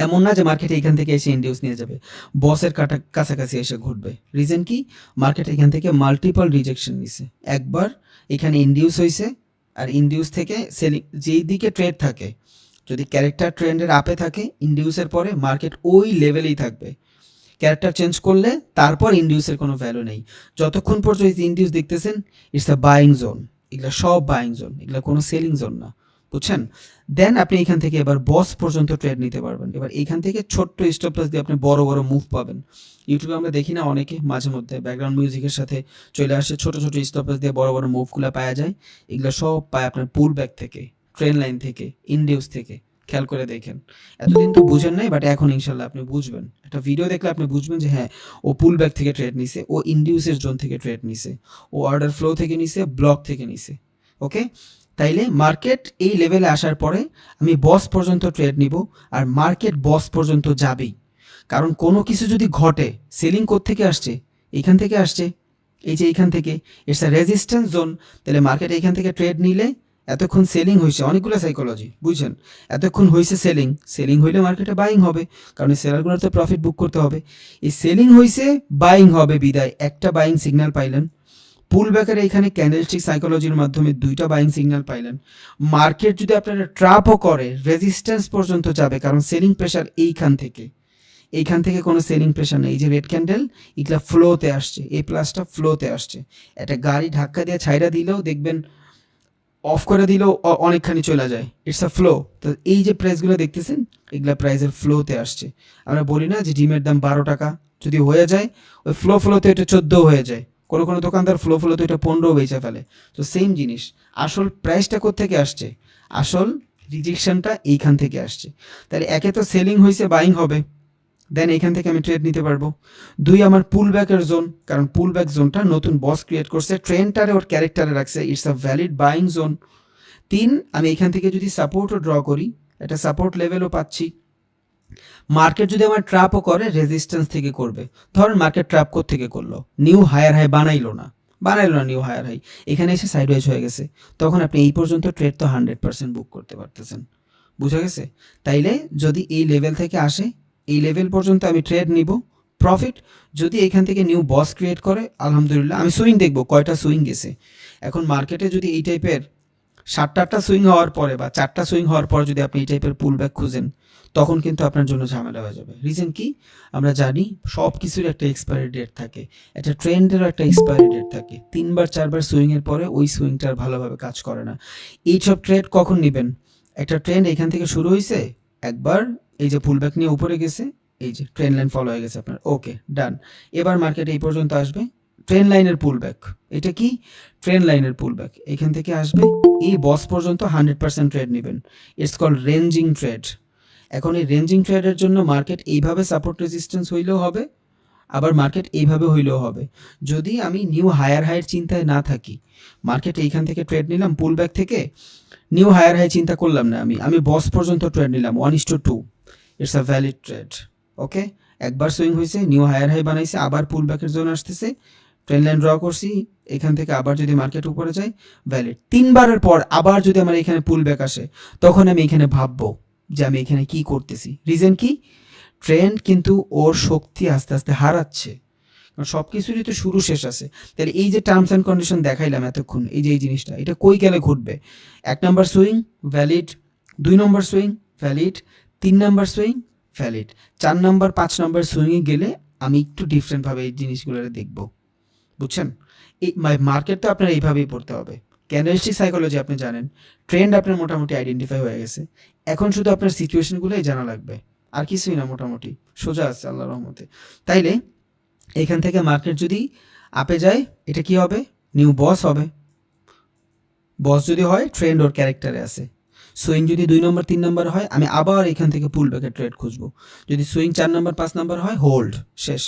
এমন না যে মার্কেট এইখান থেকে এসে ইন্ডিউস নিয়ে যাবে, বসের কাছাকাছি এসে ঘুরবে। রিজন কি? মার্কেট এখান থেকে মাল্টিপল রিজেকশন নিছে, একবার এখানে ইন্ডিউস হয়েছে, আর ইন্ডিউস থেকে সেলিং, যেই দিকে ট্রেড থাকে, যদি ক্যারেক্টার ট্রেন্ডের আপে থাকে, ইন্ডিউসের পরে মার্কেট ওই লেভেলেই থাকবে। ক্যারেক্টার চেঞ্জ করলে তারপর ইন্ডিউসের কোনো ভ্যালু নেই। যতক্ষণ পর্যন্ত ইন্ডিউস দেখতেছেন, ইটস আ বাইং জোন, এগুলো সব বাইং জোন, এগুলো কোনো সেলিং জোন না, বুঝছেন? দেন আপনি এখান থেকে এবার বস পর্যন্ত ট্রেড নিতে পারবেন। এবার এইখান থেকে ছোট্ট স্টপ লস দিয়ে আপনি বড় বড় মুভ পাবেন। ইউটিউবে আমরা দেখি না অনেকে মাঝে মধ্যে ব্যাকগ্রাউন্ড মিউজিকের সাথে চলে আসে, ছোট ছোট স্টপ লস দিয়ে বড় বড় মুভগুলো পাওয়া যায়, এগুলো সব পায় আপনার পুল ব্যাক থেকে, ট্রেন লাইন থেকে, ইন্ডিউস থেকে। খেয়াল করে দেখেন, এতদিন তো বুঝেন নাই, বাট এখন ইনশাল্লাহ আপনি বুঝবেন। একটা ভিডিও দেখলে আপনি বুঝবেন যে হ্যাঁ, ও পুল ব্যাক থেকে ট্রেড নিছে, ও ইন্ডিউসের জোন থেকে ট্রেড নিছে, ও অর্ডার ফ্লো থেকে নিছে, ব্লক থেকে নিছে। ওকে, তাইলে মার্কেট এই লেভেলে আসার পরে আমি বস পর্যন্ত ট্রেড নিব, আর মার্কেট বস পর্যন্ত যাবেই। কারণ কোনো কিছু যদি ঘটে, সেলিং থেকে আসছে, এইখান থেকে আসছে, এই যে এইখান থেকে, ইটস আ রেজিস্ট্যান্স জোন, তাহলে মার্কেট এইখান থেকে ট্রেড নিলে, এতক্ষণ সেলিং হয়েছে, অনেকগুলো সাইকোলজি বুঝছেন, এতক্ষণ হয়েছে সেলিং, সেলিং হইলে মার্কেটে বাইং হবে, কারণ এই সেলারগুলোর তো প্রফিট বুক করতে হবে। এই সেলিং হয়েছে, বাইং হবে, বিদায় একটা বাইং সিগন্যাল পাইলেন। পুল ব্যাকের এইখানে ক্যান্ডেলস্টিক সাইকোলজির মাধ্যমে দুইটা বাইং সিগন্যাল পাইলেন। মার্কেট যদি আপনারা ট্র্যাপও করে, রেজিস্ট্যান্স পর্যন্ত যাবে, কারণ সেলিং প্রেশার এইখান থেকে, এইখান থেকে কোনো সেলিং প্রেশার নেই। এই যে রেড ক্যান্ডেল, এগুলা ফ্লোতে আসছে, এই প্লাসটা ফ্লোতে আসছে। একটা গাড়ি ধাক্কা দিয়ে ছাইরা দিলেও দেখবেন, অফ করে দিলেও অনেকখানি চলে যায়, ইটস আ ফ্লো। তো এই যে প্রাইসগুলো দেখতেছেন, এগুলা প্রাইসের ফ্লোতে আসছে। আমরা বলি না যে ডিমের দাম 12 টাকা, যদি হয়ে যায় ওই ফ্লোতে এটা 14 হয়ে যায়, কোনো কোনো দোকানদার ফ্লোতে এটা 15 বেচে ফেলে। তো সেম জিনিস, আসল প্রাইসটা কোত্থেকে আসছে? আসল রিজেকশনটা এইখান থেকে আসছে। তাহলে একে তো সেলিং হয়েছে, বাইং হবে, দেন এখান থেকে আমি ট্রেড নিতে পারবো। দুই, আমার পুল ব্যাকের জোন, কারণ পুল ব্যাক জোনটা নতুন বস ক্রিয়েট করছে, ট্রেন্ডটারে ওর ক্যারেক্টারে রাখছে, it's a valid buying zone. তিন, আমি এখান থেকে যদি সাপোর্টও ড্র করি, একটা সাপোর্ট লেভেলও পাচ্ছি। মার্কেট যদি আমার ট্র্যাপও করে, রেজিস্ট্যান্স থেকে করবে। ধরেন মার্কেট ট্র্যাপ থেকে করলো, নিউ হায়ার হাই বানাইলো না নিউ হায়ার হাই, এখানে এসে সাইডওয়েজ হয়ে গেছে, তখন আপনি এই পর্যন্ত ট্রেড তো 100% বুক করতে পারতেছেন। বুঝা গেছে? তাইলে যদি এই লেভেল থেকে আসে, এই লেভেল পর্যন্ত আমি ট্রেড নিব, প্রফিট। যদি এখান থেকে নিউ বস ক্রিয়েট করে, আলহামদুলিল্লাহ, আমি সুইং দেখবো কয়টা সুইং গেছে। এখন মার্কেটে যদি এই টাইপের 7-8টা সুইং হওয়ার পরে বা 4টা সুইং হওয়ার পর যদি আপনি এই টাইপের পুল ব্যাক খুঁজেন, তখন কিন্তু আপনার জন্য ঝামেলা হয়ে যাবে। রিজন কি? আমরা জানি সব কিছুর একটা এক্সপায়ারি ডেট থাকে, একটা ট্রেন্ডেরও একটা এক্সপায়ারি ডেট থাকে। 3-4বার সুইংয়ের পরে ওই সুইংটা আর ভালোভাবে কাজ করে না। এইসব ট্রেড কখন নেবেন? একটা ট্রেন্ড এখান থেকে শুরু হয়েছে, একবার এই যে পুলব্যাক নিয়ে উপরে গেছে, এই যে ট্রেন লাইন ফলো হয়ে গেছে আপনার, ওকে ডান। এবার মার্কেট এই পর্যন্ত আসবে, ট্রেন লাইনের পুলব্যাক, এটা কি ট্রেন লাইনের পুলব্যাক, এখান থেকে আসবে এই বস পর্যন্ত 100% ট্রেড নেবেন। It's called ranging trade. এখন এই রেঞ্জিং ট্রেডের জন্য মার্কেট এইভাবে সাপোর্ট রেজিস্ট্যান্স হইলেও হবে, আবার মার্কেট এইভাবে হইলেও হবে। যদি আমি নিউ হায়ার হাইয়ের চিন্তায় না থাকি, মার্কেট এইখান থেকে ট্রেড নিলাম পুলব্যাক থেকে, নিউ হায়ার হাই চিন্তা করলাম না, আমি বস পর্যন্ত ট্রেড নিলাম 1:2, ইটস আ ভ্যালিড ট্রেড। ওকে, একবার সুইং হয়েছে, নিউ হায়ার হাই বানাইছে, আবার পুলব্যাকের জন্য আসতেছে, ট্রেন লাইন ড্র করছি, এখান থেকে আবার যদি মার্কেট উপরে যায় ভ্যালিড। 3বারের পর আবার যদি আমার এখানে পুলব্যাক আসে, তখন আমি এখানে ভাববো যে আমি এখানে কি করতেছি। রিজন কি? ট্রেন্ড কিন্তু ওর শক্তি আস্তে আস্তে হারাচ্ছে, কারণ সব কিছুরই তো শুরু শেষ আছে। তাহলে এই যে টার্মস অ্যান্ড কন্ডিশন দেখাইলাম এতক্ষণ, এই যে এই জিনিসটা, এটা কই গেলে ঘটবে? 1 নম্বর সুইং ভ্যালিড, 2 নম্বর সুইং ভ্যালিড, 3 নম্বর সুইং ভ্যালিড, 4 নম্বর 5 নম্বর সুইংয়ে গেলে আমি একটু ডিফারেন্টভাবে এই জিনিসগুলো দেখবো। বুঝছেন? এই মার্কেট তো আপনার এইভাবেই পড়তে হবে। ক্যান্ডেলস্টিক সাইকোলজি আপনি জানেন, ট্রেন্ড আপনার মোটামুটি আইডেন্টিফাই হয়ে গেছে, এখন শুধু আপনার সিচুয়েশনগুলোই জানা লাগবে, আর কিছুই না, মোটামুটি সোজা আছে আল্লাহর রহমতে। তাইলে এখান থেকে মার্কেট যদি আপে যায়, এটা কি হবে? নিউ বস হবে। বস যদি হয়, ট্রেন্ড ওর ক্যারেক্টারে আছে। সুইং যদি 2 নম্বর 3 নম্বর হয়, আমি আবার এখান থেকে পুল ব্যাকের ট্রেড খুঁজবো। যদি সুইং 4 নম্বর 5 নম্বর হয়, হোল্ড, শেষ।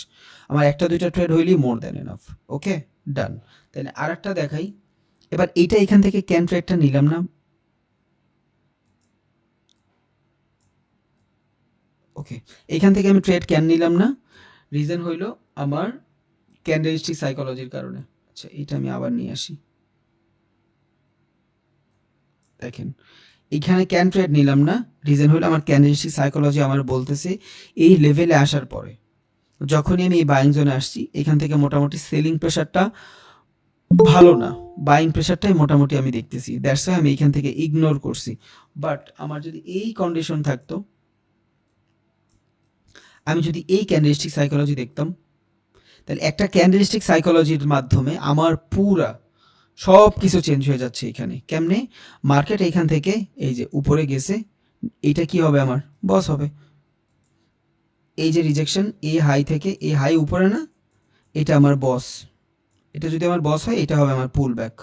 আমার 1-2টা ট্রেড হইলেই মোর দ্যান এনাফ। ওকে ডান। তাহলে আর একটা দেখাই। এবার এইটা এখান থেকে ক্যান ট্রেডটা নিলাম না, ওকে, এখান থেকে আমি ট্রেড ক্যান নিলাম না, রিজন হইল আমার ক্যান্ডেলস্টিক সাইকোলজির কারণে। আচ্ছা, এটা আমি আবার নিয়ে আসি। দেখেন এইখানে ক্যান ট্রেড নিলাম না, রিজন হলো আমার ক্যান্ডেলস্টিক সাইকোলজি আমার বলতেছে এই লেভেলে আসার পরে, যখনই আমি এই বাইং জোনে আসছি, এখান থেকে মোটামুটি সেলিং প্রেশারটা ভালো না, বাইং প্রেশারটাই মোটামুটি আমি দেখতেছি, দ্যাটস ওয়াই আমি এইখান থেকে ইগনোর করছি। বাট আমার যদি এই কন্ডিশন থাকতো, আমি যদি এই ক্যান্ডেলস্টিক সাইকোলজি দেখতাম, তাহলে একটা ক্যান্ডেলস্টিক সাইকোলজির মাধ্যমে আমার পুরা সব কিছু চেঞ্জ হয়ে যাচ্ছে। এখানে কেমনে? মার্কেট এখান থেকে এই যে উপরে গেছে, এইটা কি হবে? আমার বস হবে। এই যে রিজেকশন, এই হাই থেকে এই হাই উপরে না, এটা আমার বস। এটা যদি আমার বস হয়, এটা হবে আমার পুল ব্যাক।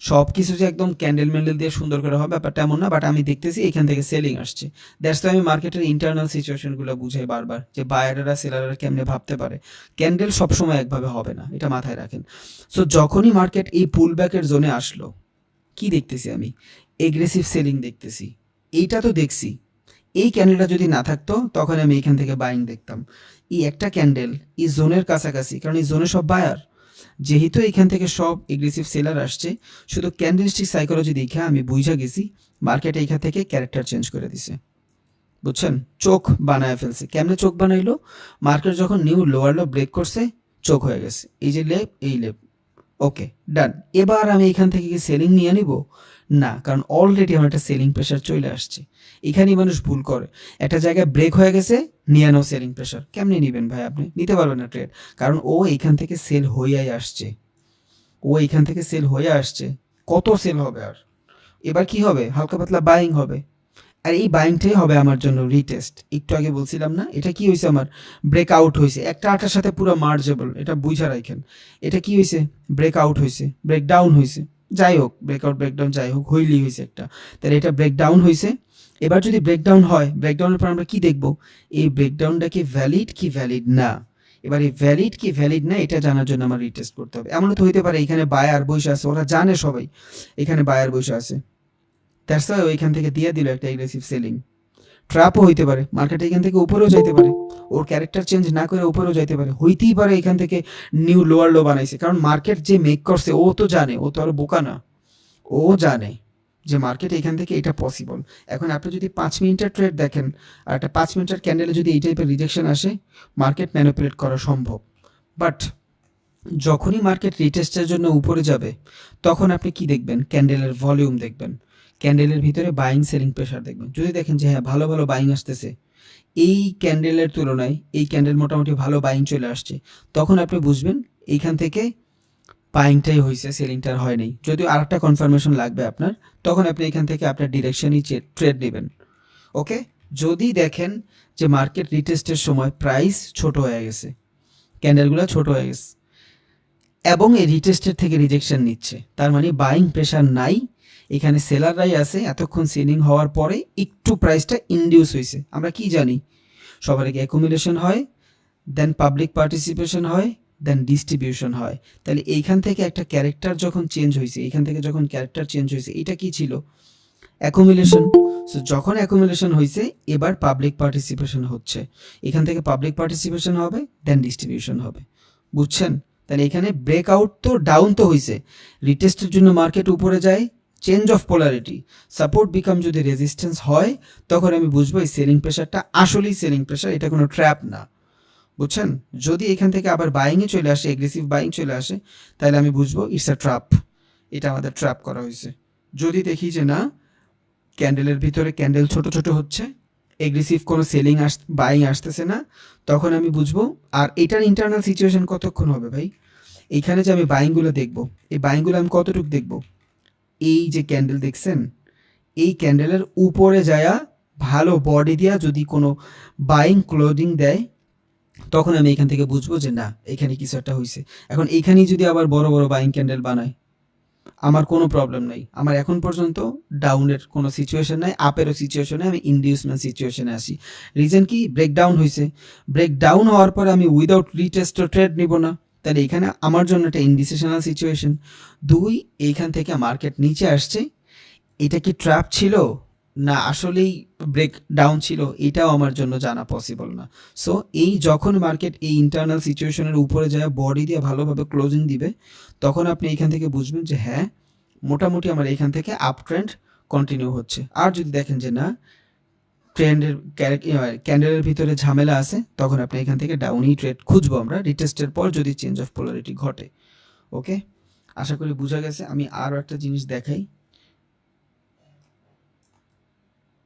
সব কিছু যে একদম ক্যান্ডেল ম্যান্ডেল দিয়ে সুন্দর করে হবে ব্যাপারটা এমন না, বাট আমি দেখতেছি এখান থেকে সেলিং আসছে। দ্যাটস আমি মার্কেটের ইন্টারনাল সিচুয়েশনগুলো বুঝাই বারবার, যে বায়াররা সেলাররা কেমনে ভাবতে পারে। ক্যান্ডেল সবসময় একভাবে হবে না, এটা মাথায় রাখেন। সো যখনই মার্কেট এই পুল ব্যাকের জোনে আসলো, কি দেখতেছি আমি? এগ্রেসিভ সেলিং দেখতেছি। এইটা তো দেখছি, এই ক্যান্ডেলটা যদি না থাকতো, তখন আমি এখান থেকে বাইং দেখতাম। এই একটা ক্যান্ডেল এই জোনের কাছাকাছি, কারণ এই জোনে সব বায়ার, যেহেতু এখান থেকে সব এগ্রেসিভ সেলার আসছে, শুধু ক্যান্ডেলস্টিক সাইকোলজি দেখে আমি বুঝা গেছি মার্কেট এইখান থেকে ক্যারেক্টার চেঞ্জ করে দিছে। বুঝছেন? চোখ বানায় ফেলছে। কেমনে চোখ বানাইলো? মার্কেট যখন নিউ লোয়ার লো ব্রেক করছে, চোখ হয়ে গেছে, এই যে লেপ, এই লেপ, ওকে ডান। এবার আমি এখান থেকে কি সেলিং নিয়ে নিব? না, কারণ অলরেডি আমার একটা সেলিং প্রেশার চলে আসছে। এখানেই মানুষ ভুল করে, একটা জায়গায় ব্রেক হয়ে গেছে, নিয়ে নাও সেলিং প্রেশার। কেমনে নেবেন ভাই? আপনি নিতে পারবেন না ট্রেড, কারণ ও এইখান থেকে সেল হইয়াই আসছে, ও এইখান থেকে সেল হয়ে আসছে। কত সেল হবে আর? এবার কি হবে? হালকা পাতলা বাইং হবে, আর এই বাইংটাই হবে আমার জন্য রিটেস্ট। একটু আগে বলছিলাম না, এটা কি হয়েছে? আমার ব্রেক আউট হয়েছে, একটা আটার সাথে পুরো মার্জেবল, এটা বুঝা রাখেন। এটা কি হয়েছে? ব্রেক আউট হয়েছে, ব্রেক ডাউন হয়েছে, যাই হোক, ব্রেকআউট ব্রেকডাউন যাই হোক, হইলেই হয়েছে একটা। তাহলে এটা ব্রেক ডাউন হয়েছে। এবার যদি ব্রেকডাউন হয়, ব্রেকডাউনের পর আমরা কি দেখব? এই ব্রেকডাউনটা কি ভ্যালিড কি ভ্যালিড না। এবার এই ভ্যালিড কি ভ্যালিড না, এটা জানার জন্য আমার রিটেস্ট করতে হবে। এমনও তো হইতে পারে এখানে বায়ার বসে আছে, ওরা জানে সবাই এখানে বায়ার বসে আছে, দ্যাটস ওয়াই ওইখান থেকে দিয়ে দিল একটা এগ্রেসিভ সেলিং। ট্র্যাপও হইতে পারে, মার্কেট এখান থেকে উপরেও যাইতে পারে, ওর ক্যারেক্টার চেঞ্জ না করে উপরেও যাইতে পারে, হইতেই পারে এখান থেকে নিউ লোয়ার লো বানাইছে। কারণ মার্কেট যে মেক করছে, ও তো জানে, ও তো আর বোকা না, ও জানে যে মার্কেট এখান থেকে এটা পসিবল। এখন আপনি যদি 5 মিনিটের ট্রেড দেখেন, আর একটা 5 মিনিটের ক্যান্ডেলে যদি এই টাইপের রিজেকশন আসে, মার্কেট ম্যানিপুলেট করা সম্ভব। বাট যখনই মার্কেট রিটেস্টের জন্য উপরে যাবে, তখন আপনি কি দেখবেন? ক্যান্ডেলের ভলিউম দেখবেন, ক্যান্ডেলের ভিতরে বাইং সেলিং প্রেশার দেখবেন। যদি দেখেন যে হ্যাঁ ভালো ভালো বাইং আসতেছে, এই ক্যান্ডেলের তুলনায় এই ক্যান্ডেল মোটামুটি ভালো বাইং চলে আসছে, তখন আপনি বুঝবেন এইখান থেকে বাইংটাই হয়েছে, সেলিংটার হয় নাই। যদিও আর একটা কনফার্মেশন লাগবে আপনার, তখন আপনি এখান থেকে আপনার ডিরেকশনই ট্রেড নেবেন। ওকে, যদি দেখেন যে মার্কেট রিটেস্টের সময় প্রাইস ছোট হয়ে গেছে, ক্যান্ডেলগুলো ছোট হয়ে গেছে এবং এই রিটেস্টের থেকে রিজেকশন নিচ্ছে, তার মানে বাইং প্রেশার নাই, এখানে সেলাররাই আছে। এতক্ষণ সেলিং হওয়ার পরে একটু প্রাইসটা ইনডিউস হয়েছে। আমরা কি জানি, সবার আগে অ্যাকুমুলেশন হয়, দেন পাবলিক পার্টিসিপেশন হয়, দেন ডিস্ট্রিবিউশন হয়। তাহলে এইখান থেকে একটা ক্যারেক্টার যখন চেঞ্জ হয়েছে, এইখান থেকে যখন ক্যারেক্টার চেঞ্জ হয়েছে, এটা কি ছিল? অ্যাকুমুলেশন। সো যখন অ্যাকুমুলেশন হয়েছে, এবার পাবলিক পার্টিসিপেশন হচ্ছে, এখান থেকে পাবলিক পার্টিসিপেশন হবে, দেন ডিস্ট্রিবিউশন হবে। বুঝছেন? তাহলে এখানে ব্রেকআউট তো ডাউন তো হয়েছে, রিটেস্টের জন্য মার্কেট উপরে যায়, change of polarity, support become যদি রেজিস্ট্যান্স হয়, তখন আমি বুঝবো এই সেলিং প্রেশারটা আসলেই সেলিং প্রেশার, এটা কোনো ট্র্যাপ না। বুঝছেন? যদি এখান থেকে আবার বাইংয়ে চলে আসে, এগ্রেসিভ বাইং চলে আসে, তাহলে আমি বুঝবো ইটস আ ট্র্যাপ, এটা আমাদের ট্র্যাপ করা হয়েছে। যদি দেখি যে না, ক্যান্ডেলের ভিতরে ক্যান্ডেল ছোট ছোট হচ্ছে, এগ্রেসিভ কোনো সেলিং বাইং আসতেছে না, তখন আমি বুঝবো। আর এটার ইন্টারনাল সিচুয়েশন কতক্ষণ হবে ভাই? এইখানে যে আমি বাইংগুলো দেখবো, এই বাইংগুলো আমি কতটুকু দেখবো? এই যে ক্যান্ডেল দেখছেন, এই ক্যান্ডেলের উপরে যায়া ভালো বডি দিয়া যদি কোনো বাইং ক্লোজিং দেয়, তখন আমি এখান থেকে বুঝবো যে না, এখানে কিছু একটা হয়েছে। এখন এইখানেই যদি আবার বড় বড় বাইং ক্যান্ডেল বানায়, আমার কোনো প্রবলেম নাই। আমার এখন পর্যন্ত ডাউনের কোনো সিচুয়েশন নাই, আপেরও সিচুয়েশনে আমি ইনডিউসমেন্ট সিচুয়েশনে আসি। রিজন কি? ব্রেকডাউন হয়েছে। ব্রেকডাউন হওয়ার পরে আমি উইদাউট রিটেস্ট ট্রেড নিব না, তাহলে এখানে আমার জন্য একটা ইনডিসিশনাল সিচুয়েশন। দুই, এইখান থেকে মার্কেট নিচে আসছে, এটা কি ট্র্যাপ ছিল না আসলেই ব্রেক ডাউন ছিল, এটাও আমার জন্য জানা পসিবল না। সো এই যখন মার্কেট এই ইন্টারনাল সিচুয়েশনের উপরে যায় বডি দিয়ে ভালোভাবে ক্লোজিং দিবে, তখন আপনি এখান থেকে বুঝবেন যে হ্যাঁ, মোটামুটি আমার এখান থেকে আপ ট্রেন্ড কন্টিনিউ হচ্ছে। আর যদি দেখেন যে না, ট্রেন্ডের ক্যান্ডেলের ভিতরে ঝামেলা আছে, তখন আপনি এখান থেকে ডাউনই ট্রেড খুঁজবো আমরা, রিটেস্টের পর যদি চেঞ্জ অফ পোলারিটি ঘটে। ওকে, আশা করি বোঝা গেছে। আমি আরও একটা জিনিস দেখাই।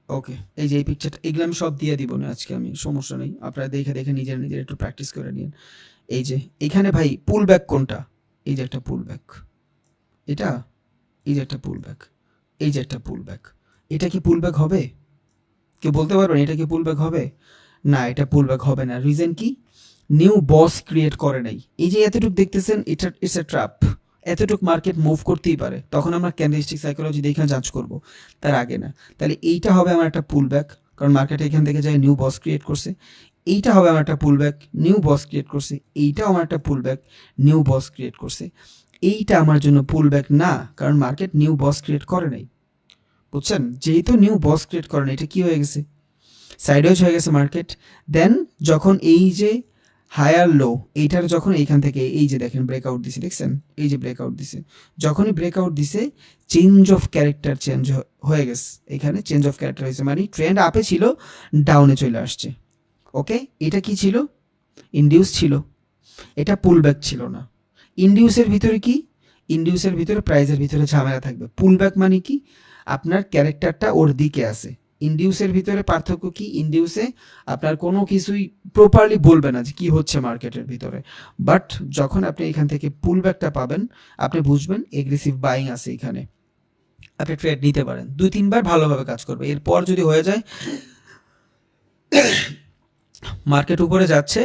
ওকে, এই যে এই পিকচারটা, এগুলো আমি সব দিয়ে দিব না আজকে, আমি সমস্যা নেই, আপনারা দেখে দেখে নিজের নিজের একটু প্র্যাকটিস করে নিন। এই যে এখানে ভাই পুল ব্যাক কোনটা? এই যে একটা পুল ব্যাক, এটা, এই যে একটা পুল ব্যাক, এই যে একটা পুল ব্যাক, এটা কি পুল ব্যাক হবে? কেউ বলতে পারবেন এটা কি পুল ব্যাক হবে? না, এটা পুল ব্যাক হবে না। রিজন কি? নিউ বস ক্রিয়েট করে নাই। এই যে এতটুকু দেখতেছেন, এটা ইটস এ ট্র্যাপ। এতটুক মার্কেট মুভ করতেই পারে, তখন আমরা ক্যান্ডেলস্টিক সাইকোলজি দেখে জাজ করব, তার আগে না। তাহলে এইটা হবে আমার একটা পুল ব্যাক, কারণ মার্কেট এখান থেকে যায় নিউ বস ক্রিয়েট করছে। এইটা হবে আমার একটা পুল ব্যাক, নিউ বস ক্রিয়েট করছে। এইটাও আমার একটা পুল ব্যাক, নিউ বস ক্রিয়েট করছে। এইটা আমার জন্য পুল ব্যাক না, কারণ মার্কেট নিউ বস ক্রিয়েট করে নাই। বুঝছেন? যেহেতু নিউ বস ক্রিয়েট করে নাই, এটা কি হয়ে গেছে? সাইডওয়েজ হয়ে গেছে মার্কেট। দেন যখন এই যে হায়ার লো, এইটার যখন এইখান থেকে এই যে দেখেন ব্রেকআউট দিছে, দেখছেন? এই যে ব্রেকআউট দিছে, যখনই ব্রেকআউট দিছে, চেঞ্জ অফ ক্যারেক্টার চেঞ্জ হয়ে গেছে। এখানে চেঞ্জ অফ ক্যারেক্টার হয়েছে, মানে ট্রেন্ড আপে ছিল, ডাউনে চলে আসছে। ওকে, এটা কি ছিল? ইনডিউস ছিল, এটা পুল ব্যাক ছিল না। ইনডিউসের ভিতরে কি? ইনডিউসের ভিতরে প্রাইজের ভিতরে ঝামেলা থাকবে। পুল ব্যাক মানে কি? আপনার ক্যারেক্টারটা ওর দিকে আছে। ইনডিউসের ভিতরে পার্থক্য কি? ইনডিউসে আপনার কোনো কিছুই প্রপারলি বলবে না যে কি হচ্ছে মার্কেটের ভিতরে, বাট যখন আপনি এখান থেকে পুল ব্যাকটা পাবেন, আপনি বুঝবেন এগ্রেসিভ বাইং আছে এখানে, আপনি ট্রেড নিতে পারেন। 2-3 বার ভালোভাবে কাজ করবে, এরপর যদি হয়ে যায় মার্কেট উপরে যাচ্ছে,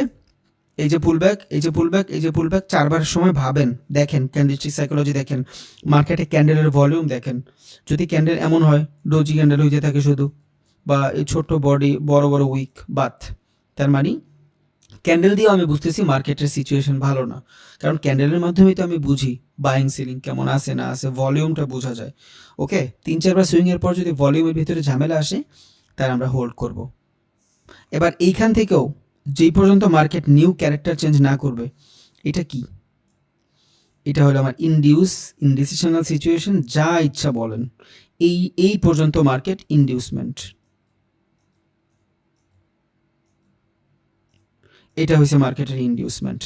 এই যে পুলব্যাক, এই যে পুলব্যাক, এই যে পুলব্যাক, 4বার সময় ভাবেন, দেখেন ক্যান্ডেলস্টিক সাইকোলজি দেখেন, মার্কেটে ক্যান্ডেলের ভলিউম দেখেন। যদি ক্যান্ডেল এমন হয় ডোজি ক্যান্ডেল হইতে থাকে শুধু, বা এই ছোট্ট বডি বড় বড় উইক বাথ, তার মানে ক্যান্ডেল দিয়েও আমি বুঝতেছি মার্কেটের সিচুয়েশন ভালো না, কারণ ক্যান্ডেলের মাধ্যমেই তো আমি বুঝি বাইং সেলিং কেমন আছে না আছে, ভলিউমটা বোঝা যায়। ওকে, 3-4বার সুইংয়ের পর যদি ভলিউমের ভিতরে ঝামেলা আসে, তার আমরা হোল্ড করব। এবার এইখান থেকেও যেই পর্যন্ত মার্কেট নিউ ক্যারেক্টার চেঞ্জ না করবে, এটা কি? এটা হলো আমার ইনডিসিশনাল সিচুয়েশন, যা ইচ্ছা বলেন। এই পর্যন্ত মার্কেট ইনডিউসমেন্ট, এটা হয়েছে মার্কেটের ইনডিউসমেন্ট।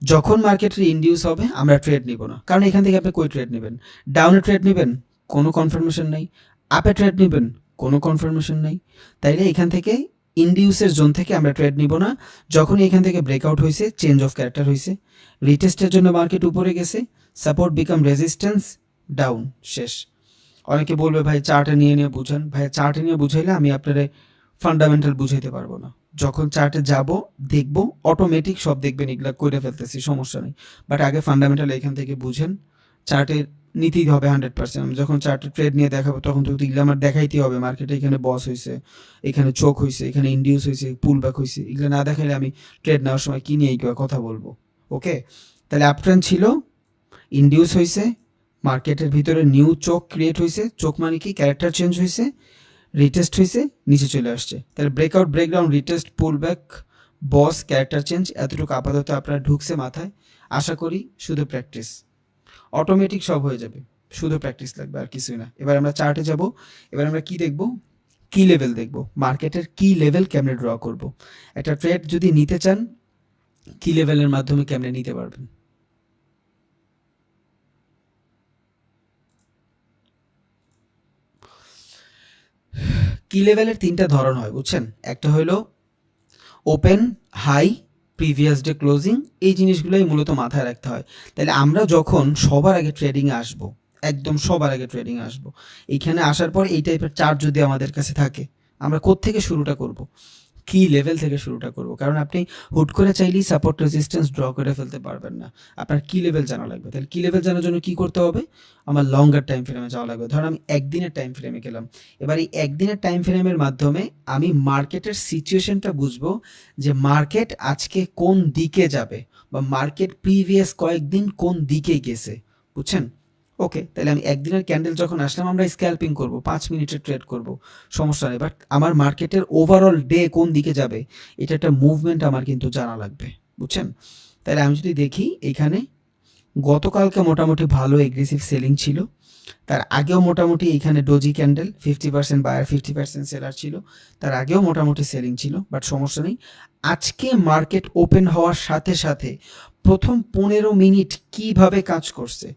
যখন মার্কেটের ইনডিউস হবে, আমরা ট্রেড নিব না, কারণ এখান থেকে আপনি কই ট্রেড নেবেন? ডাউনে ট্রেড নেবেন, কোনো কনফার্মেশন নাই। আপে ট্রেড নেবেন, কোনো কনফার্মেশন নাই। তাইলে এখান থেকে ইনডিউসের জোন থেকে আমরা ট্রেড নিব না। যখনই এখান থেকে ব্রেকআউট হয়েছে, চেঞ্জ অফ ক্যারেক্টার হয়েছে, রিটেস্টের জন্য মার্কেট উপরে গেছে, সাপোর্ট বিকাম রেজিস্ট্যান্স, ডাউন, শেষ। অনেকে বলবে ভাই চার্টে নিয়ে বুঝান। ভাই চার্টে নিয়ে বুঝাইলে আমি আপনারে ফান্ডামেন্টাল বুঝাইতে পারবো না। যখন চার্টে যাব দেখব, অটোমেটিক সব দেখবেন এগুলা করে ফেলতেছি, সমস্যা নেই। বাট আগে ফান্ডামেন্টাল এখান থেকে বুঝেন, চার্টে নিতেই হবে 100%। আমি যখন চার্টে ট্রেড নিয়ে দেখাবো তখন তো এগুলো আমার দেখাইতে হবে। মার্কেটে এখানে বস হয়েছে, এখানে চোখ হয়েছে, এখানে ইন্ডিউস হয়েছে, পুল ব্যাক হয়েছে, এগুলো না দেখাইলে আমি ট্রেড নেওয়ার সময় কি নিয়ে কথা বলবো? ওকে, তাহলে আপট্রেন্ড ছিল, ইন্ডিউস হয়েছে, মার্কেটের ভিতরে নিউ চোখ ক্রিয়েট হয়েছে, চোখ মানে কি ক্যারেক্টার চেঞ্জ হয়েছে, রিটেস্ট হয়েছে, নিচে চলে আসছে। তাহলে breakout, breakdown, retest, pull back, BOS, character change, এতটুকু আপাতত আপনার ঢুকছে মাথায়। আশা করি শুধু প্র্যাকটিস, অটোমেটিক সব হয়ে যাবে, শুধু প্র্যাকটিস লাগবে, আর কিছুই না। এবার আমরা চার্টে যাব। এবার আমরা কি দেখব? কি লেভেল দেখব, মার্কেটের কি লেভেল কেমনে ড্র করব। একটা ট্রেড যদি নিতে চান, কি লেভেলের মাধ্যমে কেমনে নিতে পারবেন। কি লেভেলের তিনটা ধরন হয় বুঝছেন। একটা হলো open, high, previous day closing. এই জিনিসগুলোই মূলত মাথায় রাখতে হয়। তাহলে আমরা যখন সবার আগে ট্রেডিংয়ে আসবো, একদম সবার আগে ট্রেডিংয়ে আসবো, এইখানে আসার পর এই টাইপের চার্ট যদি আমাদের কাছে থাকে, আমরা কোত্থেকে শুরুটা করব? কি লেভেল থেকে শুরুটা করব। কারণ আপনি হুট করে চাইলেই সাপোর্ট রেজিস্ট্যান্স ড্র করে ফেলতে পারবেন না, আপনার কি লেভেল জানা লাগবে। তাহলে কি লেভেল জানার জন্য কি করতে হবে? আমার লঙ্গার টাইম ফ্রেমে যাওয়া লাগবে। ধরুন আমি একদিনের টাইম ফ্রেমে গেলাম। এবার এই একদিনের টাইম ফ্রেমের মাধ্যমে আমি মার্কেটের সিচুয়েশনটা বুঝবো, যে মার্কেট আজকে কোন দিকে যাবে, বা মার্কেট প্রিভিয়াস কয়েকদিন কোন দিকে গেছে, বুঝছেন। ওকে, তাহলে আমি একদিনের ক্যান্ডেল যখন আসলাম, আমরা স্ক্যাল্পিং করব, 5 মিনিটের ট্রেড করব, সমস্যা নেই। বাট আমার মার্কেটের ওভারঅল ডে কোন দিকে যাবে, এটা একটা মুভমেন্ট আমার কিন্তু জানা লাগবে, বুঝছেন। তাহলে আমি যদি দেখি এখানে গতকালকে মোটামুটি ভালো এগ্রেসিভ সেলিং ছিল, তার আগেও মোটামুটি এখানে ডোজি ক্যান্ডেল 50% বায়ার 50% সেলার ছিল, তার আগেও মোটামুটি সেলিং ছিল, বাট সমস্যা নেই। আজকে মার্কেট ওপেন হওয়ার সাথে সাথে প্রথম 15 মিনিট কিভাবে কাজ করছে,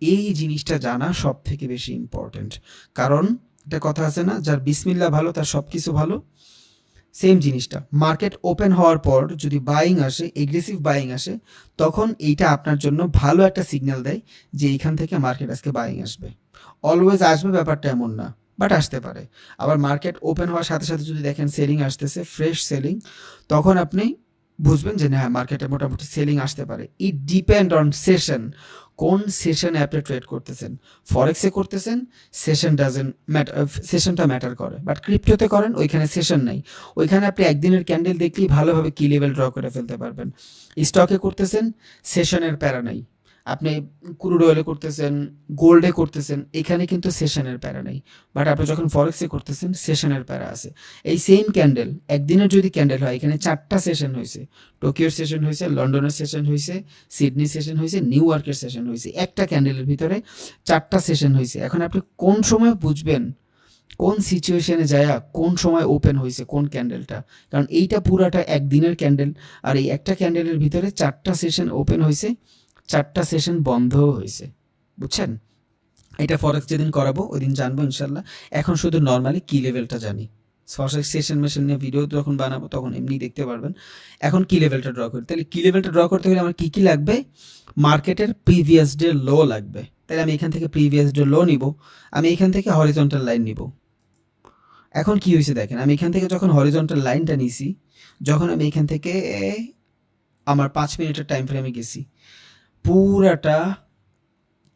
এই জিনিসটা জানা সব থেকে বেশি ইম্পর্টেন্ট। কারণ একটা কথা আছে না, যার বিসমিল্লাহ ভালো তার সব কিছু ভালো। সেম জিনিসটা মার্কেট ওপেন হওয়ার পর যদি বাইং আসে, এগ্রেসিভ বাইং আসে, তখন এইটা আপনার জন্য ভালো একটা সিগন্যাল দেয় যে এইখান থেকে মার্কেট আজকে বাইং আসবে। অলওয়েজ আসবে ব্যাপারটা এমন না, বাট আসতে পারে। আবার মার্কেট ওপেন হওয়ার সাথে সাথে যদি দেখেন সেলিং আসতেছে, ফ্রেশ সেলিং, তখন আপনি বুঝবেন যে না, মার্কেটে মোটামুটি সেলিং আসতে পারে। ইট ডিপেন্ড অন সেশন, কোন সেশনে আপনি ট্রেড করতেছেন। ফরেক্সে করতেছেন, সেশন ডাজেন্ট ম্যাটার, সেশনটা ম্যাটার করে। বাট ক্রিপ্টোতে করেন, ওইখানে সেশন নাই, ওইখানে আপনি একদিনের ক্যান্ডেল দেখলেই ভালোভাবে কি লেভেল ড্র করে ফেলতে পারবেন। স্টকে করতেছেন, সেশনের প্যারা নাই। আপনি ক্রুড অয়েলে করতেছেন, গোল্ডে করতেছেন, এখানে কিন্তু সেশনের প্যারা নেই। বাট আপনি যখন ফরেক্সে করতেছেন, সেশনের প্যারা আছে। এই সেম ক্যান্ডেল একদিনের যদি ক্যান্ডেল হয়, এখানে 4টা সেশন হয়েছে, টোকিওর সেশন হয়েছে, লন্ডনের সেশন হয়েছে, সিডনি সেশন হয়েছে, নিউ ইয়র্কের সেশন হয়েছে, একটা ক্যান্ডেলের ভিতরে 4টা সেশন হয়েছে। এখন আপনি কোন সময় বুঝবেন কোন সিচুয়েশনে যায় কোন সময় ওপেন হয়েছে কোন ক্যান্ডেলটা? কারণ এইটা পুরাটা একদিনের ক্যান্ডেল, আর এই একটা ক্যান্ডেলের ভিতরে 4টা সেশন ওপেন হয়েছে, 4টা সেশন বন্ধও হয়েছে, বুঝছেন। এটা ফরেক্স যেদিন করাবো ওই দিন জানবো ইনশাল্লাহ। এখন শুধু নর্মালি কি লেভেলটা জানি, ফরেক্স সেশন মেশিন নিয়ে ভিডিও যখন বানাবো তখন এমনি দেখতে পারবেন। এখন কি লেভেলটা ড্র করি, তাহলে কি লেভেলটা ড্র করতে হলে আমার কী কী লাগবে? মার্কেটের প্রিভিয়াস ডে লো লাগবে। তাহলে আমি এখান থেকে প্রিভিয়াস ডে লো নিব, আমি এখান থেকে হরিজন্টাল লাইন নিব। এখন কি হয়েছে দেখেন, আমি এখান থেকে যখন হরিজন্টাল লাইনটা নিছি, যখন আমি এখান থেকে আমার 5 মিনিটের টাইম ফ্রেমে গেছি, পুরাটা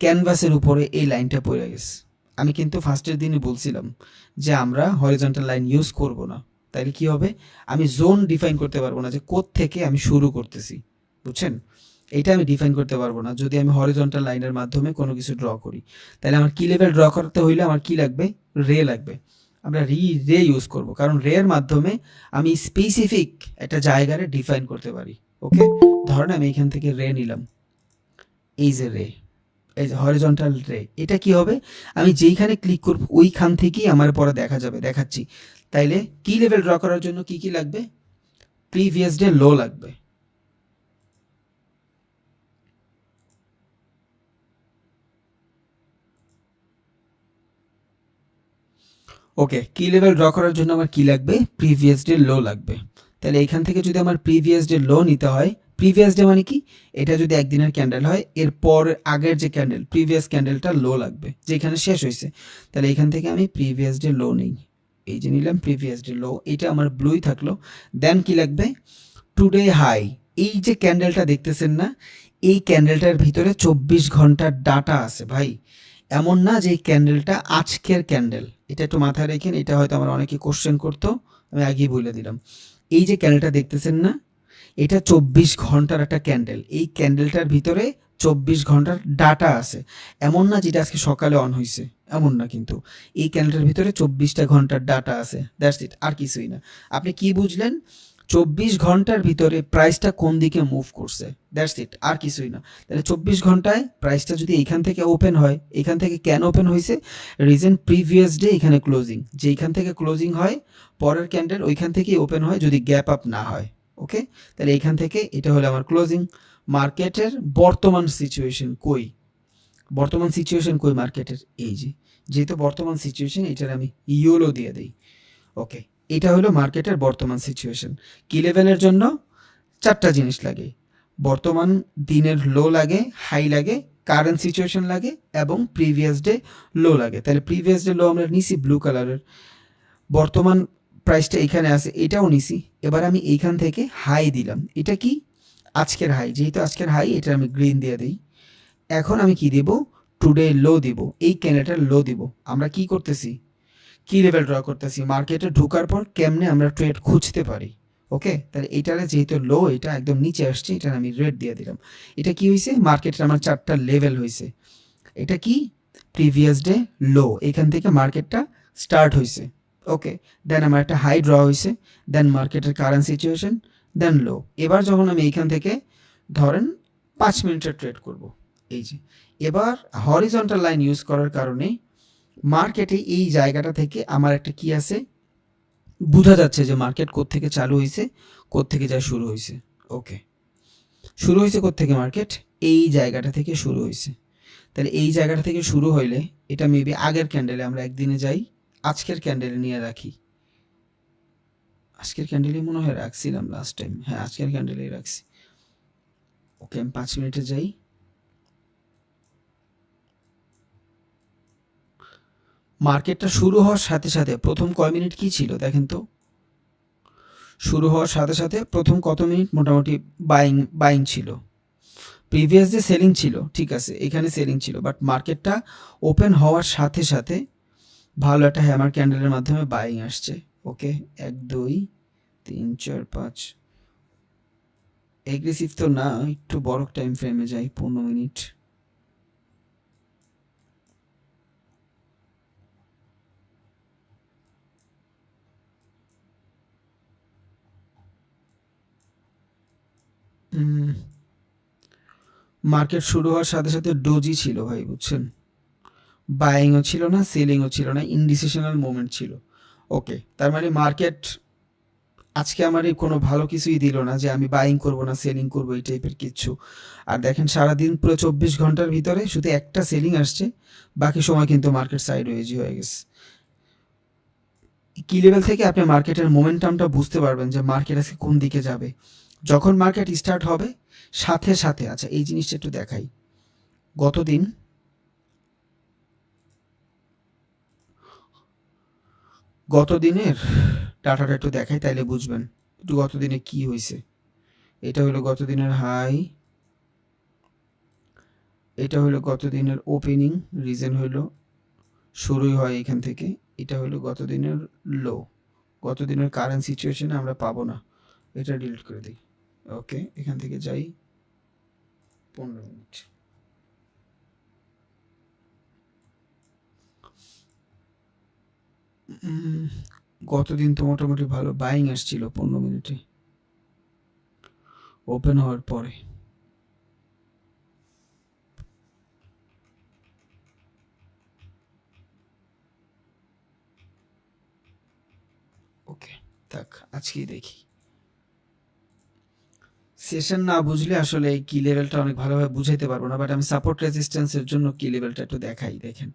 ক্যানভাসের উপরে এই লাইনটা পড়ে গেছে। আমি কিন্তু ফার্স্টের দিনই বলছিলাম যে আমরা হরিজন্টাল লাইন ইউজ করব না। তাইলে কি হবে, আমি জোন ডিফাইন করতে পারবো না যে থেকে আমি শুরু করতেছি, বুঝছেন। এইটা আমি ডিফাইন করতে পারবো না যদি আমি হরিজন্টাল লাইনের মাধ্যমে কোনো কিছু ড্র করি। তাহলে আমার কি লেভেল ড্র করতে হইলে আমার কি লাগবে? রে লাগবে। আমরা রে ইউজ করব, কারণ রের মাধ্যমে আমি স্পেসিফিক একটা জায়গায় ডিফাইন করতে পারি। ওকে, ধরেন আমি এখান থেকে রে নিলাম, এই যে রে, এই যে হরিজন্টাল রে, এটা কি হবে, আমি যেইখানে ক্লিক করব ওইখান থেকেই আমার পরে দেখা যাবে, দেখাচ্ছি। তাইলে কি লেভেল ড্র করার জন্য কি কি লাগবে? প্রিভিয়াস ডে লো লাগবে, ওকে, কি লেভেল ড্র করার জন্য আমার কি লাগবে, প্রিভিয়াস ডে লো লাগবে। তাহলে এখান থেকে যদি আমার প্রিভিয়াস ডে লো নিতে হয়, প্রিভিয়াস ডে মানে কি, এটা যদি একদিনের ক্যান্ডেল হয় এরপর আগের যে ক্যান্ডেল প্রিভিয়াস ক্যান্ডেলটা লো লাগবে যেখানে শেষ হয়েছে। তাহলে এখান থেকে আমি প্রিভিয়াস ডে লো নেই, এই যে নিলাম প্রিভিয়াস ডে লো, এটা আমার ব্লুই থাকলো। দেন কি লাগবে, টুডে হাই। এই যে ক্যান্ডেলটা দেখতেছেন না, এই ক্যান্ডেলটার ভিতরে 24 ঘন্টার ডাটা আছে ভাই। এমন না যে এই ক্যান্ডেলটা আজকের ক্যান্ডেল, এটা একটু মাথায় রেখেন, এটা হয়তো আমার অনেকে কোশ্চেন করতো, আমি আগেই বলে দিলাম। এই যে ক্যান্ডেলটা দেখতেছেন না, এটা 24 ঘন্টার একটা ক্যান্ডেল, এই ক্যান্ডেলটার ভিতরে 24 ঘন্টার ডাটা আছে। এমন না যেটা আজকে সকালে অন হয়েছে, এমন না, কিন্তু এই ক্যান্ডেলটার ভিতরে 24টা ঘন্টার ডাটা আছে, দ্যাটস ইট, আর কিছুই না। আপনি কি বুঝলেন, 24 ঘন্টার ভিতরে প্রাইসটা কোন দিকে মুভ করছে, দ্যাটস ইট, আর কিছুই না। তাহলে 24 ঘন্টায় প্রাইসটা যদি এইখান থেকে ওপেন হয়, এখান থেকে কেন ওপেন হয়েছে, রিজন প্রিভিয়াস ডে এখানে ক্লোজিং, যে এইখান থেকে ক্লোজিং হয় পরের ক্যান্ডেল ওইখান থেকেই ওপেন হয় যদি গ্যাপ আপ না হয়। ওকে, তাহলে এইখান থেকে এটা হলো আমার ক্লোজিং। মার্কেটের বর্তমান সিচুয়েশন কই, বর্তমান সিচুয়েশন কই মার্কেটের, এই যে, যেহেতু বর্তমান সিচুয়েশন এটার আমি ইউলো দিয়ে দিই। ওকে, এটা হলো মার্কেটের বর্তমান সিচুয়েশন। কি লেভেলের জন্য 4টা জিনিস লাগে, বর্তমান দিনের লো লাগে, হাই লাগে, কারেন্ট সিচুয়েশন লাগে এবং প্রিভিয়াস ডে লো লাগে। তাহলে প্রিভিয়াস ডে লো আমরা নিছি ব্লু কালারের, বর্তমান প্রাইসটা এখানে আছে এটাও নিছি। এবার আমি এইখান থেকে হাই দিলাম, এটা কি আজকের হাই, যেহেতু আজকের হাই এটা আমি গ্রিন দিয়ে দিই। এখন আমি কি দেব, টুডে লো দিব, এই ক্যান্ডেলটার লো দিব। আমরা কি করতেছি, কি লেভেল ড্র করতেছি, মার্কেটে ঢোকার পর কেমনে আমরা ট্রেড খুঁজতে পারি। ওকে, তাহলে এটারে যেহেতু লো, এটা একদম নিচে আসছে, এটা আমি রেড দিয়ে দিলাম। এটা কি হয়েছে, মার্কেটের আমার 4টা লেভেল হয়েছে। এটা কি, প্রিভিয়াস ডে লো, এখান থেকে মার্কেটটা স্টার্ট হয়েছে। ওকে, দেন আমার একটা হাই ড্র হয়েছে, দেন মার্কেটের কারেন্ট সিচুয়েশন, দেন লো। এবার যখন আমি এইখান থেকে ধরেন 5 মিনিটের ট্রেড করব, এই যে, এবার হরিজন্টাল লাইন ইউজ করার কারণে মার্কেটে এই জায়গাটা থেকে আমার একটা কি আছে, বোঝা যাচ্ছে যে মার্কেট কোত্থেকে চালু হয়েছে, কোত্থেকে যা শুরু হয়েছে। ওকে, শুরু হয়েছে কোত্থেকে, মার্কেট এই জায়গাটা থেকে শুরু হয়েছে। তাহলে এই জায়গাটা থেকে শুরু হইলে এটা মেবি আগের ক্যান্ডেলে, আমরা একদিনে যাই, আজকের ক্যান্ডেলে নিয়ে রাখি, আজকের ক্যান্ডেলে মনে হয় রাখছিলাম লাস্ট টাইম, হ্যাঁ আজকের ক্যান্ডেলেই রাখছি। ওকে, আমি 5 মিনিটে যাই, মার্কেটটা শুরু হওয়ার সাথে সাথে প্রথম কয় মিনিট কি ছিল দেখেন তো, শুরু হওয়ার সাথে সাথে প্রথম কত মিনিট মোটামুটি বাইং ছিল, প্রিভিয়াস যে সেলিং ছিল, ঠিক আছে এখানে সেলিং ছিল, বাট মার্কেটটা ওপেন হওয়ার সাথে সাথে ভালো একটা হ্যামার ক্যান্ডেলের মাধ্যমে বাইং আসছে। ওকে, 1 2 3 4 5, এগ্রেসিভ তো না, একটু বড় টাইম ফ্রেমে যাই, 15 মিনিট। মার্কেট শুরু হওয়ার সাথে সাথে ডোজি ছিল ভাই, বুঝছেন, বাইংও ছিল না, সেলিংও ছিল না, ইনডিসিশনাল মোমেন্ট ছিল। ওকে, তার মানে মার্কেট আজকে আমার কোনো ভালো কিছুই দিল না যে আমি বাইং করব না সেলিং করব, এই টাইপের কিচ্ছু। আর দেখেন সারাদিন পুরো 24 ঘন্টার ভিতরে শুধু একটা সেলিং আসছে, বাকি সময় কিন্তু মার্কেট সাইড হয়ে গেছে। কি লেভেল থেকে আপনি মার্কেটের মোমেন্টামটা বুঝতে পারবেন যে মার্কেট আজকে কোন দিকে যাবে, যখন মার্কেট স্টার্ট হবে সাথে সাথে। আচ্ছা এই জিনিসটা একটু দেখাই, গত দিনের ডাটাটা একটু দেখাই, তাইলে বুঝবেন একটু গত দিনে কি হয়েছে। এটা হলো গত দিনের হাই, এটা হলো গত দিনের ওপেনিং, রিজন হলো শুরুই হয় এখান থেকে। এটা হলো গত দিনের লো, গত দিনের কারেন্ট সিচুয়েশনে আমরা পাবো না, এটা ডিলিট করে দিই। ওকে, এখান থেকে যাই 15 মিনিট। গতদিন তো মোটামুটি ভালো বাইং আসছিল 15 মিনিটে ওপেন হওয়ার পরে। ওকে, থাক আজকেই দেখি। সেশন না বুঝলে আসলে এই কি লেভেলটা অনেক ভালোভাবে বুঝাইতে পারবো না, বাট আমি সাপোর্ট রেজিস্ট্যান্সের জন্য কি লেভেলটা একটু দেখাই। দেখেন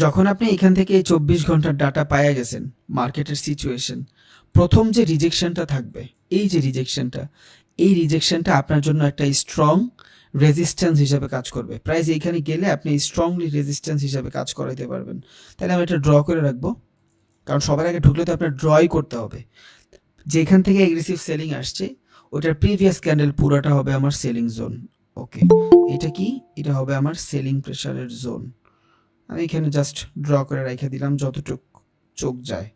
যখন আপনি এখান থেকে এই 24 ঘন্টার ডাটা পায়া গেছেন, মার্কেটের সিচুয়েশন, প্রথম যে রিজেকশনটা থাকবে, এই যে রিজেকশনটা, এই রিজেকশনটা আপনার জন্য একটা স্ট্রং রেজিস্ট্যান্স হিসাবে কাজ করবে। প্রাইস এইখানে গেলে আপনি স্ট্রংলি রেজিস্ট্যান্স হিসাবে কাজ করাইতে পারবেন। তাহলে আমি এটা ড্র করে রাখবো, কারণ সবার আগে ঢুকলে তো আপনার ড্রই করতে হবে। যেখান থেকে এগ্রেসিভ সেলিং আসছে ওটার প্রিভিয়াস ক্যান্ডেল পুরোটা হবে আমার সেলিং জোন। ওকে, এটা কি? এটা হবে আমার সেলিং প্রেসারের জোন। আমি এখানে জাস্ট ড্র করে রেখে দিলাম যতটুক চোখ যায়।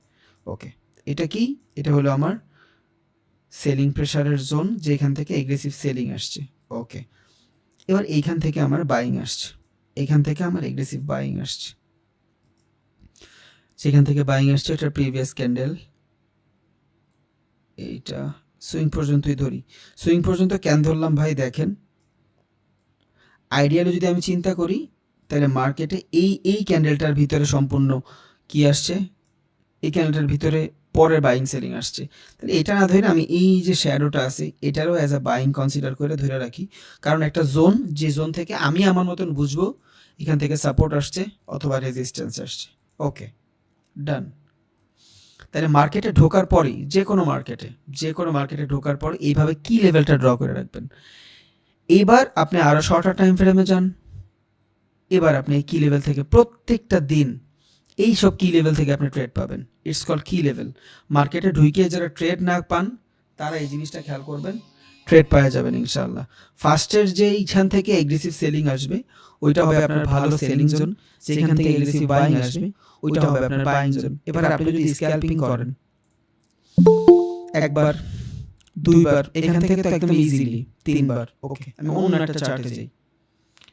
ওকে, এটা কি? এটা হলো আমার সেলিং প্রেসারের জোন, যেখান থেকে এগ্রেসিভ সেলিং আসছে। ওকে, এবার এইখান থেকে আমার বাইং আসছে, এইখান থেকে আমার এগ্রেসিভ বাইং আসছে, সেখান থেকে বাইং আসছে। এটার প্রিভিয়াস ক্যান্ডেল, এইটা সুইং পর্যন্তই ধরি। সুইং পর্যন্ত কেন ধরলাম ভাই? দেখেন, আইডিয়ালি যদি আমি চিন্তা করি তাহলে মার্কেটে এই ক্যান্ডেলটার ভিতরে সম্পূর্ণ কি আসছে, এই ক্যান্ডেলটার ভিতরে পরের বাইং সেলিং আসছে। তাহলে এটা না ধরে আমি এই যে শ্যাডোটা আছে এটারও অ্যাজ আ বাইং কনসিডার করে ধরে রাখি, কারণ একটা জোন, যে জোন থেকে আমি আমার মতন বুঝবো এখান থেকে সাপোর্ট আসছে অথবা রেজিস্ট্যান্স আসছে। ওকে, ডান। তাহলে মার্কেটে ঢোকার পরেই, যে কোনো মার্কেটে ঢোকার পর এইভাবে কি লেভেলটা ড্র করে রাখবেন। এবার আপনি আরো শর্টার টাইম ফ্রেমে যান। এবার আপনি এই কি লেভেল থেকে প্রত্যেকটা দিন এই সব কি লেভেল থেকে আপনি ট্রেড পাবেন। ইটস কল কি লেভেল। মার্কেটে ঢুকে যারা ট্রেড না পান তারা এই জিনিসটা খেয়াল করবেন, ট্রেড পাওয়া যাবেন ইনশাআল্লাহ। ফার্স্টের যে এইখান থেকে এগ্রেসিভ সেলিং আসবে ওইটা হবে আপনার ভালো সেলিং জোন, যেখান থেকে এগ্রেসিভ বাইং আসবে ওইটা হবে আপনার বাইং জোন। এবার আপনি যদি স্ক্যালপিং করেন একবার, দুইবার, এখান থেকে তো একদম ইজিলি 3 বার। ওকে, আমি অন্য একটা চার্টে যাই,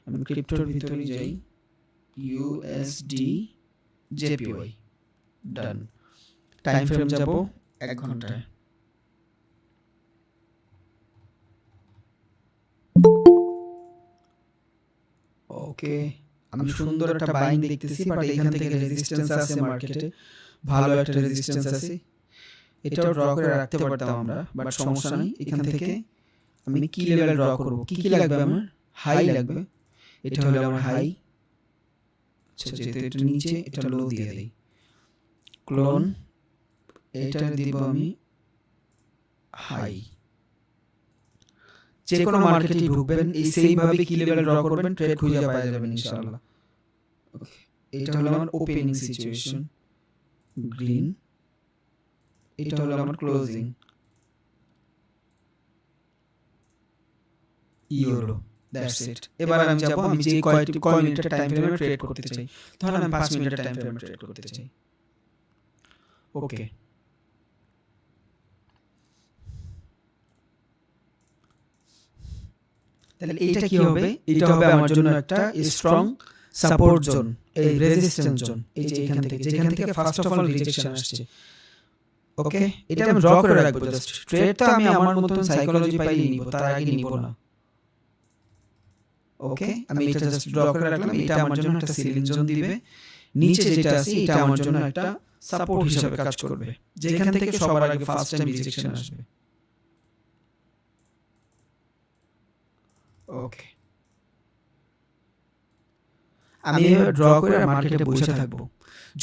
আমি ক্রিপ্টোর ভিতরে যাই, ইউএসডি জেপিওয়াই, ডান। টাইম ফ্রেম যাব 1 ঘন্টায়। ওকে, আমি সুন্দর একটা বাইং দেখতেছি, বাট এখান থেকে রেজিস্ট্যান্স আছে মার্কেটে, ভালো একটা রেজিস্ট্যান্স আছে। এটাও ড্র করে রাখতে পারতাম আমরা, বাট সমস্যা নেই। এখান থেকে আমি কি লেভেল ড্র করব, কি লাগবে আমার? হাই লাগবে। এটা হলো আমার হাই। আচ্ছা, যেহেতু এটা নিচে, এটা লো দিয়ে দেই, ক্লোন, এটা দিব আমি হাই। যে কোনো মার্কেটে ঢুকবেন এই সেইভাবে কি লেভেল ড্র করবেন, ট্রেড খুঁজে পাওয়া যাবেন ইনশাআল্লাহ। ওকে, এটা হলো আমার ওপেনিং সিচুয়েশন, গ্রিন। এটা হলো আমার ক্লোজিং, ইয়েলো। That's it. এবার আমি যাব, আমি যে কয় মিনিটের টাইম ফ্রেমে ট্রেড করতে চাই। ধরুন আমি 5 মিনিটের টাইম ফ্রেমে ট্রেড করতে চাই। ওকে, তাহলে এইটা কি হবে? এটা হবে আমার জন্য একটা স্ট্রং সাপোর্ট জোন, এই রেজিস্ট্যান্স জোন। এই যে এখান থেকে, যেখান থেকে ফার্স্ট অফ অল রিজেকশন আসছে। ওকে, এটা আমি ড্র করে রাখবো জাস্ট। ট্রেড তো আমি আমার মতন সাইকোলজি পাইলেই নিব, তার আগে নিব না। ওকে, আমি এটা জাস্ট ড্র করে রাখলাম। এটা আমার জন্য একটা সিলিং জোন দিবে, নিচে যেটা আছে এটা আমার জন্য একটা সাপোর্ট হিসেবে কাজ করবে, যেখান থেকে সবার আগে ফার্স্ট টাইম রিজেকশন আসবে। ওকে, আমি এবার ড্র করে মার্কেটে বসে থাকবো।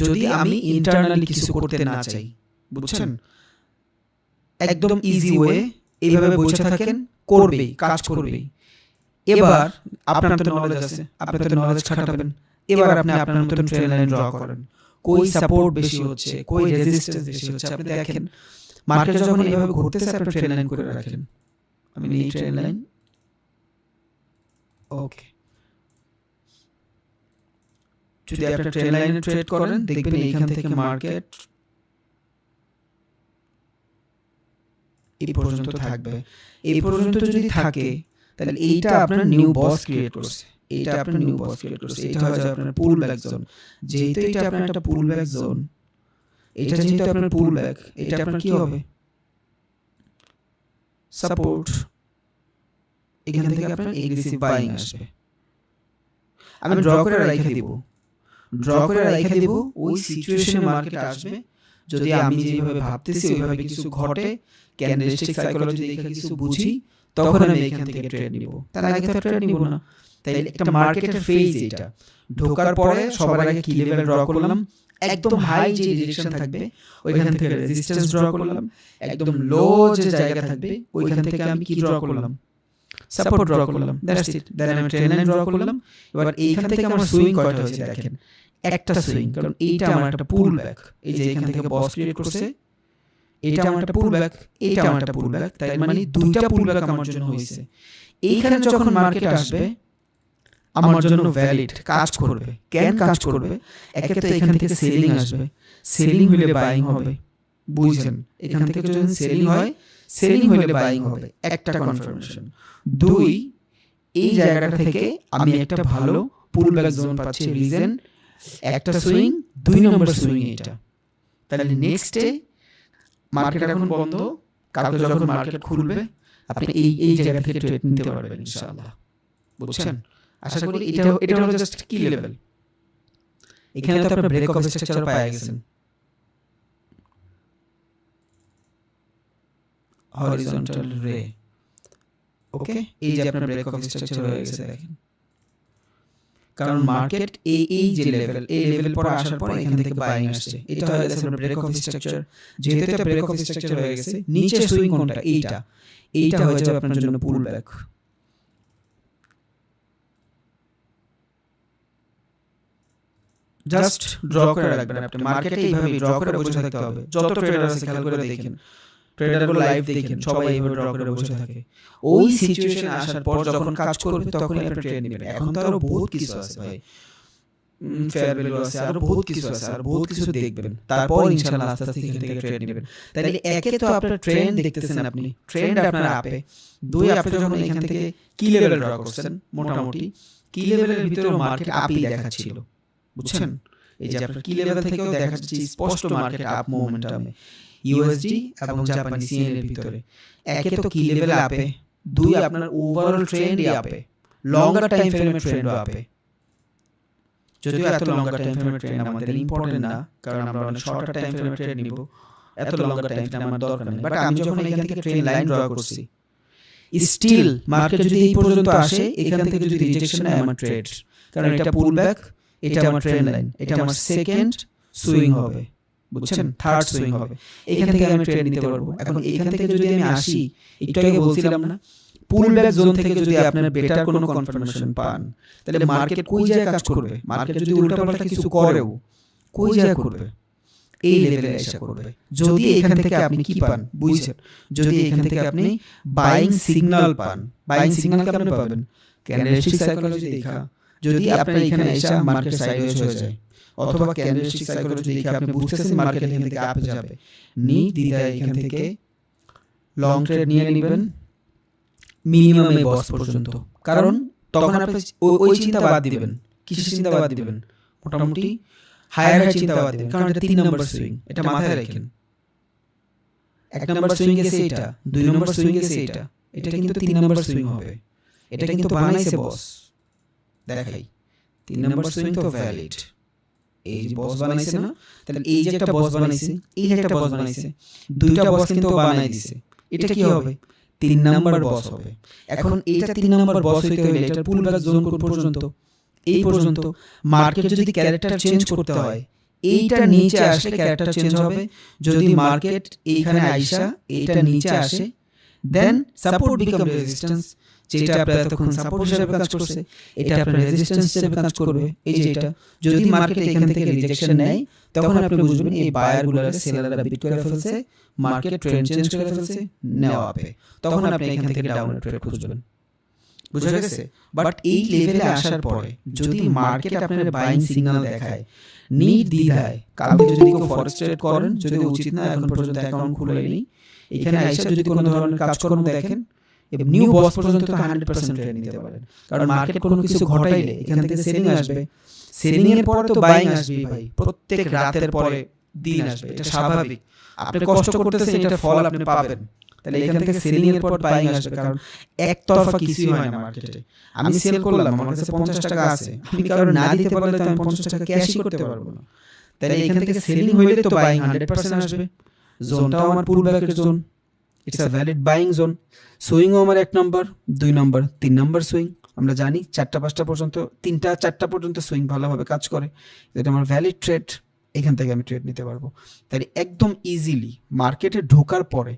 যদি আমি ইন্টারনালি কিছু করতে না চাই, বুঝছেন, একদম ইজি ওয়ে, এইভাবে বসে থাকেন, করবেই, কাজ করবেই। এবার আপনার তো নলেজ আছে, আপনি তো নলেজ খাটাবেন। এবার আপনি আপনার মতন ট্রেন লাইন ড্র করেন, কই সাপোর্ট বেশি হচ্ছে, কই রেজিস্ট্যান্স বেশি হচ্ছে। আপনি দেখেন মার্কেট যখন এইভাবে ঘুরতেছে, আপনি ট্রেন লাইন করে রাখেন। আমি এই ট্রেন লাইন, ওকে, যদি আপনি ট্রেন লাইনে ট্রেড করেন দেখবেন এইখান থেকে মার্কেট এই পর্যন্ত থাকবে। এই পর্যন্ত যদি থাকে তাহলে এইটা আপনার নিউ বস ক্রিয়েট করছে, এইটা আপনার নিউ বস ক্রিয়েট করছে। এটা হচ্ছে আপনার পুল ব্যাক জোন। যেহেতু এটা আপনার একটা পুল ব্যাক জোন, এটা যেহেতু আপনার পুল ব্যাক, এটা আপনার কি হবে? সাপোর্ট। এখান থেকে আপনার এগ্রেসিভ বাইং আসবে। আমি ড্র করে রেখে দিব, ওই সিচুয়েশনে মার্কেট আসবে। যদি আমি যেভাবে ভাবতেছি ওইভাবে কিছু ঘটে, ক্যান্ডেলস্টিক সাইকোলজি দেখে কিছু বুঝি, তখন আমি এখান থেকে ট্রেড নিব। তার আগে তো ট্রেড নিব না। তাই একটা মার্কেটের ফেজ এটা। ঢোকার পরে সবার আগে কি লেভেল ড্র করলাম, একদম হাই যে ডিরেকশন থাকবে ওইখান থেকে রেজিস্ট্যান্স ড্র করলাম, একদম লো যে জায়গা থাকবে ওইখান থেকে আমি কি ড্র করলাম, সাপোর্ট ড্র করলাম। That's it. দেন আমি ট্রেন্ড লাইন ড্র করলাম। এবার এইখান থেকে আমার সুইং কয়টা হয়েছে দেখেন, একটা সুইং, কারণ এইটা আমার একটা পুল ব্যাক। এই যে এখান থেকে বস ক্রিয়েট করছে, এটা আমার একটা পুল ব্যাক, এটা আমার একটা পুল ব্যাক, তাই মানে দুইটা পুল ব্যাক আমার জন্য হয়েছে। এইখানে যখন মার্কেট আসবে আমার জন্য ভ্যালিড কাজ করবে। কেন কাজ করবে? একে তো এখান থেকে সেলিং আসবে, সেলিং হলে বাইং হবে, বুঝছেন? এখান থেকে যদি সেলিং হয়, সেলিং হলে বাইং হবে, একটা কনফার্মেশন। দুই, এই জায়গাটা থেকে আমি একটা ভালো পুল ব্যাক জোন পাচ্ছি, রিজন একটা সুইং, 2 নম্বর সুইং এটা। তাহলে নেক্সটে মার্কেট এখন বন্ধ, কালকে যখন মার্কেট খুলবে আপনি এই জায়গা থেকে ট্রেড নিতে পারবেন ইনশাআল্লাহ, বুঝছেন? আশা করি এটা হলো জাস্ট কি লেভেল। এখানে তো আপনি ব্রেক অফ স্ট্রাকচার পেয়ে গেছেন, হরিজন্টাল রে। ওকে, এই যে আপনার ব্রেক অফ স্ট্রাকচার হয়ে গেছে দেখেন, কারণ মার্কেট এই যে লেভেল, এই লেভেল পরে আসার পরে এখান থেকে বাইং আসছে। এটা হয়ে গেছে আপনার ব্রেক অফ স্ট্রাকচার। যেহেতু এটা ব্রেক অফ স্ট্রাকচার হয়ে গেছে, নিচে সুইং কোনটা? এইটা হয়ে যাবে আপনার জন্য পুল ব্যাক। জাস্ট ড্র করে রাখবেন আপনি। মার্কেটে এইভাবে ড্র করে বসে থাকতে হবে। যত ট্রেডার আছে খেয়াল করে দেখেন, ট্রেডারগুলো লাইভ দেখেন, সবাই এইভাবে ড্র করে বসে থাকে। ওই সিচুয়েশন আসার পর যখন কাজ করবে তখনই আপনি ট্রেড নেবেন। এখন তো আরো বহুত কিছু আছে ভাই, ফেয়ার ভ্যালু আছে, আরো বহুত কিছু আছে, আর বহুত কিছু দেখবেন, তারপর ইনশাআল্লাহ আস্তে আস্তে এখান থেকে ট্রেড নেবেন। তাহলে একে তো আপনার ট্রেন্ড দেখতেছেন আপনি, ট্রেন্ড আপনার আপে। দুই, আপনি যখন এখান থেকে কি লেভেল ড্র করছেন, মোটামুটি কি লেভেলের ভিতরে মার্কেট আপই দেখাচ্ছিল, বুঝছেন? এই যে আপনার কি লেভেল থেকেও দেখাচ্ছে স্পষ্ট মার্কেট আপ মোমেন্টামে ইউএসডি এবং জাপানি সিএন এর ভিতরে। একে তো কি লেভেল আপে, দুই আপনার ওভারঅল ট্রেন্ডই আপে, লঙ্গার টাইম ফ্রেমের ট্রেন্ডও আপে। যদিও এত লঙ্গার টাইম ফ্রেমের ট্রেন্ড আমাদের ইম্পর্টেন্ট না, কারণ আমরা অনেক শর্টার টাইম ফ্রেমের ট্রেন্ড নিব, এত লঙ্গার টাইম ফ্রেম আমার দরকার নেই। বাট আমি যখন এখান থেকে ট্রেন্ড লাইন ড্র করছি, স্টিল মার্কেট যদি এই পর্যন্ত আসে, এখান থেকে যদি রিজেকশন হয় আমার ট্রেড, কারণ এটা পুল ব্যাক, এটা আমার ট্রেন্ড লাইন, এটা আমার সেকেন্ড সুইং হবে, বুঝছেন? থার্ড সুইং হবে, এখান থেকে আমি ট্রেড নিতে পারবো। এখন এখান থেকে যদি আমি আসি, একটু আগে বলছিলাম না, পুল ব্যাক জোন থেকে যদি আপনার বেটার কোনো কনফার্মেশন পান, তাহলে মার্কেট কোন জায়গায় কাজ করবে? মার্কেট যদি উল্টাপাল্টা কিছু করেও কোন জায়গায় করবে? এই লেভেলে এসে করবে। যদি এখান থেকে আপনি কি পান, বুঝছেন? যদি এখান থেকে আপনি বাইং সিগন্যাল পান, বাইং সিগন্যাল আপনি পাবেন ক্যান্ডেলস্টিক সাইকোলজি দেখা, যদি আপনার এখানে এসে মার্কেট সাইডওয়েজ হয়ে যায়, অথবা ক্যান্ডেলস্টিক সাইকোলজি দেখে আপনি বুঝতেছেন মার্কেট এখান থেকে আপে যাবে, দ্বিধায় এখান থেকে লং ট্রেড নিয়ে নেবেন মিনিমাম এই বস পর্যন্ত। কারণ তখন আপনি ওই চিন্তা বাদ দিবেন। কিসের চিন্তা বাদ দিবেন? মোটামুটি হায়ার চিন্তা বাদ দিবেন, কারণ এটা 3 নম্বর সুইং, এটা মাথায় রাখেন। 1 নম্বর সুইং গেছে এটা, 2 নম্বর সুইং গেছে এটা, এটা কিন্তু 3 নম্বর সুইং হবে। এটা কিন্তু বানাইছে বস, দেখাই 3 নম্বর সুইং তো ভ্যালিড। এই যে বস বানাইছে না, তাহলে এই যে একটা বস বানাইছে, এই যে একটা বস বানাইছে, দুইটা বস কিন্তু বানাই দিছে। এটা কি হবে? 3 নাম্বার বস হবে। এখন এটা 3 নাম্বার বস হইতে হলে এটা পুল ব্যাক জোন কোন পর্যন্ত? এই পর্যন্ত। মার্কেট যদি ক্যারেক্টার চেঞ্জ করতে হয়, এইটা নিচে আসলে ক্যারেক্টার চেঞ্জ হবে। যদি মার্কেট এইখানে আইসা এইটা নিচে আসে, দেন সাপোর্ট বিকাম রেজিস্ট্যান্স, যেটা আপনার তখন সাপোর্ট হিসেবে কাজ করছে, এটা আপনার রেজিস্ট্যান্স হিসেবে কাজ করবে। এই যে এটা যদি মার্কেট এখান থেকে রিজেকশন নেয়, তখন আপনি বুঝবেন এই বায়ারগুলোর সেলাররা বিট করে ফেলছে, মার্কেট ট্রেন্ড চেঞ্জ করে ফেলছে, নেওয়া হবে। তখন আপনি এখান থেকে ডাউন ট্রেড খুঁজবেন, বুঝা গেছে? বাট এই লেভেলে আসার পরে যদি মার্কেট আপনার বাইং সিগন্যাল দেখায়, নির্দ্বিধায় কালকে যদি কেউ ফরেক্স ট্রেড করেন, যদি উচিত না, এখন পর্যন্ত অ্যাকাউন্ট খুলেনি, এখানে আইসা যদি কোনো ধরনের কাজকর্ম দেখেন, নিউ বস পর্যন্ত তো 100% ট্রেড নিতে পারেন। কারণ মার্কেট কোনো কিছু ঘটাইলে এখান থেকে সেলিং আসবে, সেলিং এর পরে তো বাইং আসবে ভাই, প্রত্যেক রাতের পরে দিন আসবে, এটা স্বাভাবিক। আপনি কষ্ট করতেছেন, এটার ফল আপনি পাবেন। তাহলে এখান থেকে সেলিং এর পর বাইং আসবে, কারণ একতরফা কিছুই হয় না মার্কেটে। আমি সেল করলাম, আমার কাছে 50 টাকা আছে, আমি কারণ না দিতে পারলে তো আমি 50 টাকা ক্যাশই করতে পারবো না। তাহলে এখান থেকে সেলিং হইলে তো বাইং 100% আসবে। জোনটাও আমার পুল ব্যাকের zone, it's a valid buying zone. সুইংও আমার 1 নম্বর, 2 নম্বর, 3 নম্বর সুইং, আমরা জানি 4টা-5টা পর্যন্ত, 3টা-4টা পর্যন্ত সুইং ভালোভাবে কাজ করে। এটা আমার ভ্যালিড ট্রেড, এখান থেকে আমি ট্রেড নিতে পারবো। তাই একদম ইজিলি মার্কেটে ঢোকার পরে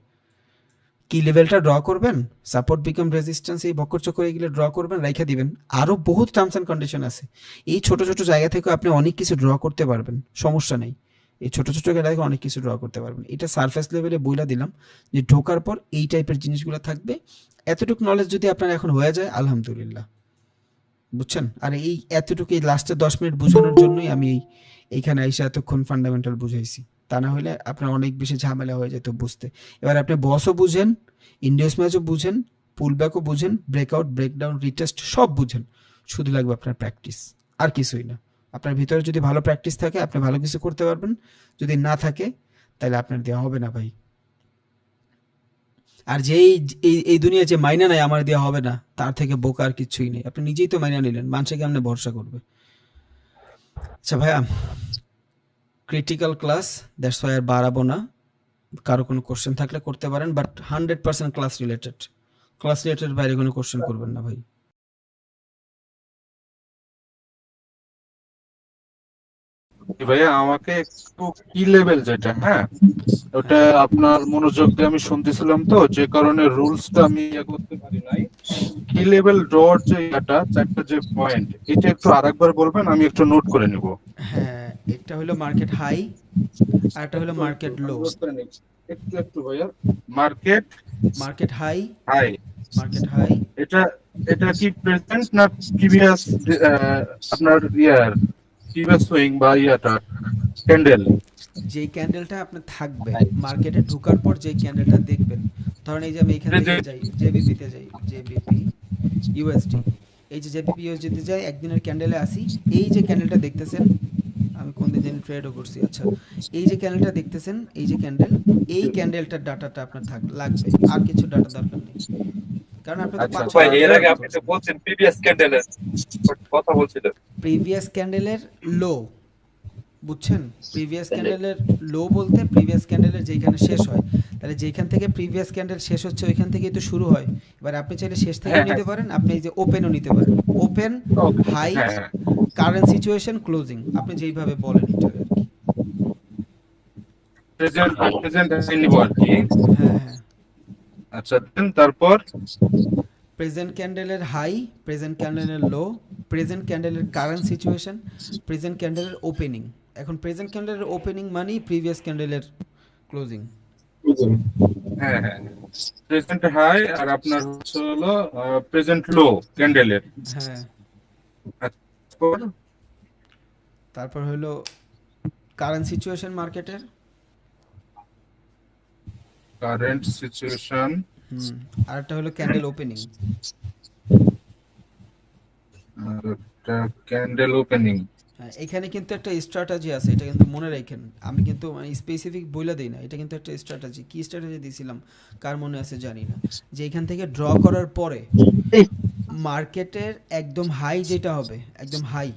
কি লেভেলটা ড্র করবেন, সাপোর্ট বিকাম রেজিস্ট্যান্স, এই বক্কর চক্কর এগুলো ড্র করবেন, রাইখা দিবেন। আরও বহুত টার্মস অ্যান্ড কন্ডিশন আছে। এই ছোট ছোট জায়গা থেকে আপনি অনেক কিছু ড্র করতে পারবেন, সমস্যা নেই। এই ছোট ছোট জায়গা থেকে অনেক কিছু ড্র করতে পারবেন। এটা সারফেস লেভেলে বইলা দিলাম যে ঢোকার পর এই টাইপের জিনিসগুলো থাকবে। এতটুকু নলেজ যদি আপনার এখন হয়ে যায় আলহামদুলিল্লাহ, বুঝছেন। আর এই এতটুকু এই লাস্টের 10 মিনিট বোঝানোর জন্যই আমি এইখানে এসে এতক্ষণ ফান্ডামেন্টাল বুঝাইছি। তা না হলে আপনার অনেক বেশি ঝামেলা হয়ে যেত বুঝতে। এবার আপনি বসও বুঝেন, ইন্ডিয়াস ম্যাচও বুঝেন, পুলব্যাকও বুঝেন, ব্রেকআউট, ব্রেকডাউন, রিটেস্ট সব বুঝেন। শুধু লাগবে আপনার প্র্যাকটিস, আর কিছুই না। আপনার ভিতরে যদি ভালো প্র্যাকটিস থাকে আপনি ভালো কিছু করতে পারবেন, যদি না থাকে তাহলে আপনার দেওয়া হবে না ভাই। আর যেই এই দুনিয়া যে মাইনা নাই আমার দেওয়া হবে না, তার থেকে বোকা আর কিছুই নেই। আপনি নিজেই তো মাইনা নিলেন, মানুষে কেমনে ভরসা করবে। আচ্ছা ভাইয়া, ক্রিটিক্যাল ক্লাস, দ্যাটস ওয়াই আর বাড়াবো না। কারো কোনো কোশ্চেন থাকলে করতে পারেন, but 100% class related. Class related বাইরে কোনো কোশ্চেন করবেন না ভাই। ভাইয়া আমাকে একটু কি লেভেল যেটা, হ্যাঁ ওটা হ্যাঁ আপনার মনোযোগ দিয়ে আমি শুনতেছিলাম, তো যে কারণে রুলসটা আমি ইয়ে করতে পারি নাই। কি লেভেল ড্রর যে এটা 4টা যে পয়েন্ট, এটা একটু আরেকবার বলবেন, আমি একটু নোট করে নিব। হ্যাঁ, একটা হলো মার্কেট হাই আর একটা হলো একটু একটু মার্কেট লো। আমি নোট করে নিই। একটু একটু ভাইয়া, market market high, high, market high, এটা এটা কি প্রেজেন্ট না প্রিভিয়াস, আপনার ইয়ার প্রিভিয়াস সুইং বা ইয়াটা ক্যান্ডেল? যেই ক্যান্ডেলটা আপনার থাকবে মার্কেটে ঢোকার পর, যেই ক্যান্ডেলটা দেখবেন, ধরেন এই যে আমি এখান থেকে যাই জেবিপিতে যাই, জেবিপি ইউএসডি, এই যে জেবিপি ইউএসডিতে যাই, একদিনের ক্যান্ডেলে আসি, এই যে ক্যান্ডেলটা দেখতেছেন, আমি কোন দিন জানি ট্রেডও করছি। আচ্ছা, এই যে ক্যান্ডেলটা দেখতেছেন, এই যে ক্যান্ডেল, এই ক্যান্ডেলটার ডাটাটা আপনার লাগবে, আর কিছু ডাটা দরকার নেই। কারণ আপনি তো আচ্ছা 5-6 আচ্ছা, ভাই এর ঘন্টা আগে ট্রেড আপনি তো করছেন। বলছেন প্রিভিয়াস ক্যান্ডেলের কথা বলছিলেন। প্রিভিয়াস ক্যান্ডেলের লো, বুঝছেন, প্রিভিয়াস ক্যান্ডেলের লো বলতে প্রিভিয়াস ক্যান্ডেলের যেখানে শেষ হয়, তাহলে যেখান থেকে প্রিভিয়াস ক্যান্ডেল শেষ হচ্ছে ওইখান থেকেই তো শুরু হয়। এবার আপনি চাইলে শেষ থেকেও হ্যাঁ হ্যাঁ, নিতে পারেন, আপনি এই যে ওপেনও নিতে পারেন, ওপেন, ওকে, হাই, হ্যাঁ হ্যাঁ, কারেন্ট সিচুয়েশন, ক্লোজিং, আপনি যেইভাবে বলেন এটা আর কি। প্রেজেন্ট প্রেজেন্ট নিব আর কি। হ্যাঁ হ্যাঁ, আচ্ছা দেন তারপর প্রেজেন্ট ক্যান্ডেলের হাই, প্রেজেন্ট ক্যান্ডেলের লো, প্রেজেন্ট ক্যান্ডেলের কারেন্ট সিচুয়েশন, প্রেজেন্ট ক্যান্ডেলের ওপেনিং। এখন প্রেজেন্ট ক্যান্ডেলের ওপেনিং মানেই প্রিভিয়াস ক্যান্ডেলের ক্লোজিং। হ্যাঁ হ্যাঁ, প্রেজেন্ট হাই আর আপনার হচ্ছে হলো প্রেজেন্ট লো ক্যান্ডেলের। হ্যাঁ, তারপর তারপর হলো কারেন্ট সিচুয়েশন মার্কেটের। কারেন্ট সিচুয়েশন, হুম, আর একটা হলো ক্যান্ডেল ওপেনিং। আর একটা ক্যান্ডেল ওপেনিং। হ্যাঁ, এখানে কিন্তু একটা স্ট্র্যাটেজি আছে, এটা কিন্তু মনে রাখেন। আমি কিন্তু মানে স্পেসিফিক বইলা দিই না, এটা কিন্তু একটা স্ট্র্যাটেজি। কি স্ট্র্যাটেজি দিয়েছিলাম কার মনে আছে জানি না, যে এখান থেকে ড্র করার পরে মার্কেটের একদম হাই যেটা হবে, একদম হাই,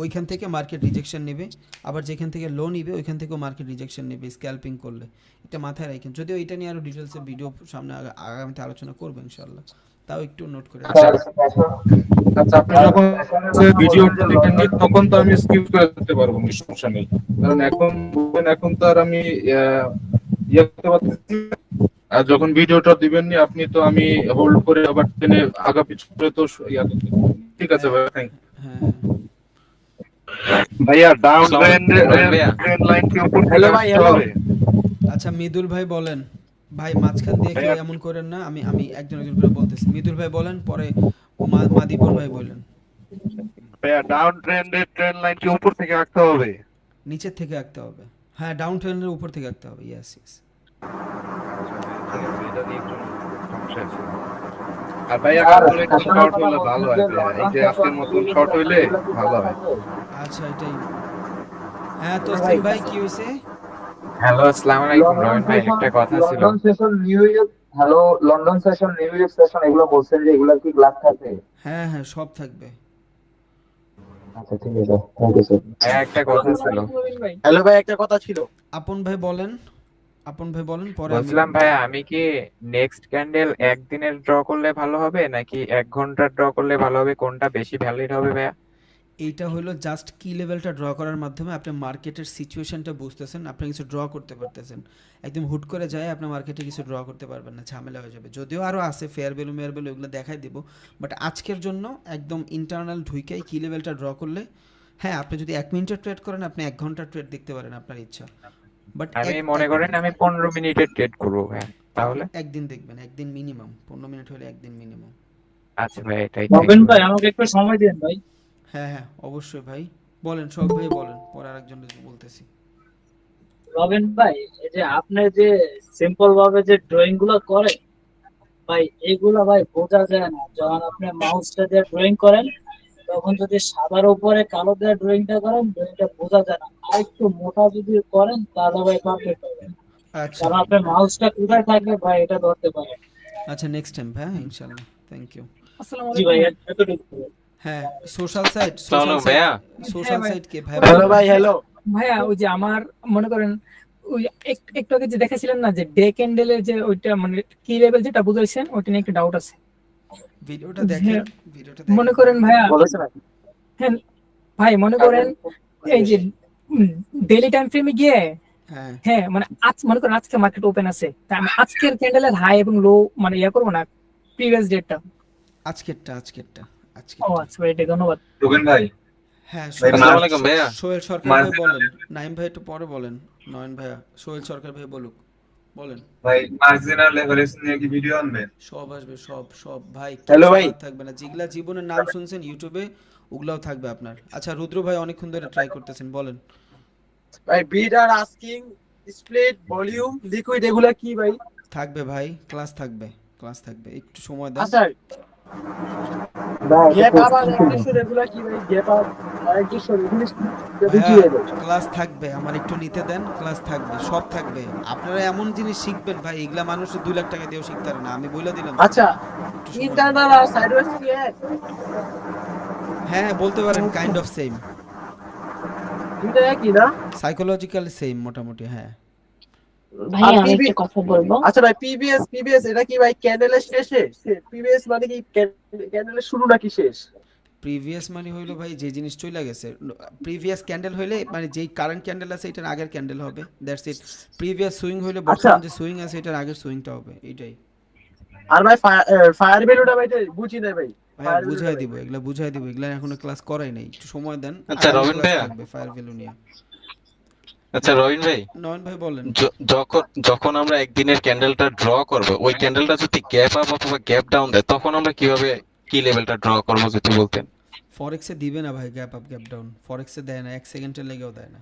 ওইখান থেকে মার্কেট রিজেকশন নেবে, আবার যেখান থেকে লো নিবে ওইখান থেকেও মার্কেট রিজেকশন নেবে স্ক্যাল্পিং করলে। এটা মাথায় রাখেন। যদিও এটা নিয়ে আরও ডিটেলসে ভিডিও সামনে আগামীতে আলোচনা করবো ইনশাল্লাহ, তাও একটু নোট করে আচ্ছা রাখেন। আচ্ছা, আপনি যখন ভিডিওটা দেখেন নি তখন তো আমি স্কিপ করে দিতে পারবো, সমস্যা নেই। কারণ এখন এখন তো আর আমি ইয়ে করতে পারতেছি না। আর যখন ভিডিওটা দিবেন নি আপনি, তো আমি হোল্ড করে আবার টেনে আগা পিছু করে তো ইয়া করতে পারবো। ঠিক আছে ভাই, থ্যাংক হ্যাঁ, ভাইয়া ডাউন আসসালামু আলাইকুম ভাইয়া। ট্রেন্ড লাইন কি উপর হ্যালো ভাই, হ্যালো। আচ্ছা মৃদুল ভাই বলেন। ভাই মাঝখান দিয়ে কেউ এমন করেন না, আমি আমি একজন একজন করে বলতেছি। মৃদুল ভাই বলেন, পরে মাদিপুর ভাই বলেন। ভাইয়া ডাউন ট্রেন্ডের ট্রেন্ড লাইন কি উপর থেকে আঁকতে হবে? নিচের থেকে আঁকতে হবে। হ্যাঁ, ডাউন ট্রেন্ডের উপর থেকে আঁকতে হবে। Yes yes. ঠিক আছে, এটা নিয়ে একটু সমস্যা আছে। আর ভাইয়া কালকে একটু শর্ট হলে ভালো হয় ভাইয়া, এই যে আজকের মতন শর্ট হইলে ভালো হয়। আচ্ছা এটাই। হ্যাঁ তসলিম ভাই কি হয়েছে? হ্যালো, আসসালামু আলাইকুম রবিন ভাই, একটা কথা ছিল। London session new York, hello London session new York session এগুলো বলছেন যে এগুলা কি গ্লাস থাকে? হ্যাঁ হ্যাঁ, সব থাকবে। আচ্ছা ঠিক আছে, থ্যাংক ইউ স্যার। ভাইয়া একটা কথা ছিল। হ্যালো ভাই, একটা কথা ছিল। আপন ভাই বলেন। আপন ভাই বলেন, পরে আমি বলছিলাম ভাইয়া, আমি কি নেক্সট ক্যান্ডেল একদিনের ড্র করলে ভালো হবে নাকি 1 ঘন্টার ড্র করলে ভালো হবে, কোনটা বেশি ভ্যালিড হবে ভাইয়া? এইটা হলো জাস্ট কি লেভেলটা ড্র করার মাধ্যমে আপনি মার্কেটের সিচুয়েশনটা বুঝতেছেন, আপনি কিছু ড্র করতে পারতেছেন। একদম হুট করে যায় আপনি মার্কেটে কিছু ড্র করতে পারবেন না, ঝামেলা হয়ে যাবে। যদিও আরও আছে ফেয়ার ভ্যালু মেয়ার ভ্যালু, এগুলো দেখাই দিব, বাট আজকের জন্য একদম ইন্টারনাল ঢুইকাই কি লেভেলটা ড্র করলে, হ্যাঁ আপনি যদি 1 মিনিটের ট্রেড করেন আপনি 1 ঘন্টার ট্রেড দেখতে পারেন, আপনার ইচ্ছা। বাট আমি মনে করেন আমি 15 মিনিটের ট্রেড করবো ভাইয়া, তাহলে? একদিন দেখবেন, একদিন মিনিমাম, 15 মিনিট হলে একদিন মিনিমাম। আচ্ছা ভাই, এটাই রবিন ভাই আমাকে একটু সময় দিন ভাই। হ্যাঁ হ্যাঁ অবশ্যই ভাই, বলেন সব ভাই বলেন, পরে আরেকজন বলতেছি। রবিন ভাই, এই যে আপনি যে সিম্পল ভাবে যে ড্রয়িং গুলো করেন ভাই, এগুলা ভাই বোঝা যায় না। যখন আপনি মাউসটা দিয়ে ড্রয়িং করেন তখন যদি সাদার উপরে কালো দিয়ে ড্রয়িংটা করেন, ড্রয়িংটা বোঝা যায় না। আর একটু মোটা যদি করেন তাহলে ভাই পারফেক্ট হবে। আচ্ছা কারণ আপনার মাউসটা কোথায় থাকবে ভাই এটা ধরতে পারে। আচ্ছা, নেক্সট টাইম ভাই, ইনশাল্লাহ, থ্যাংক ইউ। জি ভাই, এতটুকু। হ্যাঁ সোশ্যাল সাইট, সালাম ভাইয়া। সোশ্যাল সাইট কে ভাই? হ্যালো ভাই, হ্যালো ভাইয়া, ওই যে আমার মনে করেন ওই একটু আগে যে দেখাছিলেন না যে ডে ক্যান্ডেলের যে ওইটা মানে কি লেভেল যেটা বুঝাইছেন, ওইটা নিয়ে একটু ডাউট আছে। ভিডিওটা দেখেন, ভিডিওটা মনে করেন ভাইয়া, বলেছেন হ্যাঁ ভাই, মনে করেন এই যে ডেইলি টাইম ফ্রেমে গিয়ে, হ্যাঁ হ্যাঁ মানে আজ মনে করেন আজকে মার্কেট ওপেন আছে, তাই আমি আজকের ক্যান্ডেলের হাই এবং লো মানে ইয়া করবো না, প্রিভিয়াস ডেটটা। আজকেরটা ও আচ্ছা ভাই, এটা ধন্যবাদ। রুবেন ভাই, হ্যাঁ আসসালামু আলাইকুম ভাইয়া। সোহেল সরকার ভাই বলেন, নাইম ভাই একটু পরে বলেন, নয়ন ভাইয়া সোহেল সরকার ভাই বলুক, বলেন। ভাই মার্জিনাল লেভারেজ নিয়ে কি ভিডিও আনবেন? সব আসবে, সব সব ভাই, হ্যালো ভাই। কিছু বাদ থাকবে না, যেগুলা জীবনের নাম শুনছেন ইউটিউবে ওগুলাও থাকবে আপনার। আচ্ছা রুদ্র ভাই অনেকক্ষণ ধরে ট্রাই করতেছেন, বলেন। ভাই, বিড আর আস্কিং, স্প্লিট, ভলিউম, লিকুইড এগুলা কি ভাই? থাকবে ভাই, ক্লাস থাকবে, একটু সময় দেন। আচ্ছা, গ্যাপ আপ আর অ্যাক্টিভেশন এগুলা কি ভাই? গ্যাপ আপ আর অ্যাক্টিভেশন এগুলো কি ভাইয়া, ভাই? ক্লাস থাকবে, আমার একটু নিতে দেন, ক্লাস থাকবে, সব থাকবে। আপনারা এমন জিনিস শিখবেন ভাই, এগুলা মানুষ 2 লাখ টাকা দিয়েও শিখতে পারে না, আমি বলে দিলাম। আচ্ছা, একটু সময় দেন। ইন্টারনাল আর সাইডওয়েজ কি এক? হ্যাঁ বলতে পারেন, কাইন্ড অফ সেম, দুইটা একই না? সাইকোলজিক্যাল সেম মোটামুটি, হ্যাঁ। ভাই আর আমি একটা কথা বলবো। আচ্ছা ভাই, পিবিএস এটা কি ভাই ক্যান্ডেলের শেষে? পিবিএস মানে কি ক্যান্ডেলের শুরু নাকি শেষ? প্রিভিয়াস মানে হইলো ভাই যে জিনিস চলে গেছে, প্রিভিয়াস ক্যান্ডেল হইলে মানে যেই কারেন্ট ক্যান্ডেল আছে এটার আগের ক্যান্ডেল হবে, দ্যাটস ইট। প্রিভিয়াস সুইং হইলে বর্তমান যে সুইং আছে এটার আগের সুইংটা হবে, এইটাই। আর ভাই ফায়ার ভ্যালুটা ভাই বুঝি না ভাই। ভাই বুঝাই দিব, এগুলা এখনো ক্লাস করাই নাই, একটু সময় দেন। আচ্ছা, রবিন ভাইয়া। ফায়ার ভ্যালু নিয়ে। আচ্ছা রবিন ভাই, নয়ন ভাই বলেন। যখন আমরা একদিনের ক্যান্ডেলটা ড্র করব, ওই ক্যান্ডেলটা যদি গ্যাপ আপ অথবা গ্যাপ ডাউন দেয়, তখন আমরা কিভাবে কি লেভেলটা ড্র করব যদি বলতেন। ফরেক্সে দিবে না ভাই গ্যাপ আপ গ্যাপ ডাউন, ফরেক্সে দেয় না, 1 সেকেন্ডের লেগেও দেয় না,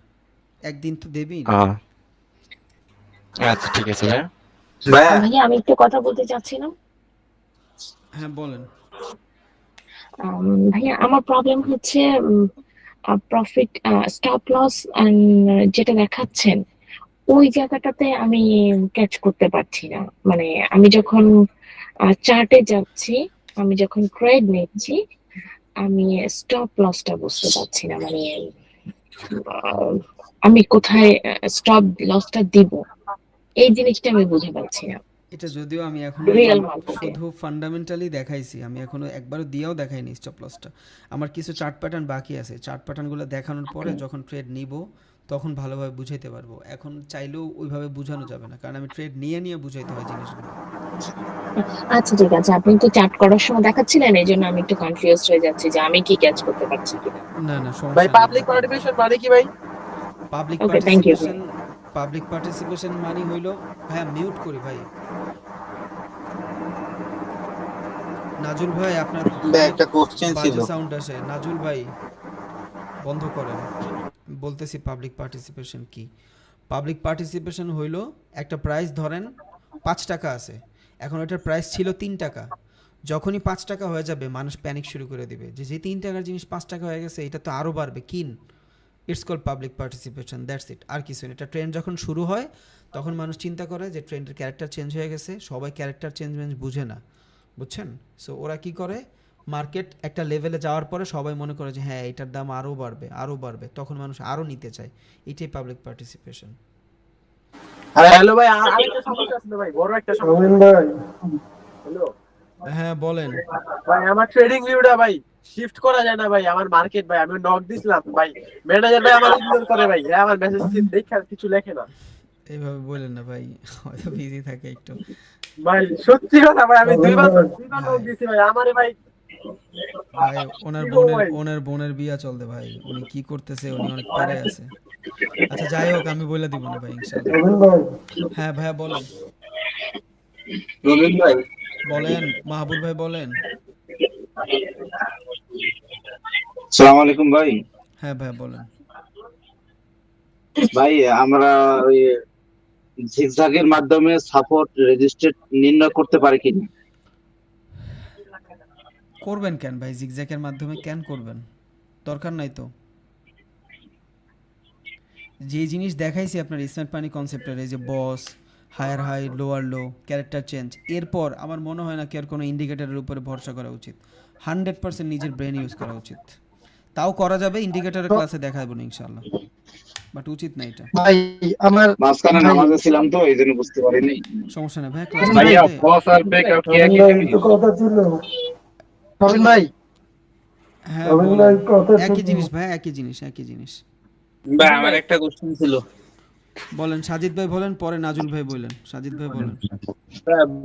একদিন তো দেবেই না। আচ্ছা ঠিক আছে ভাইয়া। ভাইয়া আমি একটু কথা বলতে চাচ্ছিলাম। হ্যাঁ বলেন। ভাইয়া আমার প্রবলেম হচ্ছে প্রফিট স্টপ লস যেটা দেখাচ্ছেন ওই জায়গাটাতে আমি ক্যাচ করতে পারছি না। মানে আমি যখন চার্টে যাচ্ছি, আমি যখন ট্রেড নিচ্ছি, আমি স্টপ লসটা বুঝতে পারছি না। মানে আমি কোথায় স্টপ লসটা দিব এই জিনিসটা আমি বুঝে পাচ্ছি না। এটা যদিও আমি এখন Real market-এ। শুধু ফান্ডামেন্টালি দেখাইছি, আমি এখনো একবারও দিয়েও দেখাইনি স্টপ লসটা। আমার কিছু চার্ট প্যাটার্ন বাকি আছে, চার্ট প্যাটার্নগুলো দেখানোর পরে যখন ট্রেড নিব তখন ভালোভাবে বুঝাইতে পারবো। এখন চাইলেও ওইভাবে বোঝানো যাবে না, কারণ আমি ট্রেড নিয়ে বুঝাইতে হয় জিনিসগুলো। আচ্ছা ঠিক আছে, আপনি তো চার্ট করার সময় দেখাচ্ছিলেন, এই জন্য আমি একটু কনফিউজড হয়ে যাচ্ছি যে আমি কি ক্যাচ করতে পারছি কিনা। না না ভাই সমস্যা পাবলিক পার্টিসিপেশন মানে কি ভাই? Okay, thank you. Public participation মানে হইলো, হ্যাঁ মিউট করি ভাই। নাজুল ভাই আপনার একটা কোশ্চেন ছিল, সাউন্ড আসে, নাজুল ভাই বন্ধ করেন। বলতেছি পাবলিক পার্টিসিপেশন কি। পাবলিক পার্টিসিপেশন হইলো একটা প্রাইস ধরেন 5 টাকা আছে, এখন ওটার প্রাইস ছিল 3 টাকা, যখনই 5 টাকা হয়ে যাবে মানুষ প্যানিক শুরু করে দিবে যে 3 টাকার জিনিস 5 টাকা হয়ে গেছে, এটা তো আরও বাড়বে, কিন। It's call public participation, that's it, আর কিছু না। এটা ট্রেন্ড যখন শুরু হয় তখন মানুষ চিন্তা করে যে ট্রেন্ডের ক্যারেক্টার চেঞ্জ হয়ে গেছে, সবাই ক্যারেক্টার চেঞ্জ বুঝে না, বুঝছেন? সো ওরা কি করে, মার্কেট একটা লেভেলে যাওয়ার পরে সবাই মনে করে যে হ্যাঁ এটার দাম আরও বাড়বে, তখন মানুষ আরও নিতে চায়, এটাই পাবলিক পার্টিসিপেশন। আরে হ্যালো ভাই, আরেকটা সমস্যা আছে না ভাই, বড় একটা সমস্যা ভাই। হ্যালো হ্যাঁ বলেন। ভাই, আমার ট্রেডিং ভিউটা ভাই শিফট করা যায় না ভাই, আমার মার্কেট ভাই, আমি নক দিছিলাম ভাই, ম্যানেজার ভাই আমার ইগনোর করে ভাই, হ্যাঁ আমার মেসেজ দেখে কিছু লেখে না এইভাবে বলেন না ভাই, হয়তো বিজি থাকে একটু। ভাই। সত্যি কথা ভাই, আমি দুইবার নক ভাই দিছি ভাই, আমারে ভাই ভাই ওনার কি করবো বোনের ভাই? ওনার বোনের বিয়া চলতে ভাই, উনি কি করতেছে, উনি অনেক প্যারায় আছে। আচ্ছা যাই হোক, আমি বলে দিব না ভাই ইনশাআল্লাহ। হ্যাঁ ভাইয়া বলেন। রবিন ভাই, বলেন মাহবুব ভাই বলেন। আসসালামু আলাইকুম ভাই। হ্যাঁ ভাইয়া বলেন। ভাই আমরা ওই জিগজ্যাগের মাধ্যমে সাপোর্ট রেজিস্ট্রেট নির্ণয় করতে পারি কিনা? করবেন কেন ভাই, জিগজ্যাগের মাধ্যমে কেন করবেন, দরকার নাই তো। যে জিনিস দেখাইছি আপনার স্মার্ট মানি কনসেপ্টের, এই যে BOS, higher high, lower low, character change, এরপর আমার মনে হয় না কি আর কোনো ইন্ডিকেটরের উপরে ভরসা করা উচিত। 100% নিজের ব্রেন ইউজ করা উচিত। তাও করা যাবে, ইন্ডিকেটরের ক্লাসে দেখাবো না ইনশাআল্লাহ, বাট উচিত না এটা। ভাই আমার মাঝখানে নামাজে ছিলাম তো এই জন্য বুঝতে পারিনি। সমস্যা নেই ভাই, ক্লাস ভাইয়া বস আর ব্রেকআউট কি একই জিনিস? কথা ছিল রবিন ভাই, হ্যাঁ বলেন। একই জিনিস ভাই, একই জিনিস, একই জিনিস। ভাই আমার একটা কোশ্চেন ছিল। বলেন সাজিদ ভাই বলেন, পরে নাজুল ভাই বলেন। সাজিদ ভাই বলেন।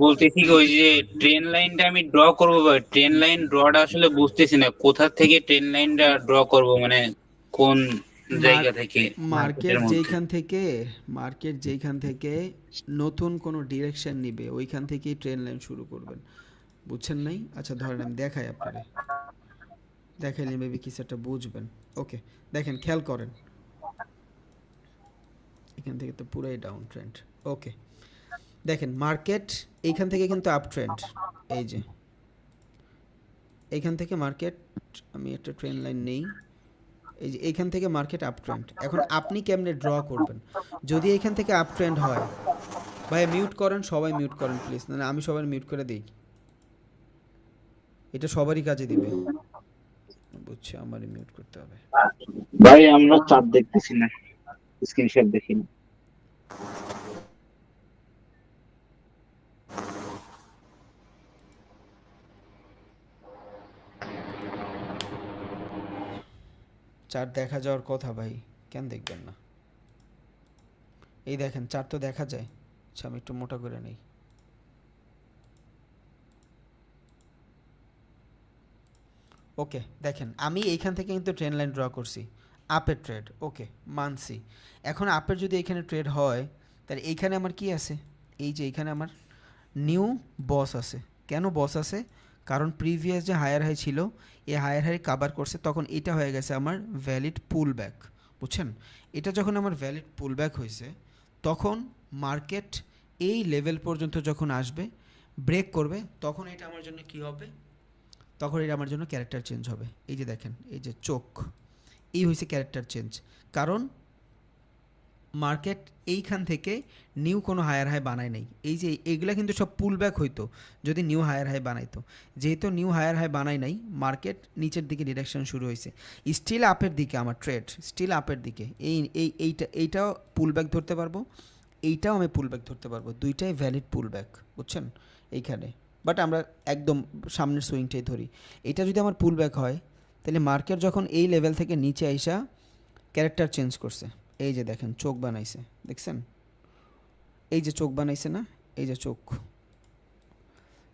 বলতেছি কি, ওই যে ট্রেন লাইনটা আমি ড্র করবো ভাই, ট্রেন লাইন ড্রটা আসলে বুঝতেছি না কোথা থেকে ট্রেন লাইনটা ড্র করব, মানে কোন জায়গা থেকে? মার্কেট যেইখান থেকে নতুন কোনো ডিরেকশন নিবে ওইখান থেকেই ট্রেন লাইন শুরু করবেন, বুঝছেন নাই? আচ্ছা ধরেন আমি দেখাই আপনারে, দেখাইলে মেবি কিছু একটা বুঝবেন। ওকে দেখেন, খেয়াল করেন, এখান থেকে তো পুরাই ডাউন ট্রেন্ড। ওকে দেখেন, মার্কেট এইখান থেকে কিন্তু আপ ট্রেন্ড, এই যে এইখান থেকে মার্কেট, আমি একটা ট্রেন লাইন নেই, এই যে এইখান থেকে মার্কেট আপ ট্রেন্ড। এখন আপনি কেমনে ড্র করবেন? যদি এইখান থেকে আপ ট্রেন্ড হয়, ভাই মিউট করেন, সবাই মিউট করেন প্লিজ, না আমি সবাই মিউট করে দিই, এটা সবারই কাজে দিবে। বুঝছি, আমারই মিউট করতে হবে। ভাই আমরা চার্ট দেখতেছি না, স্ক্রিনশট দেখি না। চার্ট দেখা যাওয়ার কথা ভাই, কেন দেখবেন না? এই দেখেন চার্ট তো দেখা যায়। আচ্ছা আমি একটু মোটা করে নেই। ওকে দেখেন, আমি এইখান থেকে কিন্তু ট্রেন লাইন ড্র করছি, আপের ট্রেড, ওকে মানছি। এখন আপের যদি এখানে ট্রেড হয়, তাহলে এইখানে আমার কি আছে? এই যে এইখানে আমার নিউ বস আছে। কেন বস আছে? কারণ প্রিভিয়াস যে হায়ার হাই ছিল, এই হায়ার হাই কাভার করছে, তখন এটা হয়ে গেছে আমার ভ্যালিড পুল ব্যাক, বুঝছেন? এটা যখন আমার ভ্যালিড পুল ব্যাক হয়েছে, তখন মার্কেট এই লেভেল পর্যন্ত যখন আসবে, ব্রেক করবে, তখন এটা আমার জন্য কি হবে? তখন এটা আমার জন্য ক্যারেক্টার চেঞ্জ হবে। এই যে দেখেন, এই যে চোখ, এই হয়েছে ক্যারেক্টার চেঞ্জ। কারণ মার্কেট এইখান থেকে নিউ কোনো হায়ার হাই বানায় নাই। এই যে এইগুলা কিন্তু সব পুল ব্যাক হইতো যদি নিউ হায়ার হাই বানাইতো। যেহেতু নিউ হায়ার হাই বানাই নাই, মার্কেট নিচের দিকে ডিরেকশন শুরু হয়েছে, স্টিল আপের দিকে আমার ট্রেড, স্টিল আপের দিকে। এইটাও পুল ব্যাক ধরতে পারবো, এইটাও আমি পুল ব্যাক ধরতে পারবো, দুইটাই ভ্যালিড পুল ব্যাক, বুঝছেন? এইখানে বাট আমরা একদম সামনের সুইংটাই ধরি। এটা যদি আমার পুল ব্যাক হয়, তাহলে মার্কেট যখন এই লেভেল থেকে নিচে আইসা ক্যারেক্টার চেঞ্জ করছে, এই যে দেখেন চোখ বানাইছে, দেখছেন? এই যে চোখ বানাইছে না, এই যে চোখ,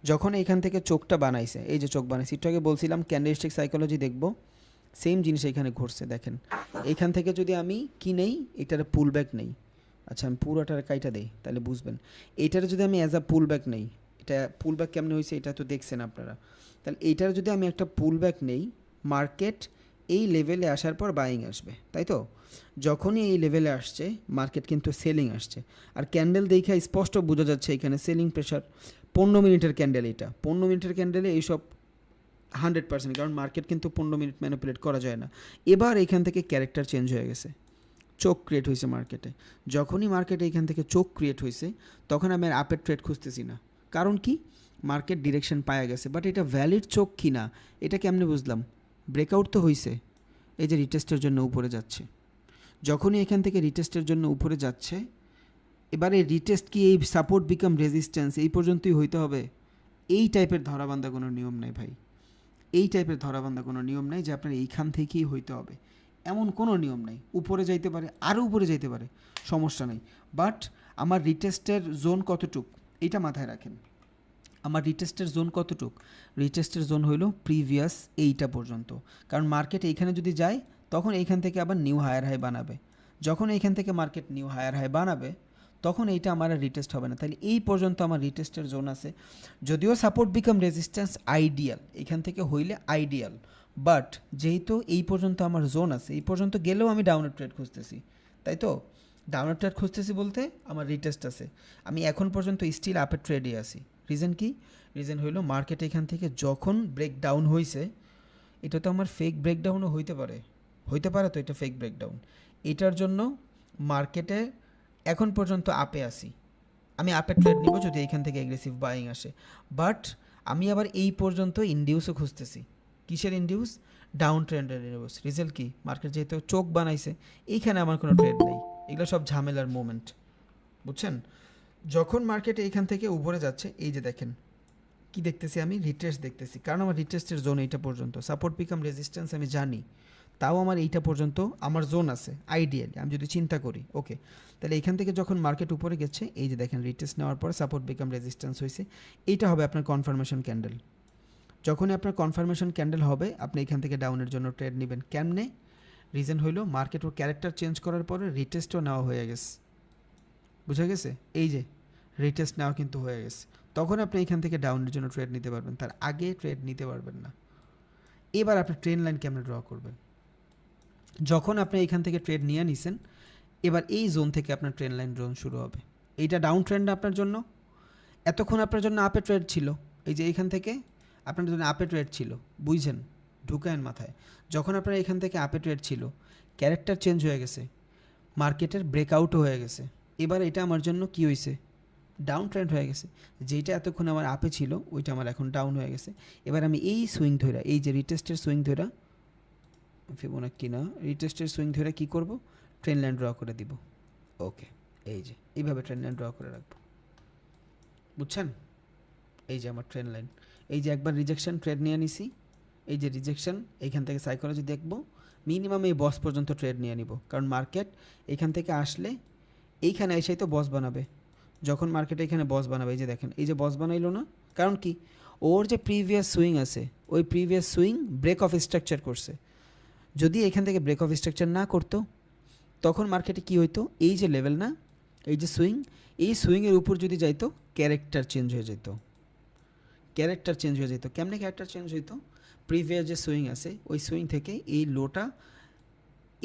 যখন এইখান থেকে চোখটা বানাইছে, এই যে চোখ বানাইছে, একটু আগে বলছিলাম ক্যান্ডেলস্টিক সাইকোলজি দেখব, সেম জিনিস এখানে ঘটছে। দেখেন এইখান থেকে যদি আমি কি নেই, এটার পুল ব্যাক নেই, আচ্ছা আমি পুরোটার কাইটা দেই তাহলে বুঝবেন। এইটার যদি আমি অ্যাজ আ পুল ব্যাক নেই, এটা পুল ব্যাক কেমনে হয়েছে এটা তো দেখছেন আপনারা, তাহলে এইটার যদি আমি একটা পুল ব্যাক নেই, মার্কেট এই লেভেলে আসার পর বাইং আসবে, তাই তো? যখনই এই লেভেলে আসছে, মার্কেট কিন্তু সেলিং আসছে। আর ক্যান্ডেল দেখে স্পষ্ট বোঝা যাচ্ছে এখানে সেলিং প্রেশার। 15 মিনিটের ক্যান্ডেল, এটা 15 মিনিটের ক্যান্ডেলে এইসব 100%, কারণ মার্কেট কিন্তু 15 মিনিট ম্যানিপুলেট করা যায় না। এবার এখান থেকে ক্যারেক্টার চেঞ্জ হয়ে গেছে, চোখ ক্রিয়েট হয়েছে মার্কেটে। যখনই মার্কেটে এখান থেকে চোখ ক্রিয়েট হয়েছে, তখন আমি আর আপের ট্রেড খুঁজতেছি না। কারণ কি? মার্কেট ডিরেকশন পাওয়া গেছে। বাট এটা ভ্যালিড চোখ কি না, এটা কেমনে বুঝলাম? ব্রেকআউট তো হয়েছে, এই যে রিটেস্টের জন্য উপরে যাচ্ছে। যখনই এখান থেকে রিটেস্টের জন্য উপরে যাচ্ছে, এবারে রিটেস্ট কি এই সাপোর্ট বিকাম রেজিস্ট্যান্স এই পর্যন্তই হইতে হবে? এই টাইপের ধরাবান্ধা কোনো নিয়ম নেই ভাই, এই টাইপের ধরাবান্ধা কোনো নিয়ম নেই যে আপনার এইখান থেকেই হইতে হবে, এমন কোনো নিয়ম নেই। উপরে যাইতে পারে, আরও উপরে যাইতে পারে, সমস্যা নেই। বাট আমার রিটেস্টের জোন কতটুক এটা মাথায় রাখেন। আমার রিটেস্টের জোন কতটুক? রিটেস্টের জোন হইল প্রিভিয়াস এইটা পর্যন্ত, কারণ মার্কেট এইখানে যদি যায় তখন এইখান থেকে আবার নিউ হায়ার হাই বানাবে। যখন এইখান থেকে মার্কেট নিউ হায়ার হাই বানাবে তখন এইটা আমার আর রিটেস্ট হবে না। তাহলে এই পর্যন্ত আমার রিটেস্টের জোন আছে। যদিও সাপোর্ট বিকাম রেজিস্ট্যান্স আইডিয়াল, এখান থেকে হইলে আইডিয়াল, বাট যেহেতু এই পর্যন্ত আমার জোন আছে, এই পর্যন্ত গেলেও আমি ডাউনের ট্রেড খুঁজতেছি, তাই তো? ডাউনের ট্রেড খুঁজতেছি বলতে আমার রিটেস্ট আছে, আমি এখন পর্যন্ত স্টিল আপের ট্রেডে আছি। রিজন কি? রিজন হইলো মার্কেট এখান থেকে যখন ব্রেকডাউন হয়েছে, এটা তো আমার ফেক ব্রেকডাউনও হইতে পারে তো এটা ফেক ব্রেকডাউন। এটার জন্য মার্কেটে এখন পর্যন্ত আপে আসি, আমি আপে ট্রেড নিব যদি এইখান থেকে এগ্রেসিভ বাইং আসে। বাট আমি আবার এই পর্যন্ত ইন্ডিউসও খুঁজতেছি। কিসের ইন্ডিউস? ডাউন ট্রেন্ডের ইন্ডিউস। রিজাল্ট কি? মার্কেট যেহেতু চোখ বানাইছে, এইখানে আমার কোনো ট্রেড নেই, এগুলো সব ঝামেলার মোমেন্ট, বুঝছেন? যখন মার্কেট এইখান থেকে উপরে যাচ্ছে, এই যে দেখেন কি দেখতেছি আমি? রিটেস্ট দেখতেছি, কারণ আমার রিটেস্টের জোন এইটা পর্যন্ত। সাপোর্ট বিকাম রেজিস্ট্যান্স আমি জানি, তাও আমার এইটা পর্যন্ত আমার জোন আছে আইডিয়ালি, আমি যদি চিন্তা করি। ওকে, তাহলে এইখান থেকে যখন মার্কেট উপরে গেছে, এই যে দেখেন রিটেস্ট নেওয়ার পর সাপোর্ট বিকাম রেজিস্ট্যান্স হয়েছে, এইটা হবে আপনার কনফার্মেশন ক্যান্ডেল। যখনই আপনার কনফার্মেশন ক্যান্ডেল হবে, আপনি এখান থেকে ডাউনের জন্য ট্রেড নেবেন। কেমনে? রিজন হইলো মার্কেট ওর ক্যারেক্টার চেঞ্জ করার পরে রিটেস্টও নেওয়া হয়ে গেছে, বুঝা গেছে? এই যে রিটেস্ট নেওয়া কিন্তু হয়ে গেছে, তখন আপনি এখান থেকে ডাউনের জন্য ট্রেড নিতে পারবেন, তার আগে ট্রেড নিতে পারবেন না। এবার আপনি ট্রেন লাইন কেমনে ড্র করবেন? যখন আপনি এখান থেকে ট্রেড নিয়ে নিছেন, এবার এই জোন থেকে আপনার ট্রেন লাইন জোন শুরু হবে। এইটা ডাউন ট্রেন্ড আপনার জন্য, এতক্ষণ আপনার জন্য আপে ট্রেড ছিল। এই যে এইখান থেকে আপনার জন্য আপে ট্রেড ছিল, বুঝছেন? ঢুকায়েন মাথায়। যখন আপনার এখান থেকে আপে ট্রেড ছিল, ক্যারেক্টার চেঞ্জ হয়ে গেছে, মার্কেটের ব্রেকআউটও হয়ে গেছে, এবার এটা আমার জন্য কি হয়েছে? ডাউন ট্রেন্ড হয়ে গেছে। যেটা এতক্ষণ আমার আপে ছিল, ওইটা আমার এখন ডাউন হয়ে গেছে। এবার আমি এই সুইং ধরা, এই যে রিটেস্টের সুইং ধরা, ফিবোনাক্সি না, রিটেস্টের সুইং ধরে কি করব? ট্রেন লাইন ড্র করে দিব। ওকে, এই যে এইভাবে ট্রেন লাইন ড্র করে রাখবো, বুঝছেন? এই যে আমার ট্রেন লাইন, এই যে একবার রিজেকশন ট্রেড নিয়ে নিছি, এই যে রিজেকশন, এইখান থেকে সাইকোলজি দেখবো, মিনিমাম এই বস পর্যন্ত ট্রেড নিয়ে নিব, কারণ মার্কেট এইখান থেকে আসলে এইখানে এসেই তো বস বানাবে। যখন মার্কেট এখানে বস বানাবে, এই যে দেখেন, এই যে বস বানাইলো না, কারণ কি? ওর যে প্রিভিয়াস সুইং আছে, ওই previous swing break of structure করছে। যদি এখান থেকে ব্রেক অফ স্ট্রাকচার না করতো, তখন মার্কেটে কি হইতো? এই যে লেভেল না, এই যে সুইং, এই সুইংয়ের উপর যদি যাইতো, ক্যারেক্টার চেঞ্জ হয়ে যেত। ক্যারেক্টার চেঞ্জ হয়ে যেত। কেমনে ক্যারেক্টার চেঞ্জ হইতো? প্রিভিয়াস যে সুইং আছে, ওই সুইং থেকে এই লোটা,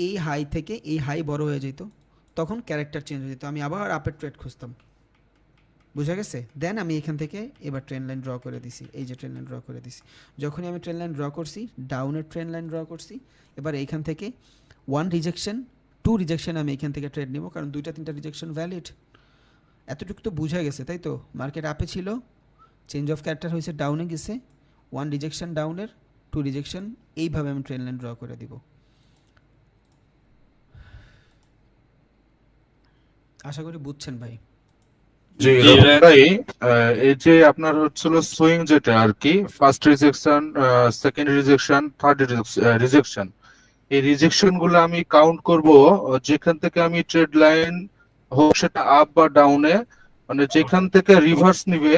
এই হাই থেকে এই হাই বড় হয়ে যেত, তখন ক্যারেক্টার চেঞ্জ হয়ে যেত, আমি আবার আপের ট্রেড খুঁজতাম, বুঝা গেছে? দেন আমি এখান থেকে এবার ট্রেন লাইন ড্র করে দিছি, এই যে ট্রেন লাইন ড্র করে দিছি। যখনই আমি ট্রেন লাইন ড্র করছি, ডাউনের ট্রেন লাইন ড্র করছি, এবার এইখান থেকে 1 রিজেকশন 2 রিজেকশন আমি এখান থেকে ট্রেড নিব, কারণ 2টা 3টা রিজেকশন ভ্যালিড। এতটুকু তো বোঝা গেছে, তাই তো? মার্কেট আপে ছিল, চেঞ্জ অফ ক্যারেক্টার হয়েছে, ডাউনে গেছে, 1 রিজেকশন ডাউনের, 2 রিজেকশন, এইভাবে আমি ট্রেন লাইন ড্র করে দিব। আশা করি বুঝছেন ভাই। জি রবিন ভাই, এই যে আপনার হচ্ছিল সুইং যেটা আর কি, first rejection, second rejection, third rejection, এই রিজেকশন গুলো আমি কাউন্ট করব যেখান থেকে আমি ট্রেড লাইন হোক সেটা আপ বা ডাউনে, মানে যেখান থেকে রিভার্স নিবে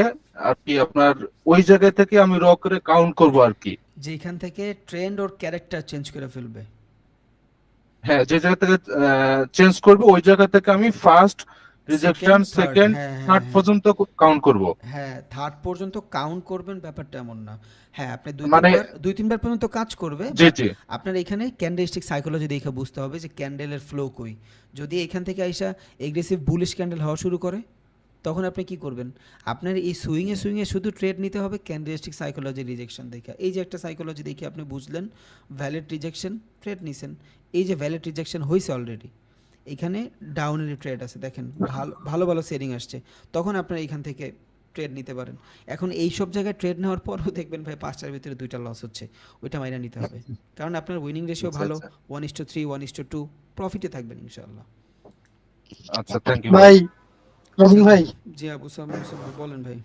আর কি, আপনার ওই জায়গা থেকে আমি র করে কাউন্ট করব আর কি। যেখান থেকে ট্রেন্ড ওর ক্যারেক্টার চেঞ্জ করে ফেলবে, হ্যাঁ, যে জায়গা থেকে চেঞ্জ করবে, ওই জায়গা থেকে আমি ফার্স্ট রিজেকশন, সেকেন্ড, থার্ড পর্যন্ত কাউন্ট করব। হ্যাঁ, থার্ড পর্যন্ত কাউন্ট করবেন, ব্যাপারটা এমন না। হ্যাঁ, আপনি মানে 2-3 বার পর্যন্ত কাজ করবে। জি জি, আপনার এখানে ক্যান্ডেলস্টিক সাইকোলজি দেখে বুঝতে হবে যে ক্যান্ডেলের ফ্লো কই। যদি এখান থেকে আইসা এগ্রেসিভ বুলিশ ক্যান্ডেল হওয়া শুরু করে, তখন আপনি কি করবেন? আপনার এই সুইংয়ে শুধু ট্রেড নিতে হবে ক্যান্ডেলস্টিক সাইকোলজি রিজেকশন দেখে। এই যে একটা সাইকোলজি দেখে আপনি বুঝলেন ভ্যালিড রিজেকশন, ট্রেড নিছেন। এই যে ভ্যালিড রিজেকশন হয়েছে অলরেডি, এখানে ডাউনের ট্রেড আছে, দেখেন ভালো ভালো সেলিং আসছে, তখন আপনার এখান থেকে ট্রেড নিতে পারেন। এখন এই সব জায়গায় ট্রেড নেওয়ার পরও দেখবেন ভাই 5টার ভিতরে 2টা লস হচ্ছে, ওইটা মাইনা নিতে হবে, কারণ আপনার উইনিং রেশিও ভালো, 1:3, 1:2, প্রফিটে থাকবেন ইনশাআল্লাহ। আচ্ছা, থ্যাংক ইউ ভাই। রবিন ভাই জি আবু সালাম ভাই বলেন ভাই।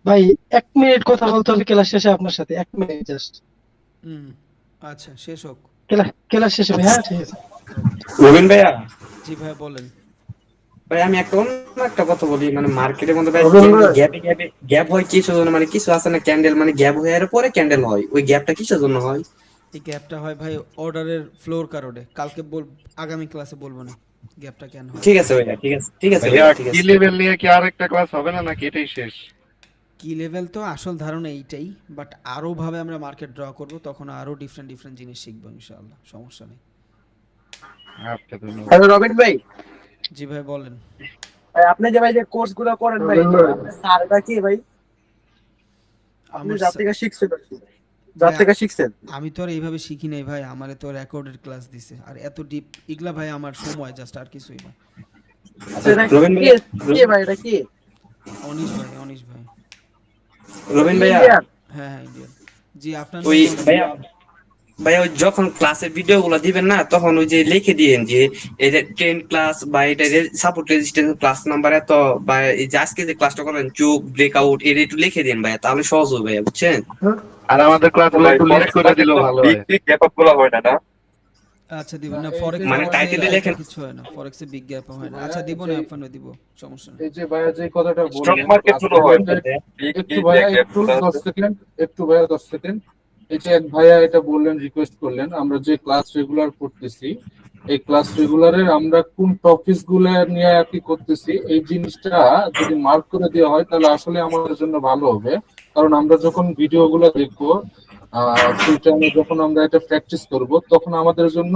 ভাই 1 মিনিট কথা বলতে হবে ক্লাস শেষে আপনার সাথে, 1 মিনিট জাস্ট। হুম, আচ্ছা শেষ হোক। ক্লাস শেষে ভাই, হ্যাঁ ঠিক আছে। রবিন ভাইয়া, জি ভাই বলেন। ভাই আমি অন্য একটা কথা বলি, মানে মার্কেটের মধ্যে ভাই রবিন ভাই, গ্যাপ হয় কিসের জন্য, মানে কিছু আছে না ক্যান্ডেল মানে গ্যাপ হয়ে এর পরে ক্যান্ডেল হয়, ওই গ্যাপটা কিসের জন্য হয়? এই গ্যাপটা হয় ভাই অর্ডারের ফ্লোর কারণে, কালকে আগামী ক্লাসে বলবো না গ্যাপটা কেন হয়। ঠিক আছে ভাইয়া, ঠিক আছে ভাইয়া ভাইয়া, ঠিক কি আছে। লেভেল নিয়ে কি আরেকটা ক্লাস হবে না, নাকি এটাই শেষ? কি লেভেল তো আসল ধারণা এইটাই, বাট আরো ভাবে আমরা মার্কেট ড্র করব, তখন আরো ডিফারেন্ট জিনিস শিখবো ইনশাআল্লাহ, সমস্যা নেই। আচ্ছা ধন্যবাদ। হ্যালো রবিন ভাই, জি ভাই বলেন। ভাই আপনি যে ভাই যে কোর্স গুলো করেন ভাই, আপনার স্যারটা কি ভাই? আপনি আমার যার থেকে শিখছেন আর কি, যার ভাই, থেকে শিখছেন? আমি তো আর এইভাবে শিখি নাই ভাই, আমারে তো রেকর্ডের ক্লাস দিছে, আর এত ডিপ ইগলা ভাই আমার সময় জাস্ট, আর কিছুই না। আচ্ছা এটা রবিন কি, ভাই, কি ভাই এটা কি? অনিশ ভাই। রবিন ভাইয়া, ইন্ডিয়ান? হ্যাঁ ইন্ডিয়ান। জি আপনার ওই নাম বলেন। ভাইয়া ওই যখন ক্লাসের ভিডিও গুলো দিবেন না, তখন ওই যে লিখে দিয়েন যে এই যে 10 ক্লাস বা এটা সাপোর্ট রেজিস্ট্যান্স ক্লাস নাম্বার এত, বা এই যে আজকে যে ক্লাসটা করবেন চোখ ব্রেকআউট, এটা একটু লিখে দিন ভাইয়া, তাহলে সহজ হবে ভাইয়া, বুঝছেন? আর আমাদের ক্লাসগুলো একটু লিস্ট করে দিলেও ভালো হয়। গ্যাপ আপ গুলো হয় না না? আচ্ছা দিব না, ফরেক্স মানে টাইটেলে লেখেন। কিছু হয় না, ফরেক্সে বিগ গ্যাপ হয় না। আচ্ছা দিব না, আপনাকে দিব, সমস্যা নেই। এই যে ভাইয়া যে কথাটা স্টক বললেন, মার্কেট গুলো হয় না? একটু ভাইয়া একটু 10 সেকেন্ড, এই যে এক ভাইয়া এটা বললেন, রিকোয়েস্ট করলেন, আমরা যে ক্লাস রেগুলার করতেছি, এই ক্লাস রেগুলারের আমরা কোন টপিকস গুলো নিয়ে আর কি করতেছি, এই জিনিসটা যদি মার্ক করে দেওয়া হয় তাহলে আসলে আমাদের জন্য ভালো হবে। কারণ আমরা যখন ভিডিও গুলো দেখবো, ফ্রি টাইমে যখন আমরা এটা প্র্যাকটিস করব, তখন আমাদের জন্য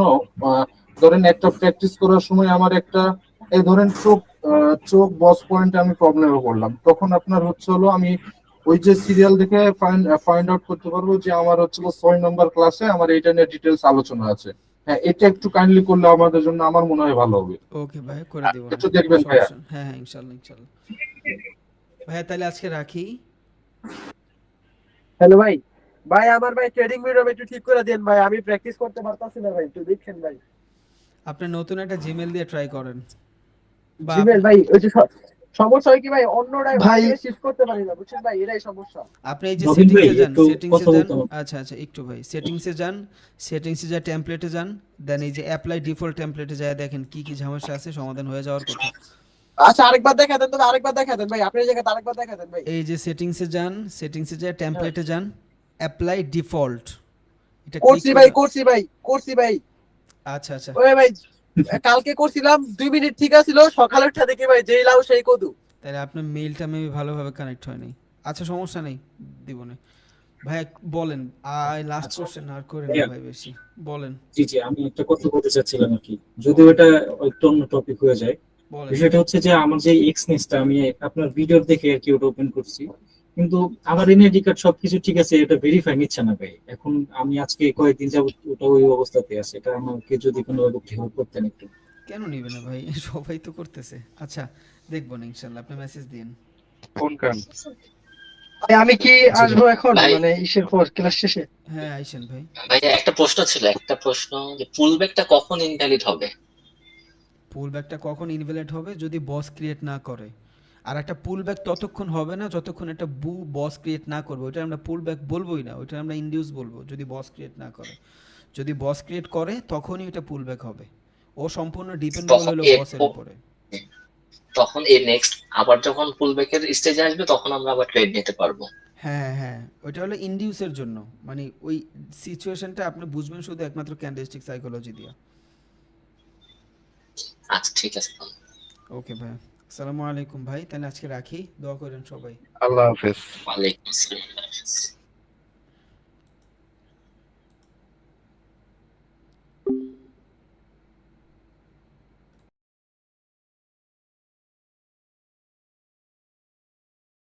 ধরেন একটা প্র্যাকটিস করার সময় আমার একটা, এই ধরেন চোখ বস পয়েন্টে আমি প্রবলেমে পড়লাম, তখন আপনার হচ্ছে হলো আমি ওই যে সিরিয়াল দেখে ফাইন্ড আউট করতে পারবো যে আমার হচ্ছে 6 নম্বর ক্লাসে আমার এইটা নিয়ে ডিটেলস আলোচনা আছে। হ্যাঁ, এটা একটু কাইন্ডলি করলে আমাদের জন্য আমার মনে হয় ভালো হবে। ওকে ভাই করে দিব, একটু দেখবেন ভাইয়া। হ্যাঁ ইনশাআল্লাহ ভাইয়া, তাহলে আজকে রাখি। হ্যালো ভাই, ভাই আমার ভাই ট্রেডিং ভিডিও একটু ঠিক করে দেন ভাই, আমি প্র্যাকটিস করতে পারতাছি না ভাই, একটু দেখেন ভাই। আপনি নতুন একটা জিমেল দিয়ে ট্রাই করেন। জিমেল ভাই ওই যে সমস্যা হয় কি ভাই, অন্যটাই ভাই শিফট করতে পারি না, বুঝছেন ভাই, এটাই সমস্যা। আপনি এই যে সেটিংসে যান, আচ্ছা একটু ভাই সেটিংসে যান, যা টেমপ্লেটে যান, দেন এই যে অ্যাপ্লাই ডিফল্ট টেমপ্লেটে যায়, দেখেন কি কি সমস্যা আছে, সমাধান হয়ে যাওয়ার কথা। আচ্ছা আরেকবার দেখা দেন তো, আরেকবার দেখা দেন ভাই, আপনার জায়গাতে আরেকবার দেখা দেন ভাই। এই যে সেটিংসে যান, যা টেমপ্লেটে যান, অ্যাপ্লাই ডিফল্ট, এটা করছি ভাই। আচ্ছা ওই ভাই কালকে করছিলাম 2 মিনিট ঠিক আছিল, সকালে উঠে দেখি ভাই যেই লাউ সেই কদু। তাহলে আপনার মেইলটা মেবি ভালোভাবে কানেক্ট হয়নি। আচ্ছা সমস্যা নেই, দিব না ভাই, বলেন। লাস্ট কোশ্চেন আর করেন না ভাই বেশি, বলেন। জি আমি একটা কথা বলতে চাচ্ছিলাম আর কি, যদিও এটা একটু অন্য টপিক হয়ে যায়। বিষয়টা হচ্ছে যে আমার যে এক্সনেসটা আমি আপনার ভিডিও দেখে আর কি ওটা ওপেন করছি, কিন্তু আমার এনআইডি কার্ড সবকিছু ঠিক আছে, এটা ভেরিফাই নিচ্ছে না ভাই। এখন আমি আজকে কয়েকদিন যাবত ওটা ওই অবস্থাতে আছে, এটা আমাকে যদি কোনো হেল্প করতেন একটু। কেন নিবে না ভাই, সবাই তো করতেছে। আচ্ছা দেখবো না ইনশাআল্লাহ, আপনি মেসেজ দিন। কোন কান আমি কি আসবো এখন, মানে ইসের পর ক্লাস শেষে? হ্যাঁ আইসেন ভাই। একটা প্রশ্ন যে পুলব্যাকটা কখন ইনভ্যালিড হবে? পুলব্যাকটা কখন ইনভ্যালিড হবে? যদি বস ক্রিয়েট না করে। আর একটা পুলব্যাক ততক্ষণ হবে না যতক্ষণ একটা বস ক্রিয়েট না করবে, ওটা আমরা পুলব্যাক বলবোই না, ওটা আমরা ইনডিউস বলবো, যদি বস ক্রিয়েট না করে। যদি বস ক্রিয়েট করে তখনই এটা পুলব্যাক হবে, ও সম্পূর্ণ ডিপেন্ডেবল হলো বসের উপরে। তখন এই নেক্সট আবার যখন পুলব্যাকের স্টেজে আসবে তখন আমরা আবার ট্রেড নিতে পারবো। হ্যাঁ ওটা হলো ইনডিউসের জন্য, মানে ওই সিচুয়েশনটা আপনি বুঝবেন শুধু একমাত্র ক্যান্ডেলস্টিক সাইকোলজি দিয়ে। আচ্ছা ঠিক আছে, ওকে ভাই, আসসালামু আলাইকুম ভাই, তাহলে আজকে রাখি, দোয়া করেন সবাই। আল্লাহ হাফেজ। ওয়ালাইকুম আসসালাম।